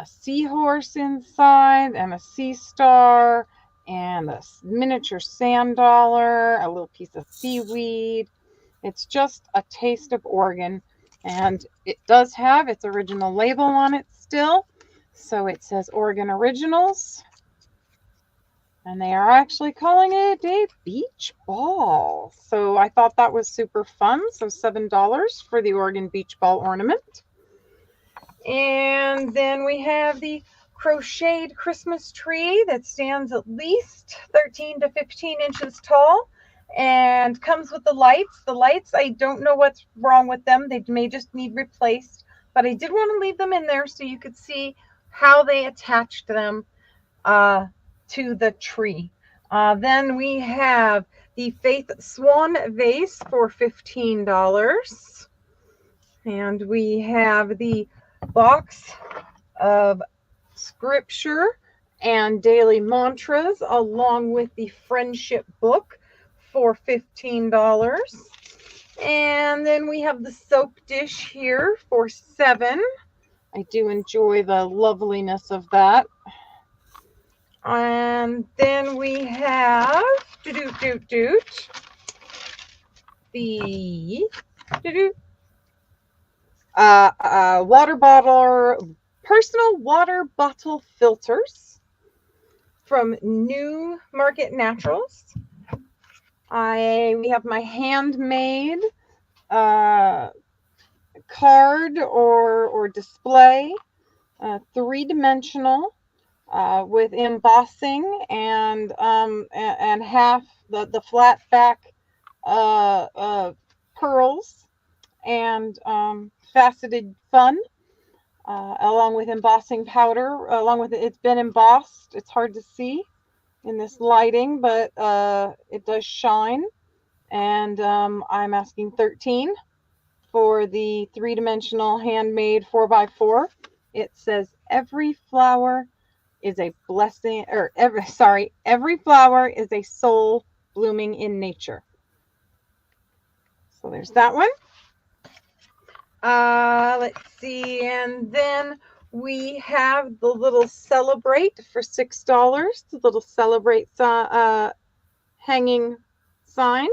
seahorse inside and a sea star and a miniature sand dollar, a little piece of seaweed. It's just a taste of Oregon, and it does have its original label on it still. So it says Oregon Originals, and they are actually calling it a beach ball. So I thought that was super fun. So $7 for the Oregon beach ball ornament. And then we have the crocheted Christmas tree that stands at least 13 to 15 inches tall and comes with the lights. The lights, I don't know what's wrong with them. They may just need replaced, but I did want to leave them in there so you could see how they attached them to the tree. Then we have the Faith Swan vase for $15. And we have the box of scripture and daily mantras along with the friendship book for $15. And then we have the soap dish here for $7. I do enjoy the loveliness of that. And then we have the water bottle, personal water bottle filters from New Market Naturals. We have my handmade card or display, 3-dimensional, with embossing and half the flat back pearls and faceted fun, along with embossing powder. Along with it's been embossed. It's hard to see in this lighting, but it does shine. And I'm asking $13 for the 3-dimensional handmade 4x4. It says every flower is a blessing, or every flower is a soul blooming in nature. So there's that one. Let's see, and then we have the little Celebrate for $6, the little Celebrate hanging sign.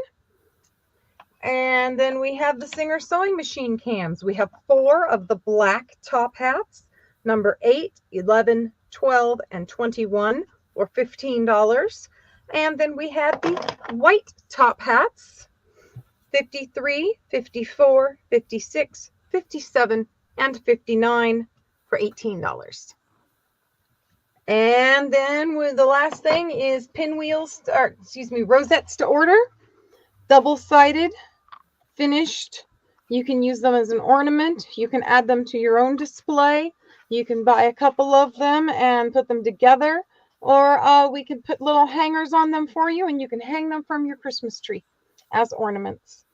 And then we have the Singer sewing machine cams. We have 4 of the black top hats, number 8, 11, 12, and 21 for $15. And then we have the white top hats, 53, 54, 56, 57, and 59 for $18. And then the last thing is rosettes to order, double-sided, finished. You can use them as an ornament. You can add them to your own display. You can buy a couple of them and put them together, or we can put little hangers on them for you, and you can hang them from your Christmas tree as ornaments.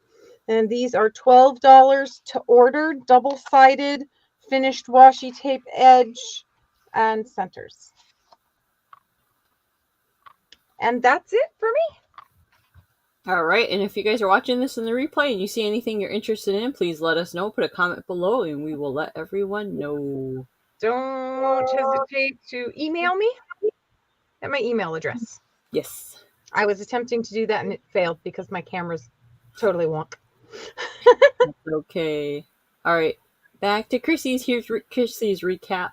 And these are $12 to order, double-sided, finished washi tape edge and centers. And that's it for me. All right, and if you guys are watching this in the replay and you see anything you're interested in, please let us know. Put a comment below and we will let everyone know. Don't hesitate to email me at my email address. Yes. I was attempting to do that and it failed because my camera's totally wonk. Okay. All right. Back to Chrissy's. Here's Chrissy's recap.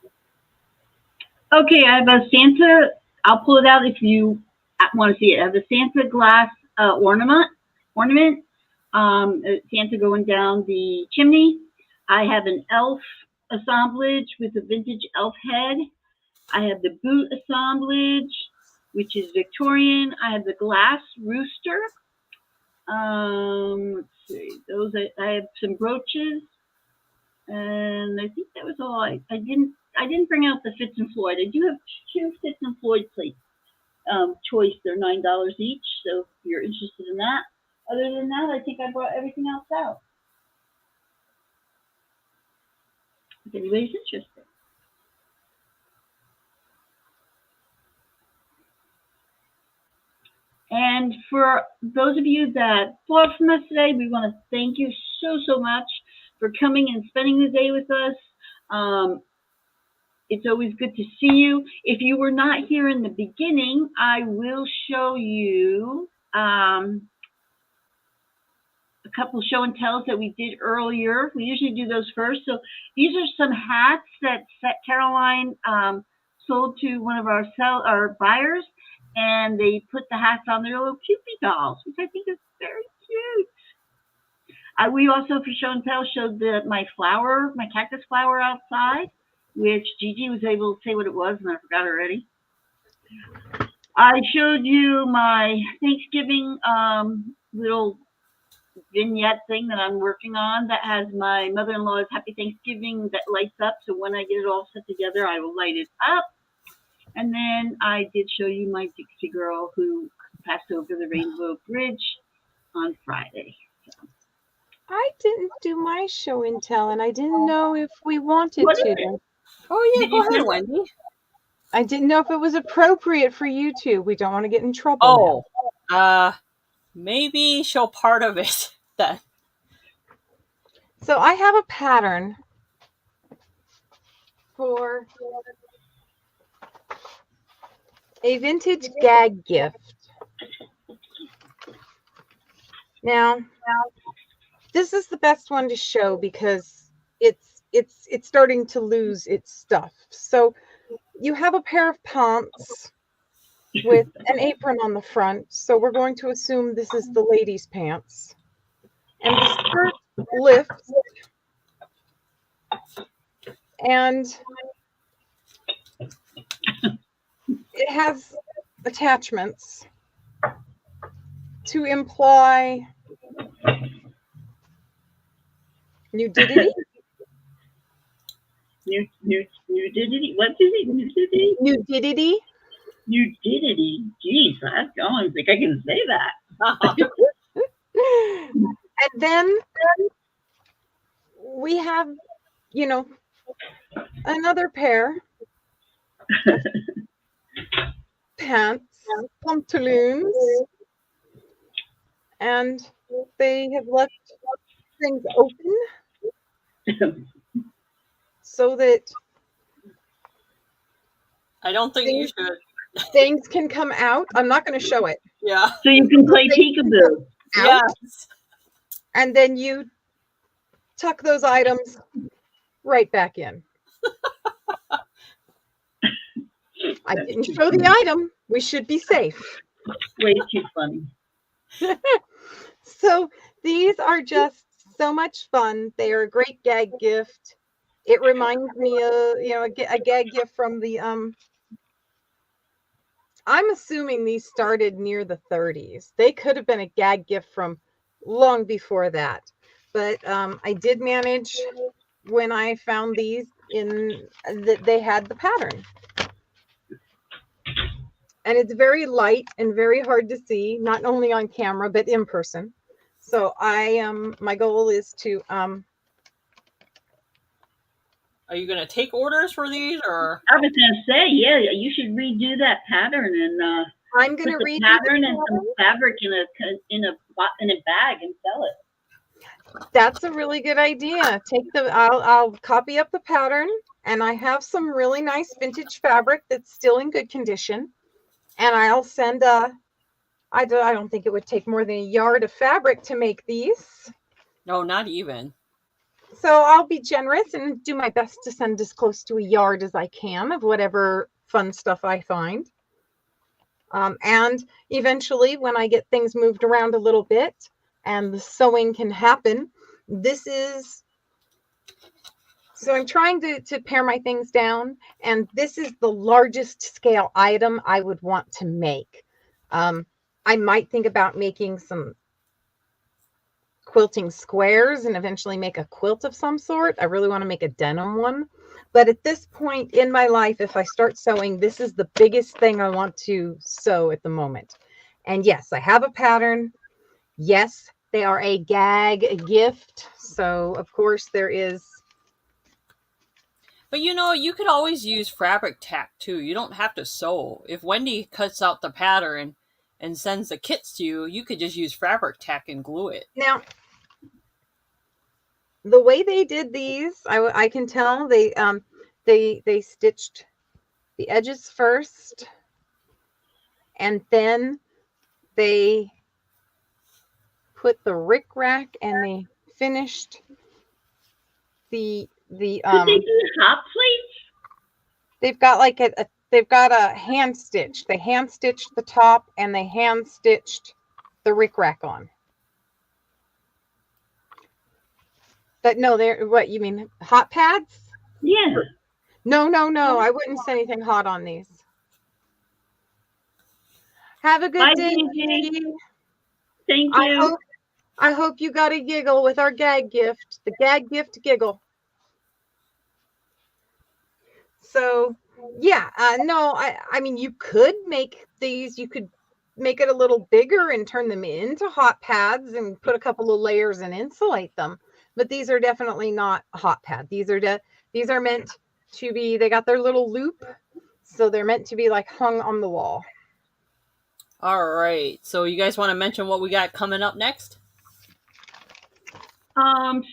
Okay, I have a Santa. I'll pull it out if you want to see it. I have a Santa glass ornament. Santa going down the chimney. I have an elf assemblage with a vintage elf head. I have the boot assemblage, which is Victorian. I have the glass rooster. Let's see. I have some brooches, and I think that was all. I didn't bring out the Fitz and Floyd. I do have 2 Fitz and Floyd plates. Choice. They're $9 each, so if you're interested in that. Other than that, I think I brought everything else out. If anybody's interested. And for those of you that bought from us today, we want to thank you so much for coming and spending the day with us. It's always good to see you. If you were not here in the beginning, I will show you a couple show and tells that we did earlier. We usually do those first. So these are some hats that Caroline sold to one of our buyers, and they put the hats on their little Cupid dolls, which I think is very cute. We also, for show and tell, showed my cactus flower outside, which Gigi was able to say what it was, and I forgot already. I showed you my Thanksgiving little vignette thing that I'm working on that has my mother-in-law's Happy Thanksgiving that lights up. So when I get it all set together, I will light it up. And then I did show you my Dixie girl who passed over the Rainbow Bridge on Friday. I didn't do my show and tell, and I didn't know if we wanted What is to. it? Oh yeah, Did go you ahead, send- Wendy. I didn't know if it was appropriate for you two. We don't want to get in trouble Oh, now. maybe show part of it then. So I have a pattern for a vintage gag gift. Now, this is the best one to show because it's starting to lose its stuff. So you have a pair of pants with an apron on the front. So we're going to assume this is the lady's pants. And the skirt lifts and it has attachments to imply nudity. Nudity? What is it? Nudity? Nudity. Nudity. Jeez, I don't think I can say that. And then we have, another pair of pants, pantaloons, and they have left things open so that I don't think you should. things can come out. I'm not going to show it. Yeah. So you can play peekaboo. Out, Yes. and then you tuck those items right back in. I didn't show the item. We should be safe. Way too funny. So these are just so much fun. They are a great gag gift. It reminds me of, a gag gift from the, I'm assuming these started near the 30s. They could have been a gag gift from long before that. But I did manage when I found these that they had the pattern. And it's very light and very hard to see, not only on camera, but in person. So my goal is to, Are you going to take orders for these, or? I was gonna say, yeah, you should redo that pattern and I'm going to put the read pattern and some fabric in a bag and sell it. That's a really good idea. I'll copy up the pattern, and I have some really nice vintage fabric that's still in good condition. And I'll send I don't think it would take more than a yard of fabric to make these. No, not even. So I'll be generous and do my best to send as close to a yard as I can of whatever fun stuff I find. And eventually, when I get things moved around a little bit and the sewing can happen, so I'm trying to pare my things down, and this is the largest scale item I would want to make. I might think about making some quilting squares and eventually make a quilt of some sort. I really want to make a denim one. But at this point in my life, if I start sewing, this is the biggest thing I want to sew at the moment. And yes, I have a pattern. Yes, they are a gag gift. So, of course, there is. But you could always use fabric tack too. You don't have to sew. If Wendie cuts out the pattern and sends the kits to you, you could just use fabric tack and glue it. Now, the way they did these, I can tell they stitched the edges first, and then they put the rickrack, and they finished the Could they do hot plates? they've got like they've got a hand stitch. They hand stitched the top, and they hand stitched the rickrack on. But no, what you mean, hot pads? Yeah. No. I wouldn't say anything hot on these. Have a good Bye, day. Gigi. Thank you. I hope you got a giggle with our gag gift, the gag gift giggle. So, yeah, no, I mean, you could make these. You could make it a little bigger and turn them into hot pads and put a couple of layers and insulate them. But these are definitely not a hot pad. These are meant to be, they got their little loop, so they're meant to be like hung on the wall. All right. So you guys want to mention what we got coming up next?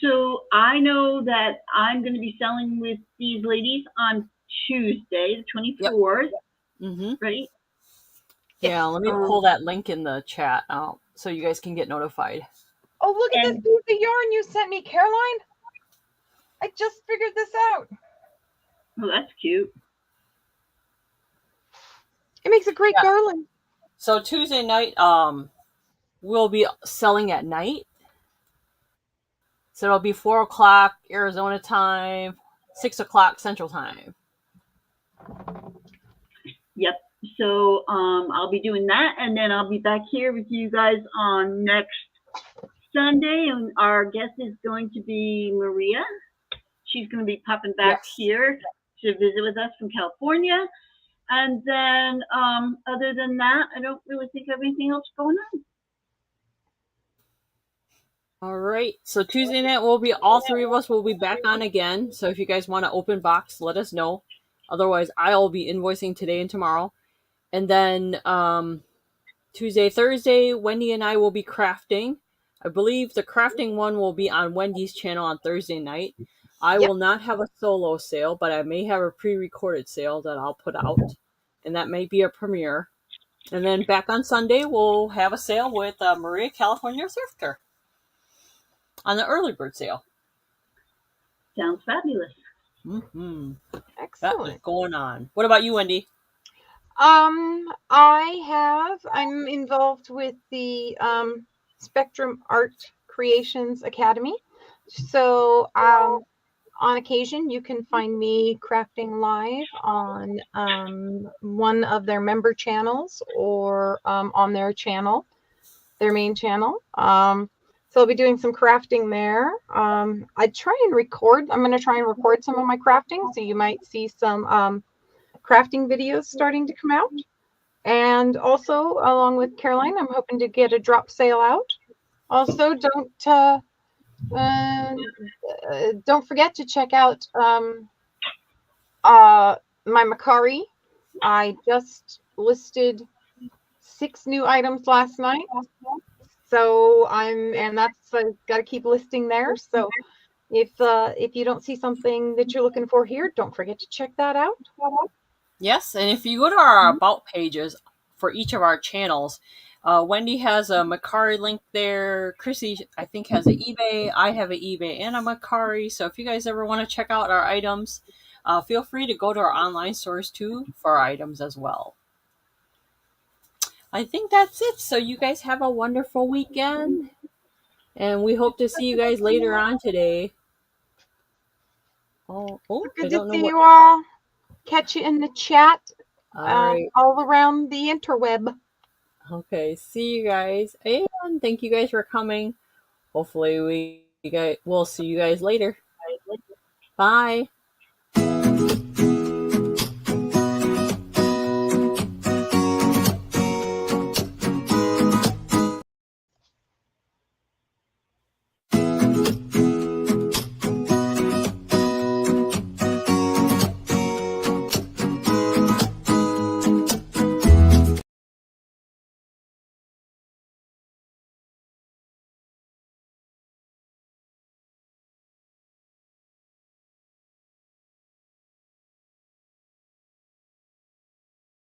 So I know that I'm going to be selling with these ladies on Tuesday, the 24th. Mm-hmm. Right? Yeah, let me pull that link in the chat out so you guys can get notified. Oh, look at this piece of yarn you sent me, Caroline. I just figured this out. Oh, that's cute. It makes a great garland. So Tuesday night, we'll be selling at night. So it'll be 4 o'clock Arizona time, 6 o'clock Central time. Yep. So I'll be doing that, and then I'll be back here with you guys on next Sunday, and our guest is going to be Maria. She's going to be popping back here to visit with us from California. And then other than that, I don't really think I have anything else going on. All right. So Tuesday night, all three of us will be back on again. So if you guys want to open box, let us know. Otherwise, I'll be invoicing today and tomorrow. And then Tuesday, Thursday, Wendie and I will be crafting. I believe the crafting one will be on Wendie's channel on Thursday night. I will not have a solo sale, but I may have a pre-recorded sale that I'll put out. And that may be a premiere. And then back on Sunday, we'll have a sale with Maria California Thrifter on the early bird sale. Sounds fabulous. Mm-hmm. Excellent. That's going on. What about you, Wendie? I'm involved with the Spectrum Art Creations Academy. So on occasion, you can find me crafting live on one of their member channels or on their channel, their main channel. So I'll be doing some crafting there. I'm going to try and record some of my crafting. So you might see some crafting videos starting to come out. And also, along with Caroline, I'm hoping to get a drop sale out. Also, don't forget to check out my Macari. I just listed 6 new items last night. So that's got to keep listing there. So if you don't see something that you're looking for here, don't forget to check that out. Yes, and if you go to our about pages for each of our channels, Wendie has a Macari link there. Chrissy, I think, has an eBay. I have an eBay and a Macari. So if you guys ever want to check out our items, feel free to go to our online stores too for our items as well. I think that's it. So you guys have a wonderful weekend. And we hope to see you guys later on today. Good to see you all. Catch you in the chat. All around the interweb. Okay, see you guys, and thank you guys for coming. Hopefully we'll see you guys later. Bye.